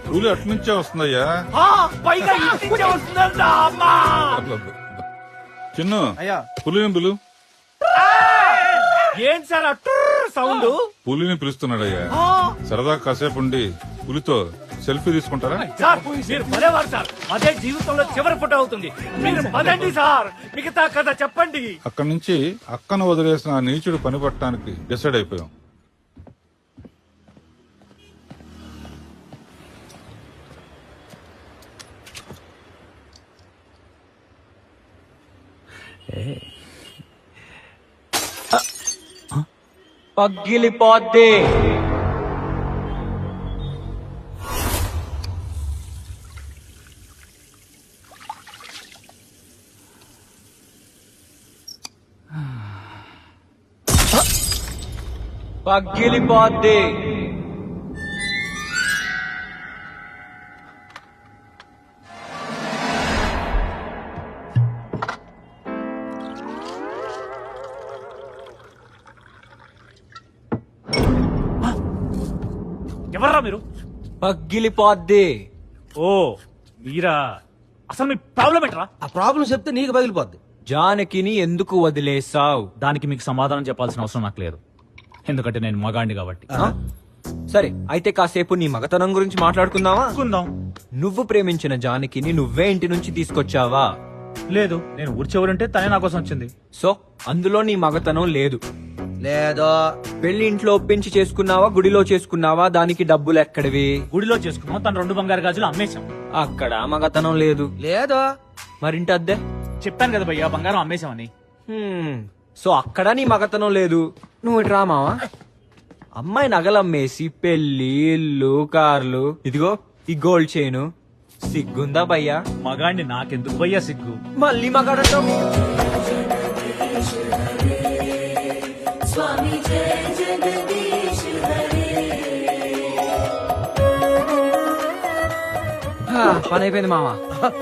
Speaker 5: పులి అట్నుంచే వస్తుందయ్యా.
Speaker 2: పైగా ఇంటించే వస్తుందంట. అమ్మా!
Speaker 5: చిన్ను, పులిని పిలు.
Speaker 2: ఏం సార్ సౌండ్?
Speaker 5: పులిని పిలుస్తున్నాడయ్యా. సరదా కాసేపు ఉండి పులితో సెల్ఫీ తీసుకుంటారా?
Speaker 2: సార్ మీరు పదేవారు సార్. అదే జీవితంలో చివరి పుట అవుతుంది. మీరు పదండి సార్, మిగతా కథ చెప్పండి.
Speaker 5: అక్కడి నుంచి అక్కను వదిలేసిన ఆ నీచుడు పని పట్టడానికి డిసైడ్ అయిపోయాం.
Speaker 11: పగిలిపోద్ది. పగిలిపోద్ది.
Speaker 2: ఎవర్రా మీరు?
Speaker 11: పగిలిపోద్ది.
Speaker 2: ఓ మీరా? అసలు మీ ప్రాబ్లం ఏంట్రా?
Speaker 7: ఆ ప్రాబ్లం చెప్తే నీకు పగిలిపోద్ది.
Speaker 11: జానకిని ఎందుకు వదిలేసావు?
Speaker 20: దానికి మీకు సమాధానం చెప్పాల్సిన అవసరం నాకు లేదు, ఎందుకంటే నేను మగాండి కాబట్టి.
Speaker 11: సరే, అయితే కాసేపు నీ మగతనం గురించి మాట్లాడుకుందామా? నువ్వు ప్రేమించిన జానకిని నువ్వే ఇంటి నుంచి తీసుకొచ్చావా?
Speaker 20: లేదు, నేను ఊరి చివరుంటే తనే నా కోసం వచ్చింది.
Speaker 11: సో అందులో నీ మగతనం లేదు.
Speaker 7: లేదో.
Speaker 11: పెళ్లి ఇంట్లో ఒప్పించి చేసుకున్నావా, గుడిలో చేసుకున్నావా? దానికి డబ్బులు ఎక్కడివి?
Speaker 20: గుడిలో చేసుకున్నాం, తన 2 బంగారు గాజులు అమ్మేశాం.
Speaker 11: అక్కడ మగతనం లేదు.
Speaker 7: లేదో.
Speaker 11: మరింటి అద్దె?
Speaker 20: చెప్పాను కదా భయ్యా, బంగారం అమ్మేశామని.
Speaker 11: సో అక్కడ నీ మగతనం లేదు. నువ్వు ఇటు రామావా? అమ్మాయి నగలమ్మేసి పెళ్లి, ఇల్లు, కార్లు, ఇదిగో ఈ గోల్డ్ చైను. సిగ్గుందా భయ్యా?
Speaker 20: మగాండి నాకెందుకు భయ్యా సిగ్గు?
Speaker 11: మళ్ళీ మగాడటం. పని అయిపోయింది మావా.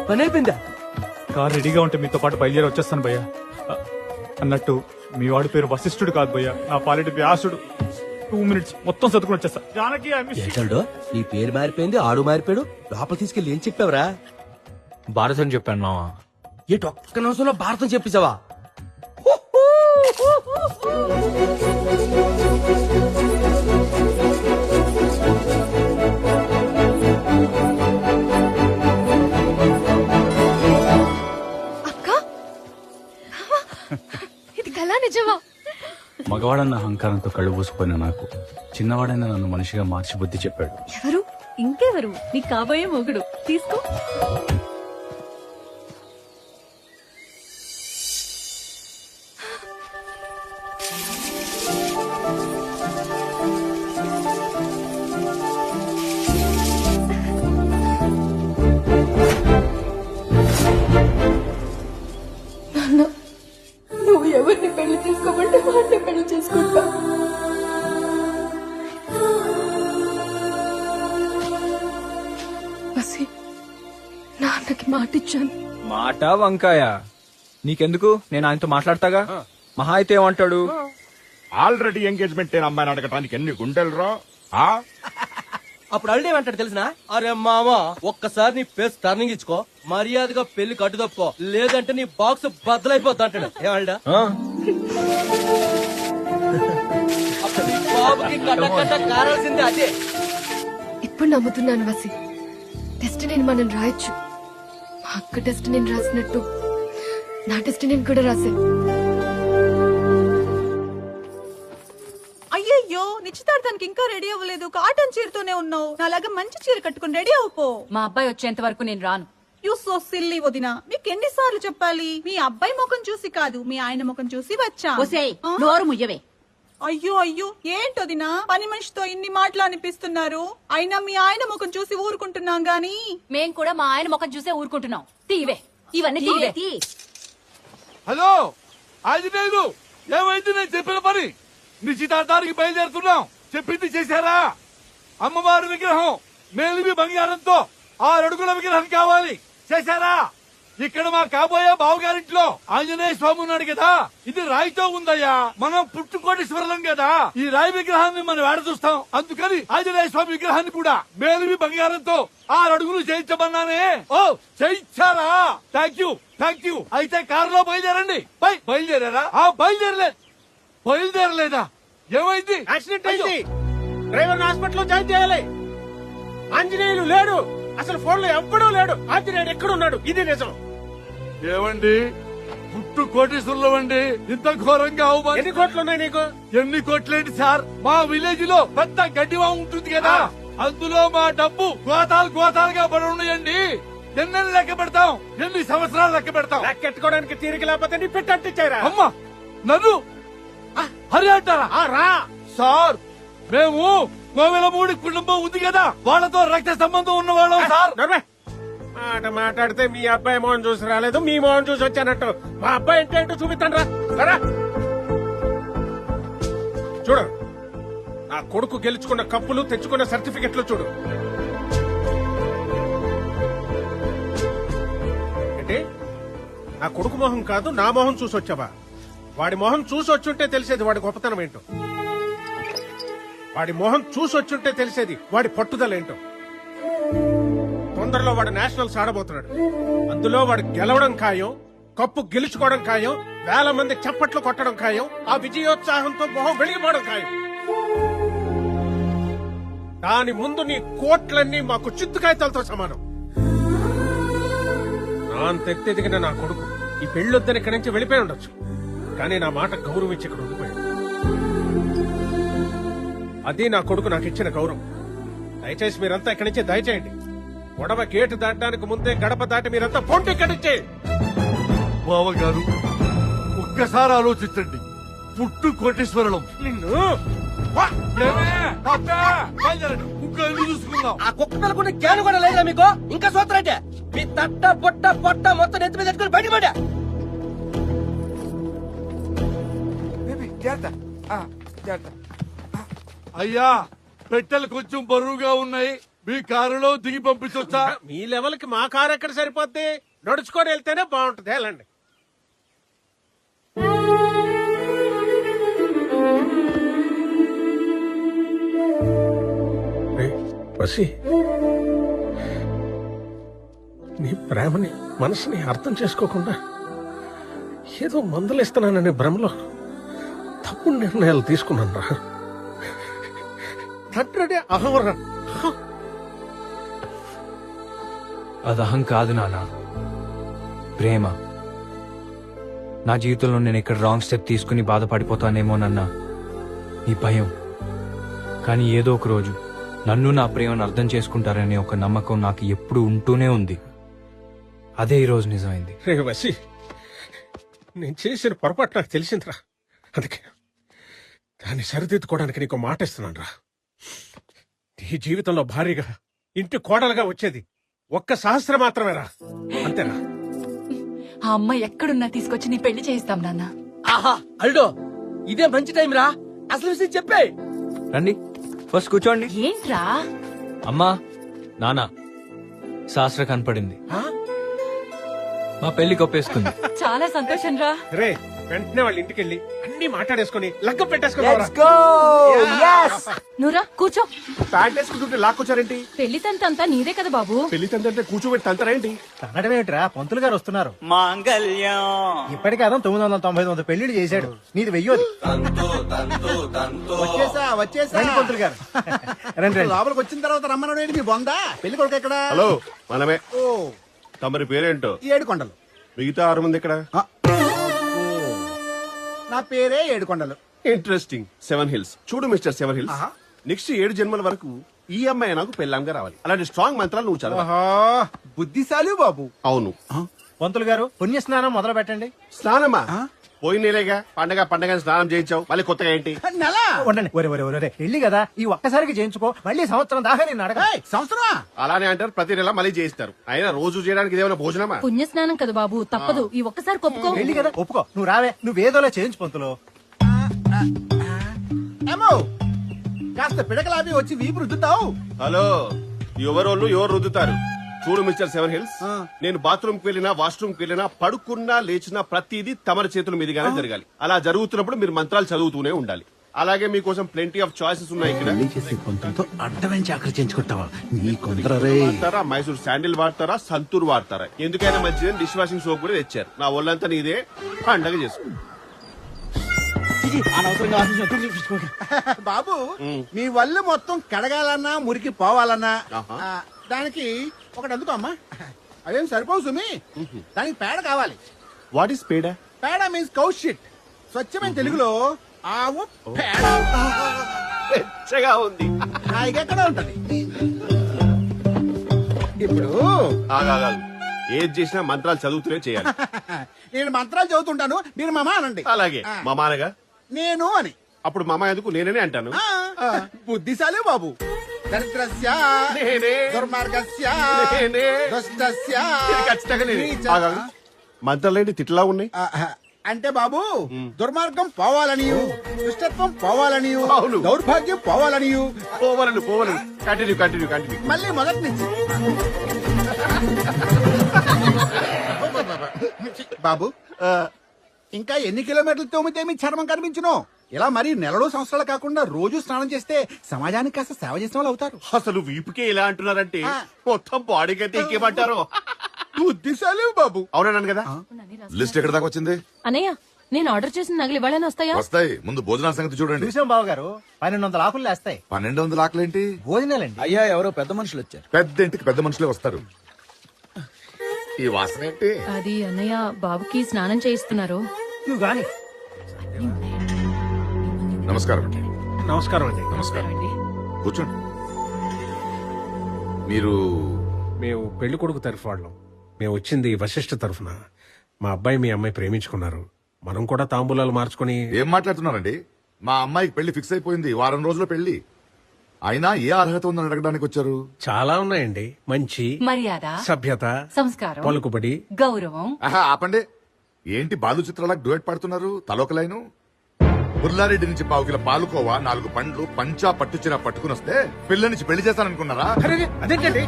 Speaker 7: పని అయిపోయిందా?
Speaker 15: కార్ రెడీగా ఉంటే మీతో పాటు బయలుదేరి వచ్చేస్తాను భయ్యా. అన్నట్టు మీ వాడి పేరు వశిష్ఠుడు కాదు భయ్యా, నా పాలిటి వ్యాసుడు. 2 minutes మొత్తం చదువుకుని వచ్చేస్తా.
Speaker 2: జానకి
Speaker 7: ఏటాడు, నీ పేరు మారిపోయింది, ఆడు మారిపోయాడు. లోపల తీసుకెళ్ళి ఏం చెప్పావురా?
Speaker 11: భారతం చెప్పాను మావా.
Speaker 7: ఏటు ఒక్క నిమిషంలో భారతం చెప్పేశావా?
Speaker 1: అక్క ఇది కళా నిజమా?
Speaker 21: మగవాడన్న అహంకారంతో కళ్ళు పూసుకుపోయిన నాకు చిన్నవాడైన నన్ను మనిషిగా మార్చి బుద్ధి చెప్పాడు.
Speaker 9: ఎవరు? ఇంకెవరు? నీ కాబోయే మొగుడు. తీసుకో.
Speaker 4: నువ్వు ఎవరిని పెళ్లి చేసుకోమంటే వాడిని పెళ్లి చేసుకుంటా. వసి, నాన్నకి మాటిచ్చాను.
Speaker 11: మాట వంకాయ నీకెందుకు? నేను ఆయనతో మాట్లాడతాగా. మహా అయితే ఏమంటాడు?
Speaker 22: ఆల్రెడీ ఎంగేజ్మెంట్ అయిన అమ్మాయిని అడగటానికి ఎన్ని గుండెలు రా.
Speaker 7: అప్పుడు అల్లుడు ఏమంటాడు తెలిసిన? అరే మామా, ఒక్కసారి నీ ఫేస్ టర్నింగ్ ఇచ్చుకో, మర్యాదగా పెళ్లి కట్టు తప్పుకో, లేదంటే నీ బాక్స్ బద్దలైపోద్ది అంటాడు. ఏమంటా? అప్పుడు నీ బాబుకి కట్ట కట్ట కారాల్సిందే అదే.
Speaker 1: ఇప్పుడు నమ్ముతున్నాను వసి, టెస్ట్ నేను మనం రాయొచ్చు. మా అక్క టెస్ట్ నేను రాసినట్టు నా టెస్ట్ నేను కూడా రాశాను.
Speaker 8: అయ్యయ్యో, నిశ్చితార్థానికి ఇంకా రెడీ అవ్వలేదు. కాటన్ చీరతోనే ఉన్నావు. నాలాగా మంచి చీర కట్టుకుని రెడీ అవ్వపో.
Speaker 4: మా అబ్బాయి వచ్చేంత వరకు నేను రాను.
Speaker 8: యూ సో సిల్లీ వదినా. మీకు ఎన్నిసార్లు చెప్పాలి? మీ అబ్బాయి ముఖం చూసి కాదు, మీ ఆయన ముఖం చూసి వచ్చా.
Speaker 4: నోరు ముయ్యవే.
Speaker 8: అయ్యో అయ్యో, ఏంటొదినా పని మనిషితో ఇన్ని మాటలు అనిపిస్తున్నారు? అయినా మీ ఆయన ముఖం చూసి ఊరుకుంటున్నాం గాని
Speaker 4: మేం కూడా మా ఆయన ముఖం చూసే ఊరుకుంటున్నాం. తీవే, ఇవన్నీ తీవే.
Speaker 3: హలో ఆంజనేయులు, ఏమైంది? నేను చెప్పిన పని నిశ్చితార్థానికి బయలుదేరుతున్నాం. చెప్పింది చేశారా? అమ్మవారి విగ్రహం మేలిమి బంగారంతో 6 అడుగుల విగ్రహం కావాలి. చేశారా? ఇక్కడ మా కాబోయే బావగారింట్లో ఆంజనేయ స్వామి ఉన్నాడు కదా, ఇది రాయితో ఉందయ్యా. మనం పుట్టుకోటేశ్వరులం కదా, ఈ రాయి విగ్రహాన్ని మనం ఏడ చూస్తాం. అందుకని ఆంజనేయ స్వామి విగ్రహాన్ని కూడా మేలిమి బంగారంతో 6 అడుగులు చేయించమన్నానే. ఓ, చేయించారా? Thank you, thank you. అయితే కారులో బయలుదేరండి. బయలుదేరారా? బయలుదేరలేదా? ఏమైంది?
Speaker 6: యాక్సిడెంట్ అయింది. డ్రైవర్ హాస్పిటల్లో జాయిన్ చేయాలి. ఆంజనేయులు లేడు, అసలు ఫోన్ లో ఎవ్వడూ లేడు. ఆంజనేయుడు ఎక్కడున్నాడు? ఇది నిజం.
Speaker 3: ఏమండి, పుట్టు కోటేశ్వరులం అండి. ఇంత ఘోరంగా అవమానం.
Speaker 6: ఎన్ని కోట్లు ఉన్నాయి నీకు?
Speaker 3: ఎన్ని కోట్లేంటి సార్? మా విలేజ్ లో పెద్ద గడ్డివా ఉంటుంది కదా, అందులో మా డబ్బు గోతాలుగా పడి ఉన్నాయండి. ఎన్నెన్ని లెక్క పెడతాం? ఎన్ని సంవత్సరాలు లెక్క పెడతాం?
Speaker 6: లెక్కెట్టుకోవడానికి తీరిక లేకపోతే నీ పెట్టంటిచ్చారా?
Speaker 3: అమ్మా, నన్ను హరి అంటారా?
Speaker 6: రా
Speaker 3: సార్, మేము కోవెలమూడి కుటుంబం ఉంది కదా, వాళ్ళతో రక్త సంబంధం ఉన్న వాళ్ళం సార్.
Speaker 6: మాట మాట్లాడితే మీ అబ్బాయి మోహన్ చూసి రాలేదు, మీ మోహన్ చూసి వచ్చానట్టు. మా అబ్బాయి అంటే ఏంటో చూపిస్తాను రా. చూడు, నా కొడుకు గెలుచుకున్న కప్పులు, తెచ్చుకున్న సర్టిఫికెట్లు చూడు. అంటే నా కొడుకు మొహం కాదు, నా మొహం చూసి వచ్చావా? వాడి మొహం చూసి వచ్చుంటే తెలిసేది వాడి గొప్పతనం ఏంటో. వాడి మొహం చూసి వచ్చుంటే తెలిసేది వాడి పట్టుదల ఏంటో. తొందరలో వాడు నేషనల్స్ ఆడబోతున్నాడు. అందులో వాడు గెలవడం ఖాయం, కప్పు గెలుచుకోవడం ఖాయం, 1000 మంది చప్పట్లు కొట్టడం ఖాయం, ఆ విజయోత్సాహంతో మొహం వెలిగిపోవడం ఖాయం. దాని ముందు నీ కోట్లన్నీ మాకు చిత్తుకాయతలతో సమానం. నా అంత ఎత్తెదిగిన నా కొడుకు ఈ పెళ్ళొద్దని ఇక్కడి నుంచి వెళ్ళిపోయి ఉండొచ్చు, కానీ నా మాట గౌరవించి ఇక్కడ ఉండిపోయాడు. అది నా కొడుకు నాకు ఇచ్చిన గౌరవం. దయచేసి మీరంతా ఇక్కడి నుంచి దయచేయండి. గొడవ గేటు దాటడానికి ముందే గడప దాటి మీరంతా పొంటి ఇక్కడి నుంచి.
Speaker 3: బావగారు, ఒక్కసారి ఆలోచించండి. పుట్టు కోటేశ్వరులం.
Speaker 6: నిన్ను
Speaker 3: ఇంకా ఎందుకు చూసుకుందాం?
Speaker 7: ఆ కుక్క పిల్లకున్న క్యాన్ కూడా లేదా మీకు? ఇంకా సూత్రంటే మీ తట్ట పొట్ట మొత్తం నెత్తి మీద ఎత్తుకుని బయట పడ్డా.
Speaker 3: అయ్యా, పెట్టెలు కొంచెం బరువుగా ఉన్నాయి, మీ కారులో దిగి పంపించొచ్చా?
Speaker 6: మీ లెవెల్ కి మా కారు ఎక్కడ సరిపోద్ది? నడుచుకొని వెళ్తేనే బాగుంటుంది. వెళ్ళండి. నీ ప్రేమని, మనసుని అర్థం చేసుకోకుండా ఏదో మందులిస్తున్నాననే భ్రమలో తప్పుడు నిర్ణయాలు తీసుకున్నాను రా. తండ్రి అహంరా.
Speaker 11: అది అహం కాదు నాన్న, ప్రేమ. నా జీవితంలో నేను ఇక్కడ రాంగ్ స్టెప్ తీసుకుని బాధపడిపోతానేమోనన్న నీ భయం. కానీ ఏదో ఒక రోజు నన్ను నా ప్రేమను అర్థం చేసుకుంటారనే ఒక నమ్మకం నాకు ఎప్పుడు ఉంటూనే ఉంది. అదే ఈ రోజు నిజమైంది.
Speaker 6: రే వసి, నేను చేసిన పొరపాటు నాకు తెలిసిందిరా. అందుకే దాన్ని సరిదిద్దుకోవడానికి నీకు మాట ఇస్తున్నాను రా. నీ జీవితంలో భారీగా ఇంటి కోడలుగా వచ్చేది ఒక్క సహస్రం మాత్రమేరా, అంతేనా?
Speaker 4: ఆ అమ్మాయి ఎక్కడున్నా తీసుకొచ్చి నీ పెళ్లి చేయిస్తాం నాన్న.
Speaker 7: ఆహా అల్డో, ఇదే మంచి టైం రా. అసలు విషయం చెప్పే.
Speaker 11: రండి, ఫస్ట్ కూర్చోండి.
Speaker 4: ఏంట్రా?
Speaker 11: అమ్మా, నాన్న, శాస్త్ర కనపడింది. మా పెళ్లికి ఒప్పేసుకుంది.
Speaker 4: చాలా సంతోషం రా.
Speaker 6: రే, వెంటనే వాళ్ళ ఇంటికి వెళ్ళి అన్ని మాట్లాడేసుకుని లగ్గం పెట్టేసుకున్నావురా.
Speaker 4: నువ్వురా కూర్చో.
Speaker 19: ప్యాంట్ వేసుకుంటుంటే లాక్కొచ్చారేంటి?
Speaker 4: పెళ్లి తంతంతా నీదే కదా బాబు.
Speaker 19: పెళ్లి తండ్రి కూర్చోబెట్టి తంతరేంటి?
Speaker 13: తనడమేమిట్రా, పంతులు గారు వస్తున్నారు.
Speaker 7: మాంగళ్యం
Speaker 13: ఇప్పటికే అదం 999 పెళ్లిళ్ళు చేశాడు, నీది వెయ్యోది. వచ్చేసా పంతులు గారు. రండి లోపలికి వచ్చిన తర్వాత రమ్మన్నాడు. మీ బొందా పెళ్లి కొడుకు ఎక్కడ?
Speaker 19: హలో, మనమే. తమరి పేరేంటో?
Speaker 13: 7 కొండలు.
Speaker 19: మిగతా 6 మంది ఇక్కడ.
Speaker 13: నా పేరే 7 కొండలు.
Speaker 19: ఇంట్రెస్టింగ్. 7 హిల్స్. చూడు మిస్టర్ 7 హిల్స్, నెక్స్ట్ 7 జన్మల వరకు ఈ అమ్మాయి నాకు పెళ్ళాంగా రావాలి. అలాంటి స్ట్రాంగ్ మంత్రాలు నువ్వు చదవ.
Speaker 13: బుద్ధిశాలి బాబు.
Speaker 19: అవును.
Speaker 13: పంతులు గారు, పుణ్య స్నానం మొదలు పెట్టండి.
Speaker 19: స్నానమా? పోయినేలేగా పండగ స్నానం చేయించావు, మళ్ళీ కొత్తగా ఏంటి?
Speaker 13: ఉండండి. ఒరే పెళ్లి కదా, ఈ ఒక్కసారికి చేయించుకో, మళ్ళీ సంవత్సరం దాకా నేను అడగ. సంవత్సరమా?
Speaker 19: అలానే అంటారు, ప్రతి నెల మళ్ళీ చేయిస్తారు. అయినా రోజు చేయడానికి ఇదేమైనా భోజనమా?
Speaker 4: పుణ్యస్నానం కదా బాబు, తప్పదు. ఈ ఒక్కసారి ఒప్పుకో.
Speaker 13: పెళ్లి కదా, ఒప్పుకో. నువ్వు రావే, నువ్వేదోలా చేయించు పంతులు. ఏమో కాస్త పిడకలాపి వచ్చి వీపు రుద్దుతావు.
Speaker 19: హలో, ఎవరోళ్ళు ఎవరు రుద్దుతారు? చూడు మిస్టర్ 7 హిల్స్, నేను బాత్రూమ్ కి వెళ్ళినా వాష్రూమ్ కి వెళ్ళినా పడుకున్నా లేచినా ప్రతిదీ తమరి చేతుల మీదుగానే జరగాలి. అలా జరుగుతున్నప్పుడు మీరు మంత్రాలు చదువుతూనే ఉండాలి. అలాగే మీకోసం ప్లెంటీ ఆఫ్ చాయిసెస్ ఉన్నాయి ఇక్కడ.
Speaker 13: అడ్డమైన చాకరీ చేయించుకుంటావా?
Speaker 19: వాడతారా, మైసూర్ శాండిల్ వాడతారా, సంతూర్ వాడతారా? ఎందుకైనా మంచిదని డిష్ వాషింగ్ సోప్ కూడా తెచ్చారు. నా ఒళ్ళంతా నీదే, పండగ చేసుకో.
Speaker 13: బాబు, మీ వల్లు మొత్తం కడగాలన్నా మురికి పోవాలన్నా దానికి ఒకటి అందుకో అమ్మా. అదేం సరిపోవు సుమి, దానికి పేడ కావాలి.
Speaker 19: వాట్ ఈస్ పేడ?
Speaker 13: పేడ మీన్స్ కౌ షిట్. స్వచ్ఛమైన తెలుగులో ఆవు పేడ.
Speaker 19: పెచ్చగా ఉంది.
Speaker 13: ఎక్కడ ఉంటది ఇప్పుడు?
Speaker 19: ఆగాగాగు. ఏది చేసినా మంత్రాలు చదువుతూనే చేయాలి.
Speaker 13: నేను మంత్రాలు చదువుతుంటాను, మీరు మామ అనండి.
Speaker 19: అలాగే. మామానగా
Speaker 13: నేను అని.
Speaker 19: అప్పుడు మామ ఎందుకు నేననే అంటాను.
Speaker 13: బుద్ధిశాలి బాబు. దరిద్రస్య దుర్మార్గస్య దుష్టస్య.
Speaker 19: ఖచ్చితంగా నేనే. ఆగాగు. మంత్రాలేంటి తిట్లా ఉన్నాయి?
Speaker 13: అంటే బాబు, దుర్మార్గం పోవాలని, దుష్టత్వం పోవాలని, దౌర్భాగ్యం పోవాలని.
Speaker 19: పోవాలని. కంటిన్యూ.
Speaker 13: మళ్ళీ మొదటి నుంచి. బాబు, ఇంకా ఎన్ని కిలోమీటర్లు తోమితే మీ చర్మం కనిపించును? ఇలా మరి నెలలో సంవత్సరాలు కాకుండా రోజు స్నానం చేస్తే సమాజానికి కాస్త సేవ చేసిన వాళ్ళు అవుతారు.
Speaker 19: అసలు వీపుకే ఇలా అంటున్నారంటే మొత్తం బాడీకి అయితే ఇంకేమంటారు?
Speaker 13: బుద్ధిశాలి బాబు.
Speaker 19: అవునన్నాను కదా.
Speaker 18: లిస్ట్ ఎక్కడ దాకా వచ్చింది?
Speaker 4: అన్నయ్య, నేను ఆర్డర్ చేసిన నగలు ఇవ్వాలని వస్తాయా?
Speaker 18: వస్తాయి. ముందు భోజనాల సంగతి చూడండి.
Speaker 13: చూసాం బాబు గారు, 1200 ఆకులు లేస్తాయి.
Speaker 18: 1200 ఆకులేంటి?
Speaker 13: భోజనాలండి.
Speaker 7: అయ్యా, ఎవరో పెద్ద మనుషులు వచ్చారు.
Speaker 18: పెద్ద ఇంటికి పెద్ద మనుషులే వస్తారు. ఈ వాసన ఏంటి?
Speaker 4: అది అన్నయ్య బాబుకి స్నానం చేయిస్తున్నారు.
Speaker 13: నువ్వు గాని.
Speaker 18: నమస్కారం అండి.
Speaker 6: నమస్కారం అండి.
Speaker 18: నమస్కారం. కూర్చోండి. మీరు?
Speaker 6: మేము పెళ్లి కొడుకు తరఫు వాళ్ళం. మేము వచ్చింది వశిష్ఠ తరఫున. మా అబ్బాయి మీ అమ్మాయి ప్రేమించుకున్నారు. మనం కూడా తాంబూలాలు మార్చుకుని.
Speaker 18: ఏం మాట్లాడుతున్నారండి? మా అమ్మాయికి పెళ్లి ఫిక్స్ అయిపోయింది. వారం రోజుల్లో పెళ్లి. అయినా ఏ అర్హత ఉందని అడగడానికి వచ్చారు?
Speaker 6: చాలా ఉన్నాయండి. మంచి
Speaker 4: మర్యాద,
Speaker 6: సభ్యత,
Speaker 4: సంస్కారం,
Speaker 6: పలుకుబడి,
Speaker 4: గౌరవం.
Speaker 18: ఆపండి. ఏంటి బాలు చిత్రాలకు డ్యూయట్ పాడుతున్నారు? తలొక లైను. బుర్లారెడ్డి నుంచి 1/4 కిలో పాలుకోవా, 4 పండ్లు, పంచా పట్టుచిన పట్టుకుని వస్తే పిల్ల నుంచి పెళ్లి చేస్తాననుకున్నారా?
Speaker 6: అదేంటండి?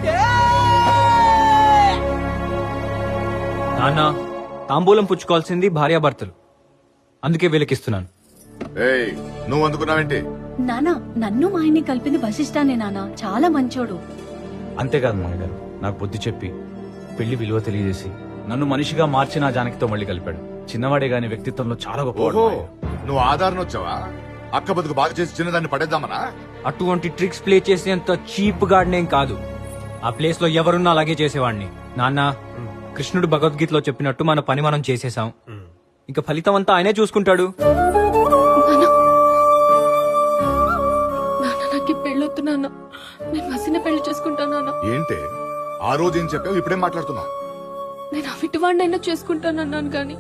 Speaker 11: నాన్న, తాంబూలం పుచ్చుకోవాల్సింది భార్యాభర్తలు, అందుకే వీళ్ళకిస్తున్నాను.
Speaker 18: ఏయ్, నువ్వు అందుకున్నావేంటి?
Speaker 9: నానా, నన్ను మా ఆయన్ని కలిపింది వశిష్ఠానే నానా. చాలా మంచోడు.
Speaker 20: అంతేకాదు మామయ్య గారు, నాకు బుద్ధి చెప్పి పెళ్లి విలువ తెలియజేసి నన్ను మనిషిగా మార్చి నా జానకితో మళ్ళీ కలిపాడు. చిన్నవాడే గాని వ్యక్తిత్వంలో చాలా గొప్పవాడు.
Speaker 18: ఓహో, నువ్వు ఆధారణ వచ్చావా? అక్క బతుకు బాగా చేసి చిన్నదాన్ని పడేద్దామనా?
Speaker 11: అటువంటి ట్రిక్స్ ప్లే చేసేంత చీప్ గాడినేం కాదు. ఆ ప్లేస్ లో ఎవరున్నా అలాగే చేసేవాడిని. నాన్న, కృష్ణుడు భగవద్గీతలో చెప్పినట్టు మన పని మనం చేసేసాం. ఇంకా ఫలితం అంతా ఆయనే చూసుకుంటాడు.
Speaker 18: ఆ రోజు ఏం చెప్పావు, ఇప్పుడేం మాట్లాడుతున్నావు?
Speaker 9: నేను అవిటివాడినైనా చేసుకుంటానన్నాను కానీ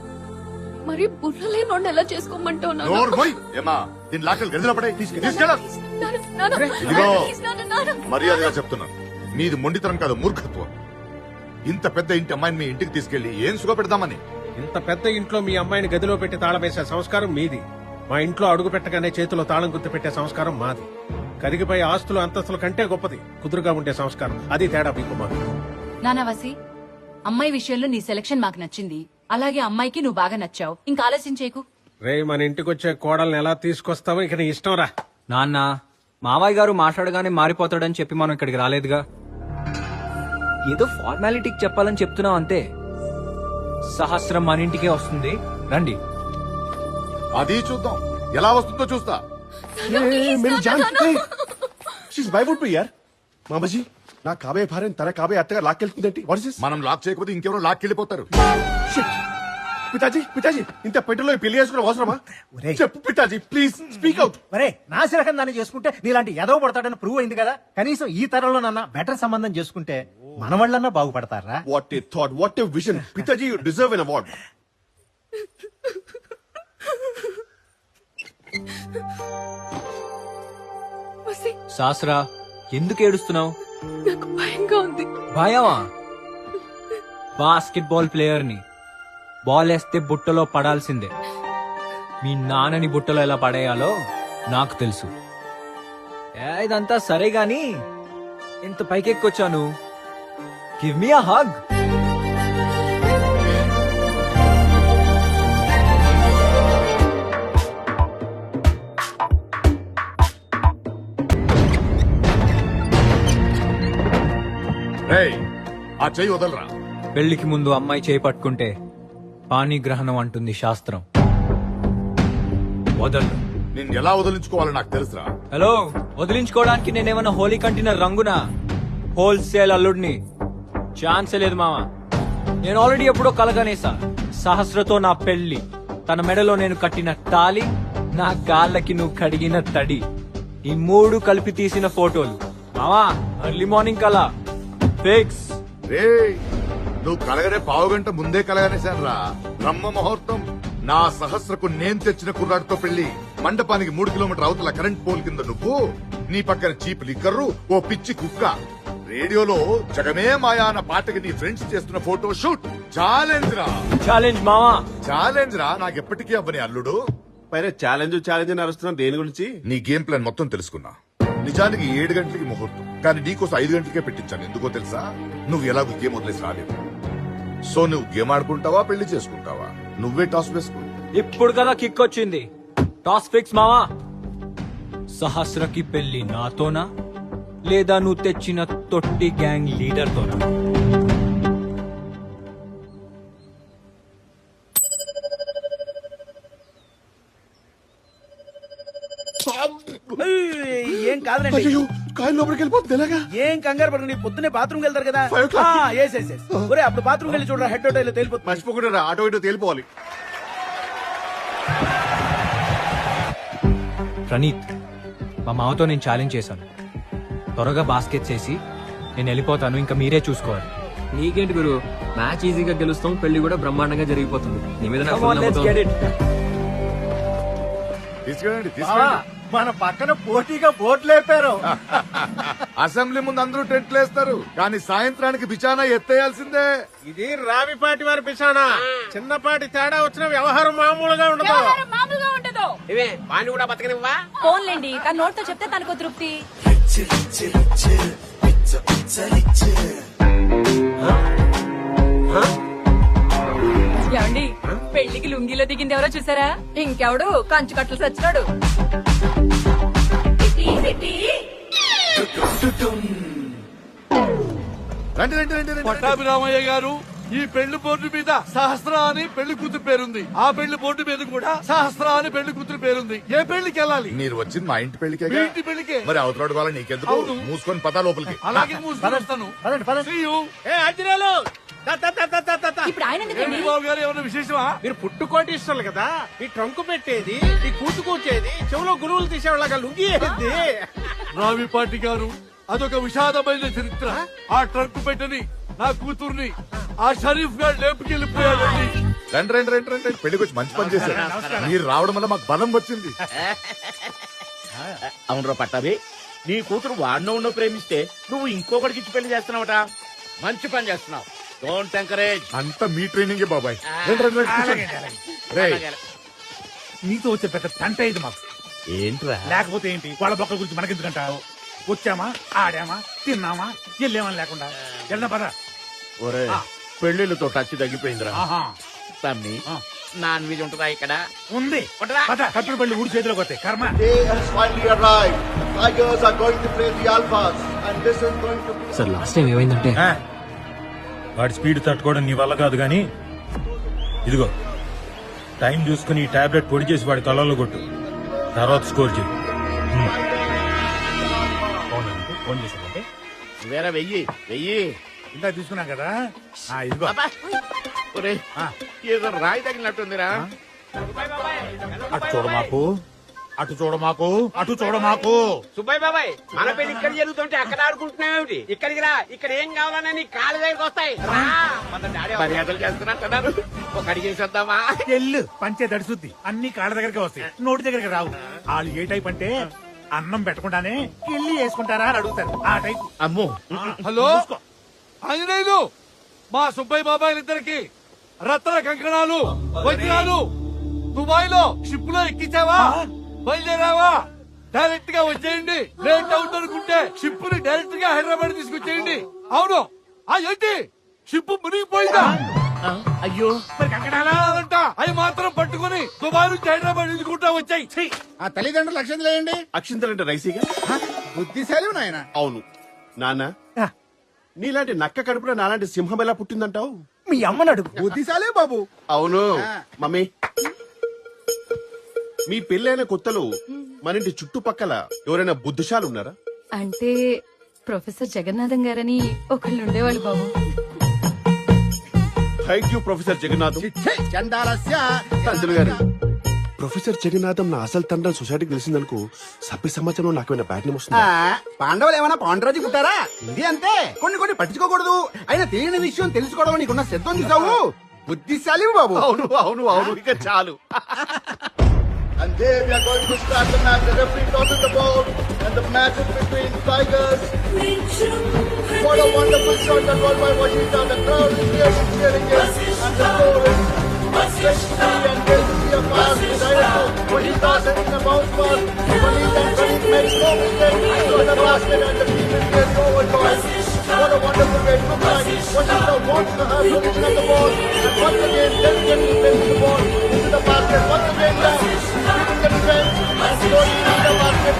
Speaker 9: మరి బుర్రలేనోడిని ఎలా చేసుకోమంటావు నాన్న?
Speaker 18: నోరు మూయ్. ఏమా దీని లాకలు గదిలో పడే తీసుకెళ్ళ.
Speaker 9: నాన్న, నాన్న,
Speaker 18: ఇదిగో
Speaker 9: please నాన్న, నాన్న.
Speaker 18: మర్యాదగా చెప్తున్నాను, మీది మొండితనం కాదు, మూర్ఖత్వం. ఇంత పెద్ద ఇంటి అమ్మాయిని మీ ఇంటికి తీసుకెళ్లి ఏం సుఖ పెడదామని.
Speaker 6: ఇంత పెద్ద ఇంట్లో మీ అమ్మాయిని గదిలో పెట్టి తాళం వేసే సంస్కారం మీది. మా ఇంట్లో అడుగు పెట్టగానే చేతిలో తాళం గుర్తు పెట్టే సంస్కారం మాది. కరిగిపోయే ఆస్తులు అంతస్తుల కంటే గొప్పది కుదురుగా ఉండే సంస్కారం. అది తేడా మీకు మాకు.
Speaker 4: నానావాసి, అమ్మాయి విషయంలో నీ సెలక్షన్ మాకు నచ్చింది. అలాగే అమ్మాయికి నువ్వు బాగా నచ్చావు. ఇంకా ఆలస్యం చేయకు.
Speaker 6: రే, మన ఇంటికి వచ్చే కోడల్ని ఎలా తీసుకొస్తావో ఇక నీ ఇష్టం రా.
Speaker 11: నాన్న, మావయ్య గారు మాట్లాడగానే మారిపోతాడని చెప్పి మనం ఇక్కడికి రాలేదుగా. ఏదో ఫార్మాలిటీకి చెప్పాలని చెప్తున్నావు అంతే. సహస్రం మన ఇంటికే వస్తుంది, రండి.
Speaker 18: అది చూద్దాం, ఎలా వస్తుందో చూస్తా.
Speaker 19: మామజీ, నా కాబోయే భార్య తన కాబోయే అత్తగా లాక్కెళ్తుందేంటి?
Speaker 18: మనం లాక్ చేయకపోతే ఇంకెవరో లాక్కెళ్ళిపోతారు.
Speaker 19: పితాజీ, పితాజీ, ఇంత పెట్టెలో పెళ్లి చేసుకున్న అవసరమా? చెప్పు పితాజీ, ప్లీజ్ స్పీక్ అవుట్.
Speaker 13: మరే నా శిరకం దాన్ని చేసుకుంటే నీలాంటి ఎదవ పడతాడని ప్రూవ్ అయింది కదా. కనీసం ఈ తరంలో నాన్న బెటర్ సంబంధం చేసుకుంటే మన వాళ్ళన్నా బాగుపడతారా?
Speaker 19: What a thought, what a vision. పితాజీ, యు డిజర్వ్ ఎన్ అవార్డ్.
Speaker 11: శాస్త్రా, ఎందుకు ఏడుస్తున్నావు?
Speaker 9: నాకు భయంగా ఉంది.
Speaker 11: భయమా? బాస్కెట్ బాల్ ప్లేయర్ ని బాల్ వేస్తే బుట్టలో పడాల్సిందే. మీ నాన్నని బుట్టలో ఎలా పడేయాలో నాకు తెలుసు. ఇదంతా సరే గాని ఇంత పైకెక్కొచ్చాను. Give me a hug.
Speaker 18: ఆ చెయ్యి వదలరా.
Speaker 11: పెళ్లికి ముందు అమ్మాయి చేయి పట్టుకుంటే పాణిగ్రహణం అంటుంది శాస్త్రం. వదలు.
Speaker 18: నిన్ను ఎలా వదిలించుకోవాలో నాకు తెలుసురా.
Speaker 11: హలో, వదిలించుకోవడానికి నేనేమన్నా హోలీ కంటిన రంగునా? హోల్సేల్ అల్లుడిని. ఛాన్సే లేదు మావా. నేను ఆల్రెడీ ఎప్పుడో కలగనేసా. సహస్రతో నా పెళ్లి, తన మెడలో నేను కట్టిన తాలి, నా కాళ్ళకి నువ్వు కడిగిన తడి, ఈ మూడు కలిపి తీసిన ఫోటోలు. మావా, ఎర్లీ మార్నింగ్ కలా ఫిక్స్.
Speaker 18: నువ్వు కలగనే పావుగంట ముందే కలగనేశాను రా. బ్రహ్మ ముహూర్తం. నా సహస్రకు నేను తెచ్చిన కుర్రాడితో పెళ్లి. మండపానికి 3 కిలోమీటర్ అవతల కరెంట్ పోల్ కింద నువ్వు, నీ పక్కన చీప్ లిక్కర్రు, ఓ పిచ్చి కుక్క. రేడియోలో జగమే మాయా అన్న పాటకి నీ ఫ్రెండ్స్ చేస్తున్న ఫోటో షూట్. ఛాలెంజ్ రా.
Speaker 11: ఛాలెంజ్ మావా,
Speaker 18: ఛాలెంజ్ రా. నాకు ఎప్పటికీ అవ్వని అల్లుడు.
Speaker 19: పైన ఛాలెంజ్ ఛాలెంజ్ అని అరుస్తున్నా దేని గురించి?
Speaker 18: నీ గేమ్ ప్లాన్ మొత్తం తెలుసుకున్నా. నిజానికి 7 గంటలకి ముహూర్తం, కానీ నీకోసం 5 గంటలకే పెట్టించాను. ఎందుకో తెలుసా? నువ్వు ఎలాగో గేమ్ వదిలేసి రాలేవు. సో నువ్వు గేమ్ ఆడుకుంటావా, పెళ్లి చేసుకుంటావా? నువ్వే టాస్ వేసుకో.
Speaker 11: ఇప్పుడు కదా కిక్ వచ్చింది. టాస్ ఫిక్స్ మావా. సహస్రకి పెళ్లి నాతోనా, లేదా నువ్వు తెచ్చిన తొట్టి గ్యాంగ్ లీడర్ తోనా?
Speaker 13: ఏం కాదులండి,
Speaker 19: కాయలు లోపలికి వెళ్ళిపోతుంది ఎలాగా?
Speaker 13: ఏం కంగారు పడక. నీ పొద్దునే బాత్రూమ్ వెళ్తారు కదా.
Speaker 19: 5 o'clock.
Speaker 13: ఒరే, అప్పుడు బాత్రూమ్ వెళ్ళి చూడరా, హెడ్ హోటల్ తేలిపోతుంది.
Speaker 19: మర్చిపోకుండా ఆటో ఇటో తేలిపోవాలి.
Speaker 11: ప్రణీత్, మా మామతో నేను ఛాలెంజ్ చేశాను. త్వరగా బాస్కెట్ చేసి నేను వెళ్ళిపోతాను, ఇంకా మీరే చూసుకోవాలి.
Speaker 10: నీకేంటి గురు, మ్యాచ్ ఈజీగా గెలుస్తాం, పెళ్లి కూడా బ్రహ్మాండంగా జరిగిపోతుంది. నీ మీద నాకు
Speaker 11: Come on,
Speaker 10: full
Speaker 11: let's
Speaker 10: నమ్మకం.
Speaker 11: get it.
Speaker 18: తీసుకెళ్ళండి,
Speaker 13: బావా,
Speaker 18: తీసుకెళ్ళండి.
Speaker 13: మన పక్కన పోటీగా బోట్లు లేపారు.
Speaker 18: అసెంబ్లీ ముందు అందరూ టెంట్లు వేస్తారు, కానీ సాయంత్రానికి బిచానా ఎత్తేయాల్సిందే.
Speaker 6: ఇది రావిపాటి వారి పిసానా. చిన్నపాటి తేడా వచ్చిన వ్యవహారం మామూలుగా ఉండదు.
Speaker 4: మామూలుగా ఉండదు.
Speaker 6: ఇవే వాణ్ణి కూడా బతకనివ్వా?
Speaker 4: ఫోన్లేండి, తన నోటితో చెప్తే తనకు తృప్తి. ఏమండి, పెళ్లికి లుంగిలో దిగింది ఎవరో చూసారా? ఇంకెవడు, కంచు కట్టలు సచ్చినాడు.
Speaker 18: రండి రండి రండి రండి.
Speaker 3: పట్టాభిరామయ్య గారు, ఈ పెళ్లి బోర్డు మీద సహస్ర అని పెళ్లి కూతురు పేరుంది. ఆ పెళ్లి బోర్డు మీద కూడా సహస్ర అని పెళ్లి కూతురు పేరుంది. ఏ పెళ్లికి వెళ్ళాలి?
Speaker 18: మీరు వచ్చింది మా ఇంటి పెళ్లికే.
Speaker 3: మీ ఇంటి పెళ్లికే.
Speaker 18: మరి అవతలాడు వాళ్ళ నీకెందుకు?
Speaker 3: అవును.
Speaker 18: మూసుకొని పదా లోపలికి.
Speaker 3: అలాగే మూసుకొని వస్తాను. See you.
Speaker 6: ఏ అజ్జనాలు,
Speaker 4: ఇప్పుడు ఆయన ఎందుకండి?
Speaker 3: ఏంటి బాబు గారు, ఏమైనా విశేషమా?
Speaker 6: మీరు పుట్టుకోటిస్తారు కదా, ఈ ట్రంకు పెట్టేది, ఈ కూతు కూర్చేది, చెవులో గురువులు తీసేవాళ్ళగా లుంగి ఏంది?
Speaker 3: రావిపాటి గారు, అదొక విషాదమైన చరిత్ర. ఆ ట్రక్ పెట్టని నా కూతుర్ని ఆ షరీఫ్ గారు లేపుకెళ్ళిపోయాడండి.
Speaker 18: రండి రండి రండి రండి పెళ్లికి వచ్చి మంచి పని చేశారు. మీరు రావడం వల్ల మాకు బలం వచ్చింది.
Speaker 14: అవునరా పట్టాభి, నీ కూతురు వాడినో ఉన్నో ప్రేమిస్తే నువ్వు ఇంకొకటికి ఇచ్చి పెళ్లి చేస్తున్నావట. మంచి పని చేస్తున్నావు. Don't encourage.
Speaker 18: అంతా మీ ట్రైనింగే బాబాయ్. రండి రండి రండి కూర్చోండి. రేయ్,
Speaker 14: నీతో వచ్చే పెద్ద తంట ఇది మాకు. ఏంట్రా? లేకపోతే ఏంటి, వాళ్ళ బొక్కల గురించి మనకెందుకంటావు? వచ్చామా, ఆడామా, తిన్నామా, వెళ్ళామని లేకుండా వెళ్దాం పద. ఒరే, పెళ్లిళ్ళతో టచ్ తగ్గిపోయిందిరా. తమ్మి, నాన్ వెజ్ ఉంటుందా ఇక్కడ? ఉంది. కట్టుడు పళ్ళు ఊడి చేతిలోకి వస్తాయి. కర్మ.
Speaker 10: సార్ లాస్ట్ టైం ఏమైందంటే
Speaker 2: వాడి స్పీడ్ తట్టుకోవడం నీ వల్ల కాదు గాని ఇదిగో టైం చూసుకుని ఈ టాబ్లెట్ పొడి చేసి వాడి కళ్ళల్లో కొట్టు, తర్వాత స్కోర్ చేయి. ఫోన్ చేశానంటే
Speaker 14: వేరే వెయ్యి ఇంకా తీసుకున్నాం కదా. ఇదిగో. ఒరే, ఏదో రాయి తగిలినట్టుందిరా. అటు చూడమాకు, అటు చూడమాకు, అటు చూడమాకు.
Speaker 7: సుబ్బయ్య బాబాయ్, మన పెళ్లి ఇక్కడ జరుగుతుంటే అక్కడ ఆడుకుంటున్నావు. ఇక్కడికి రా, ఇక్కడ ఏం కావాలన్నా నీ కాళ్ళ దగ్గరికి వస్తాయి. మర్యాదలు చేస్తున్నట్టున్నారు. ఒక అడిగేసేద్దామా?
Speaker 14: ఎల్లు పంచే తడిసుద్ది. అన్ని కాళ్ళ దగ్గరికి వస్తాయి, నోటి దగ్గరికి రావు. వాళ్ళు ఏ టైప్ అంటే అన్నం పెట్టకుండానే కిల్లి వేసుకుంటారా అని అడుగుతారు. ఆ టైప్. అమ్మో.
Speaker 3: హలో ఆంజనేయులు, మా సుబ్బయ్య బాబాయ్ ఇద్దరికి రత్న కంకణాలు వజ్రాలు దుబాయ్ లో షిప్ లో ఎక్కించావా? బయలుదేరావా? డైరెక్ట్ గా వచ్చేయండి. లేట్ అవుట్ అనుకుంటే షిప్ ని డైరెక్ట్ గా హైదరాబాద్ తీసుకొచ్చేయండి. అవును. ఏంటి షిప్ మునిగిపోయిందా?
Speaker 14: అయ్యో, మరి కంకణాలంట
Speaker 3: అవి మాత్రం పట్టుకుని దుబాయ్ నుంచి హైదరాబాద్ తీసుకుంటా వచ్చాయి.
Speaker 14: ఆ తల్లిదండ్రులు అక్షంతలు వేయండి.
Speaker 19: అక్షింతలంటే రైసీగా?
Speaker 14: బుద్ధిశాలి నాయన.
Speaker 19: అవును నాన్న, నీలాంటి నక్క కడుపులో నాలాంటి సింహం ఎలా పుట్టిందంటావు?
Speaker 14: మీ అమ్మని అడుగు. బుద్ధిశాలి బాబు.
Speaker 19: అవును మమ్మీ. మీ పెళ్ళైన కొత్తలో మన ఇంటి చుట్టుపక్కల ఎవరైనా బుద్ధిశాలు ఉన్నారా?
Speaker 9: అంటే ప్రొఫెసర్ జగన్నాథం గారని ఒకళ్ళు ఉండేవాళ్ళు బాబు.
Speaker 19: Thank you professor Jagannatham. Pantulu garu, professor Jagannatham నా అసలు తండ్రి సొసైటీకి తెలిసిందనుకో సభ్య సమాజంలో నాకేమైనా బ్యాడ్ నేమ్ వస్తుంది.
Speaker 14: పాండవులు ఏమైనా పాండరాజు పుట్టారా? ఇది అంతే. కొన్ని పట్టించుకోకూడదు. అయినా తెలియని విషయం తెలుసుకోవడం నీకున్న సిద్ధం చూసావు. బుద్ధిశాలి బాబు.
Speaker 19: అవును అవును అవును, ఇక చాలు.
Speaker 18: And there we are going to start the match. The referee tosses the ball, and the match is between Tigers. What a wonderful shot that was by Washington. The crowd is really cheering it, and the score is 1-3. And there we see a pass decided to Washington setting the bounce pass. Washington makes no mistake. So the basket and the team is really overjoyed. What a wonderful way to look like. Washington wants to have possession of the ball, and once again delicately places the ball into the basket. Once again down. The defense and slowly in the basket.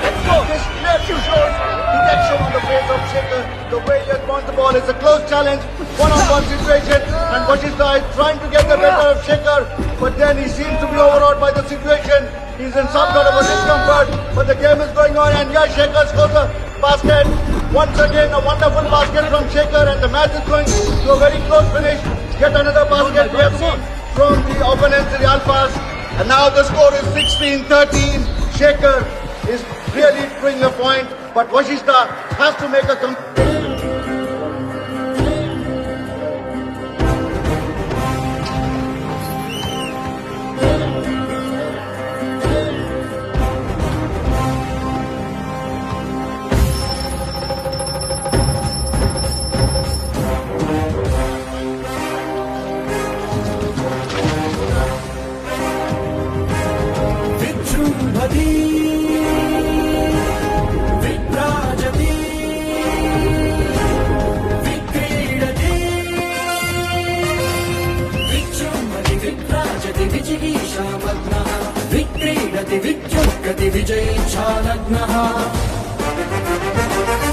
Speaker 18: Let's go. This clearly shows the action on the face of Shaker. The way he has won the ball is a close challenge, one-on-one situation, and Washington is trying to get the better of Shaker, but then he seems to be overawed by the situation. He's in some sort of a discomfort, but the game is going on, and yeah, Shaker scores a basket. Once again, a wonderful basket from Shaker, and the match is going to a very close finish. Yet another basket we have seen from the opponents in the Alphas. And now the score is 16-13. Shaker is really bringing a point, but Washishta has to make a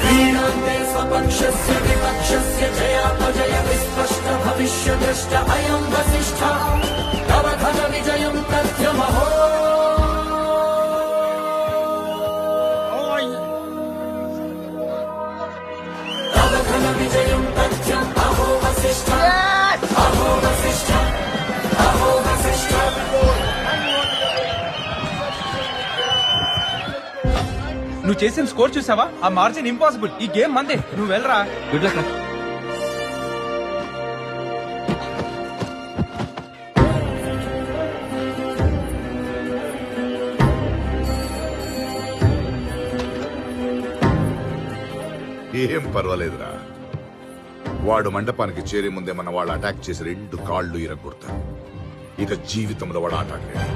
Speaker 12: क्रीणान्ते स्वपक्षस्य विपक्षस्य जयापजय विस्पष्ट भविष्यदृष्ट अयं वसिष्ठः तव घन विजयं तथ्यमहो तव घन विजयं तथ्यम् अहो वसिष्ठ अहो वसिष्ठ अहो वसिष्ठ
Speaker 13: నువ్వు చేసిన స్కోర్ చూసావా? ఆ మార్జిన్ ఇంపాసిబుల్. ఈ గేమ్ మందే. నువ్వు వెళ్ళరా.
Speaker 10: Good luck.
Speaker 18: ఏం పర్వాలేదురా. వాడు మండపానికి చేరే ముందే మన వాళ్ళు అటాక్ చేసి 2 కాళ్ళు ఇరగొడతారు. ఇక జీవితంలో వాడు ఆట ఆడలేడు.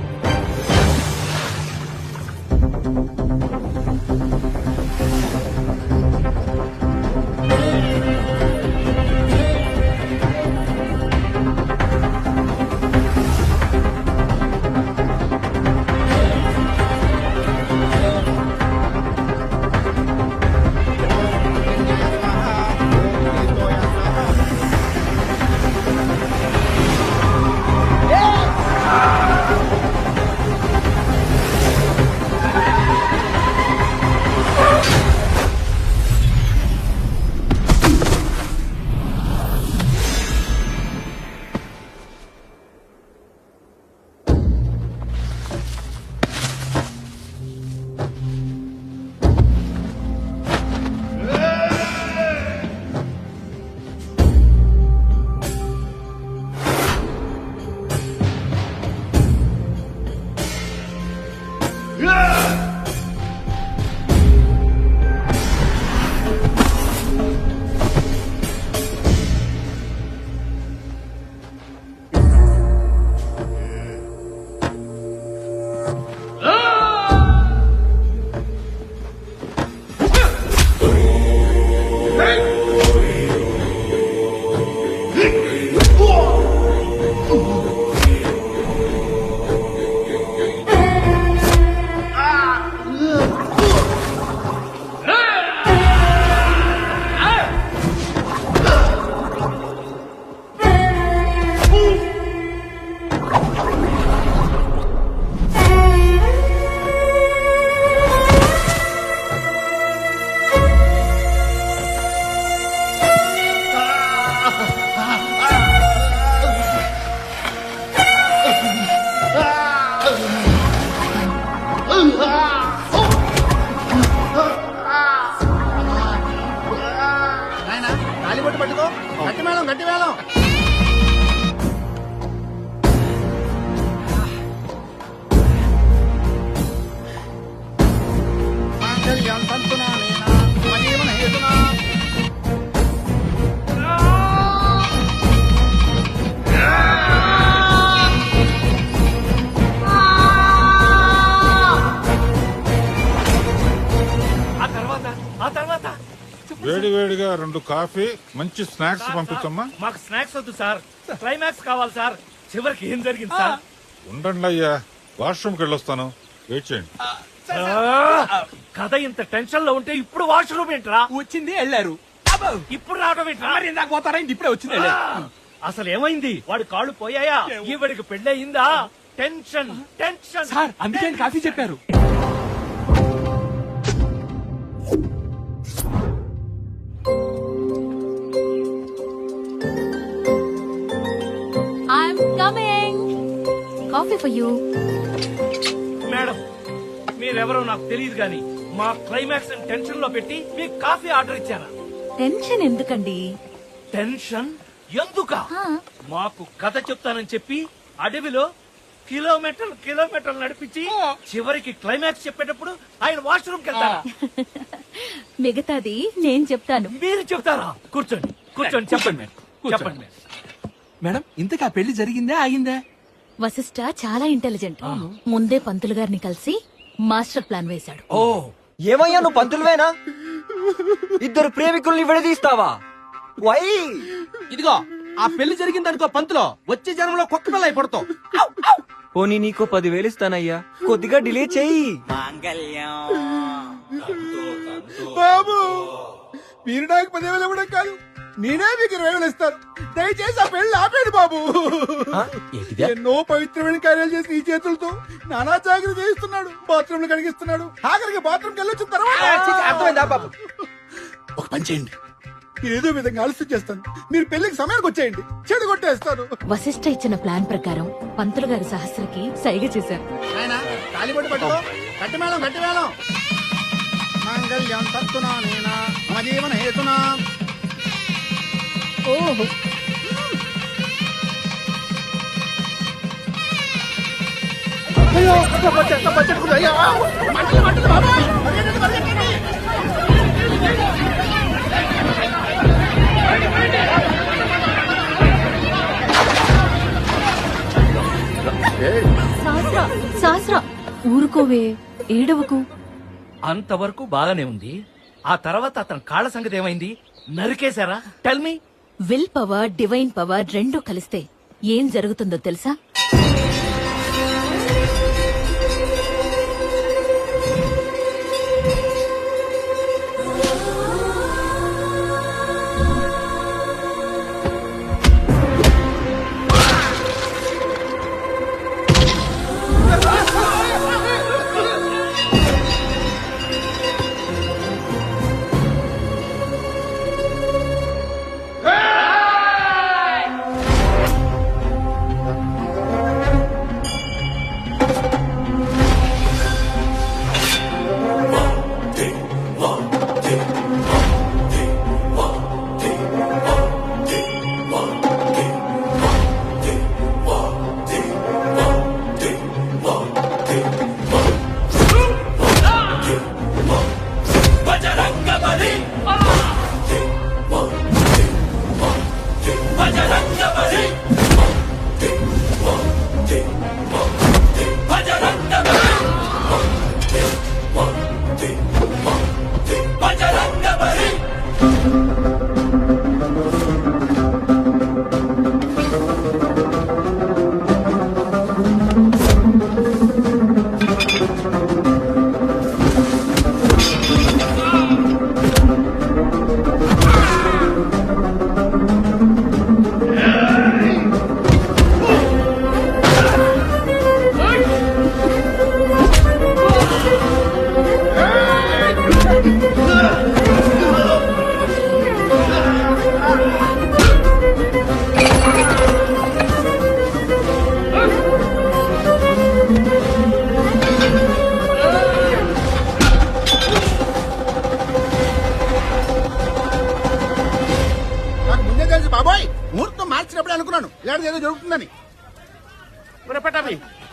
Speaker 5: వేడి వేడిగా 2 కాఫీ, మంచి స్నాక్స్ పంపించమ్మా.
Speaker 2: మాకు స్నాక్స్ వద్దు సార్, క్లైమాక్స్ కావాలి సార్. చివరికి ఏం జరిగింది సార్?
Speaker 5: ఉండండి అయ్యా, వాష్రూమ్కి వెళ్ళొస్తాను, వెయిట్ చేయండి.
Speaker 2: కథ ఇంత టెన్షన్ లో ఉంటే ఇప్పుడు వాష్రూమ్ ఏంట్రా?
Speaker 13: వచ్చింది వెళ్ళారు,
Speaker 2: ఇప్పుడు రావడం ఏంట్రా?
Speaker 13: మరి ఇందాక పోతారా? ఇప్పుడే వచ్చింది వెళ్ళారు.
Speaker 2: అసలు ఏమైంది? వాడి కాళ్ళు పోయాయా? ఈవిడికి పెళ్ళయిందా? టెన్షన్ టెన్షన్
Speaker 13: సార్, అందుకే కాఫీ చెప్పారు.
Speaker 1: I'm coming. Coffee for you.
Speaker 2: Madam, మీరెవరో నాకు తెలియదు కానీ మా క్లైమాక్స్ టెన్షన్ లో పెట్టి మీకు కాఫీ ఆర్డర్ ఇచ్చారా?
Speaker 1: టెన్షన్ ఎందుకండి?
Speaker 2: టెన్షన్ ఎందుక? మాకు కథ చెప్తానని చెప్పి అడవిలో కిలోమీటర్లు నడిపించి చివరికి క్లైమాక్స్ చెప్పేటప్పుడు ఆయన వాష్రూమ్కి వెళ్తారా?
Speaker 1: మిగతాది నేను చెప్తాను.
Speaker 2: మీరు చెప్తారా? కూర్చోండి కూర్చోండి, చెప్పండి చెప్పండి.
Speaker 13: మేడం, ఇంతకా పెళ్లి జరిగిందా ఆగిందా?
Speaker 1: వశిష్ఠ చాలా ఇంటెలిజెంట్. ముందే పంతులు గారిని కలిసి మాస్టర్ ప్లాన్ వేశాడు.
Speaker 11: ఓ, ఏమయ్యా నువ్వు పంతులువేనా? ఇద్దరు ప్రేమికుల్ని విడదీస్తావా? వై?
Speaker 7: ఇదిగో, ఆ పెళ్లి జరిగిందనుకో పంతులో, వచ్చే జన్మలో కుక్క పిల్ల అయిపడతావు.
Speaker 11: పోనీ నీకో 10,000 ఇస్తానయ్యా, కొద్దిగా డిలే చెయ్యి.
Speaker 13: బాబు, మీరు నాకు 10,000 ఇవ్వడం కాదు, నేనే మీకు 20,000 ఇస్తాను. దయచేసి ఆ పెళ్లి ఆపేడు బాబు. ఎన్నో పవిత్రమైన కార్యాలు చేసి ఈ చేతులతో నానా జాగ్రత్త చేయిస్తున్నాడు, బాత్రూమ్ లో కడిగిస్తున్నాడు, ఆఖరికి బాత్రూమ్ వెళ్ళొచ్చిన తర్వాత
Speaker 7: అర్థమైందా బాబు?
Speaker 13: ఒక పని చేయండి, ఏదో విధంగా ఆలస్యం చేస్తాను, మీరు పెళ్లికి సమయానికి వచ్చేయండి, చెడు కొట్టేస్తాను.
Speaker 1: వశిష్ఠ ఇచ్చిన ప్లాన్ ప్రకారం పంతులు గారి సహస్రకి సైగ చేశారు.
Speaker 13: తాలిబొట్టు పట్టుకో, గట్టిమేళం గట్టిమేళం. మాంగళ్యం తత్తునా నేనా మమ జీవన హేతునా.
Speaker 1: ఓహో,
Speaker 13: అయ్యో, పచ్చడి అయ్యో, మంటలు మంటలు బాబా, పరిగెత్తండి, పరిగెత్తండి.
Speaker 9: శాస్త్ర శాస్త్ర ఊరుకోవే, ఏడవకు.
Speaker 2: అంతవరకు బాగానే ఉంది. ఆ తర్వాత అతని కాళ్ళ సంగతి ఏమైంది? నరికేశారా? Tell me.
Speaker 16: Will power, divine power రెండు కలిస్తే ఏం జరుగుతుందో తెలుసా?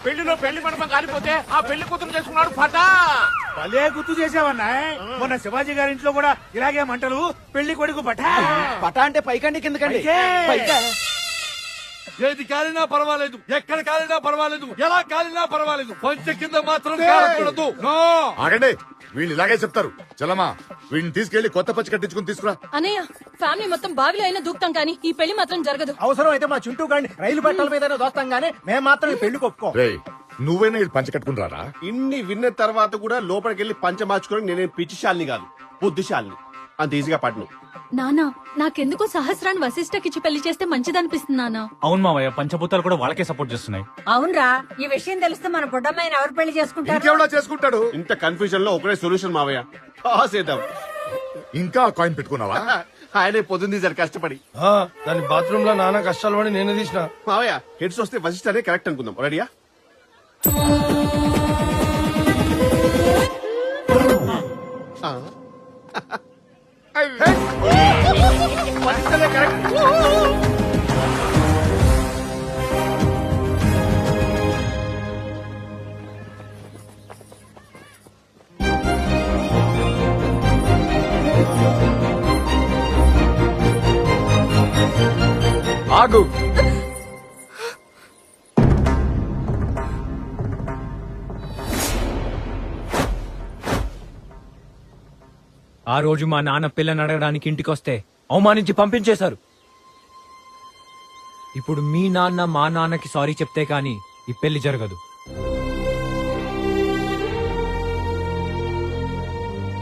Speaker 14: పెళ్లిలో పెళ్లి మండపం కాలిపోతే ఆ పెళ్లి కూతురు చేసుకున్నాడు పటా. భలే గుర్తు చేసావన్నా. మొన్న శివాజీ గారి ఇంట్లో కూడా ఇలాగే మంటలు. పెళ్లి కొడుకు పటా.
Speaker 7: పటా అంటే పైకండి కిందకండి?
Speaker 3: ఏది కాలినా పర్వాలేదు, ఎక్కడ కాలినా పర్వాలేదు, ఎలా కాలినా పర్వాలేదు, పంచ కింద మాత్రం కాలకూడదు.
Speaker 18: ఆగండి, వీళ్ళు ఇలాగే చెప్తారు. చలమా, వీడిని తీసుకెళ్లి కొత్త పచ్చి కట్టించుకుని తీసుకురా.
Speaker 16: అనయ్య, ఫ్యామిలీ మొత్తం బావిలో అయినా దూకుతాం కానీ ఈ పెళ్లి మాత్రం జరగదు.
Speaker 7: అవసరం అయితే మా చుట్టూ గాని రైలు పట్టాల మీద దోస్తాం గానీ మేము మాత్రం ఈ పెళ్లి ఒప్పుకో.
Speaker 18: రేయ్, నువ్వైనా ఇది పంచ కట్టుకుని రారా.
Speaker 19: ఇన్ని విన్న తర్వాత కూడా లోపలికి వెళ్ళి పంచ మార్చుకోవడం నేనేం పిచ్చిశాలిని కాదు, బుద్ధిశాలిని. అంత ఈజీగా పడను.
Speaker 9: నానా, నాకెందుకో సహస్రాన్ని వశిష్ఠకిచ్చి పెళ్లి చేస్తే మంచిదనిపిస్తుంది నానా.
Speaker 20: అవును మావయ్య, పంచభూతాలు కూడా వాళ్ళకే సపోర్ట్ చేస్తున్నాయి.
Speaker 16: అవునరా, ఈ విషయం తెలిస్తే మన బుడ్డమ్మాయిని ఎవరు పెళ్లి చేసుకుంటారు?
Speaker 18: ఇంకెవడా చేసుకుంటాడు?
Speaker 19: ఇంత కన్ఫ్యూజన్ లో ఒకటే సొల్యూషన్ మావయ్య, పాసేద్దాం.
Speaker 18: ఇంకా కాయిన్ పెట్టుకున్నావా?
Speaker 19: ఆయనే పొద్దుంది సార్ కష్టపడి.
Speaker 7: దాని బాత్రూమ్ లో నాన్న కష్టాలు పడి నేను తీసిన.
Speaker 19: మావయ్య, హెడ్స్ వస్తే వశిష్ఠనే కరెక్ట్ అనుకుందాం. రెడీయా?
Speaker 11: ఆగు. ఆ రోజు మా నాన్న పిల్లని అడగడానికి ఇంటికొస్తే అవమానించి పంపించేశారు. ఇప్పుడు మీ నాన్న మా నాన్నకి సారీ చెప్తే కానీ ఈ పెళ్లి జరగదు.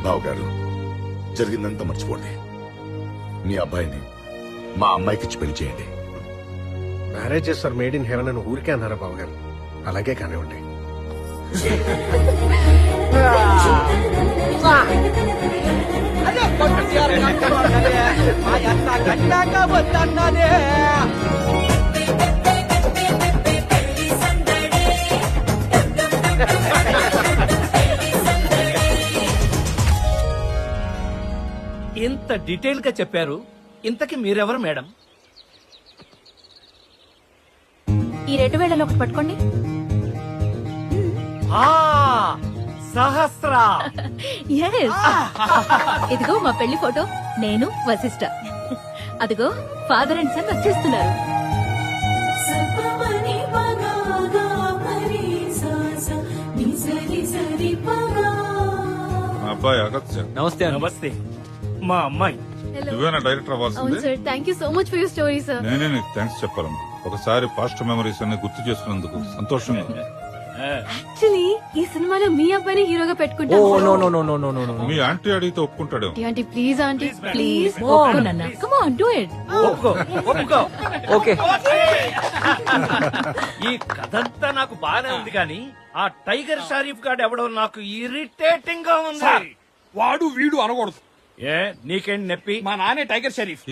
Speaker 18: బావగారు, జరిగిందంతా మర్చిపోండి. మీ అబ్బాయిని మా అమ్మాయికి ఇచ్చి పెళ్లి చేయండి.
Speaker 7: మ్యారేజ్ చేస్తారు మేడ్ ఇన్ హెవెన్ అని ఊరికే అన్నారా బావగారు? అలాగే కానివ్వండి.
Speaker 2: ఇంత డీటెయిల్ గా చెప్పారు. ఇంతకి మీరెవరు మేడం?
Speaker 16: ఈ 2000 ఒకటి పట్టుకోండి.
Speaker 2: సహస్ర.
Speaker 16: ఇదిగో మా పెళ్లి ఫోటో, నేను వశిష్ఠ.
Speaker 9: అదిగో ఫాదర్ అండ్ సన్ వచ్చేస్తున్నారు.
Speaker 5: మా అబ్బాయి అగత్య.
Speaker 11: నమస్తే
Speaker 2: నమస్తే. మా అమ్మాయి.
Speaker 5: నువ్వేనా డైరెక్టర్ అవ్వాల్సిందే?
Speaker 1: Thank you so much for your story sir.
Speaker 5: నేనే నీకు థ్యాంక్స్ చెప్పాలమ్మా. ఒకసారి పాస్ట్ మెమరీస్ అన్ని గుర్తు చేసుకున్నందుకు సంతోషంగా ఉంది.
Speaker 1: యాక్చువల్లీ ఈ సినిమాలో మీ అబ్బాయిని హీరోగా
Speaker 11: ఓ
Speaker 1: పెట్టుకుంటాను.
Speaker 11: No no no no no no no
Speaker 5: మీ ఆంటీ అడిగితే ఒప్పుకుంటాడు.
Speaker 1: Aunty please aunty please
Speaker 16: come on do it.
Speaker 11: Okay.
Speaker 2: ఈ కథంతా నాకు బానే ఉంది కానీ ఆ టైగర్ షరీఫ్ గాడు ఎవడో నాకు ఇరిటేటింగ్ గా ఉంది.
Speaker 13: వాడు వీడు అనకూడదు.
Speaker 2: ఏ నీకేంటి నొప్పి?
Speaker 13: మా నాన్నే టైగర్ షరీఫ్.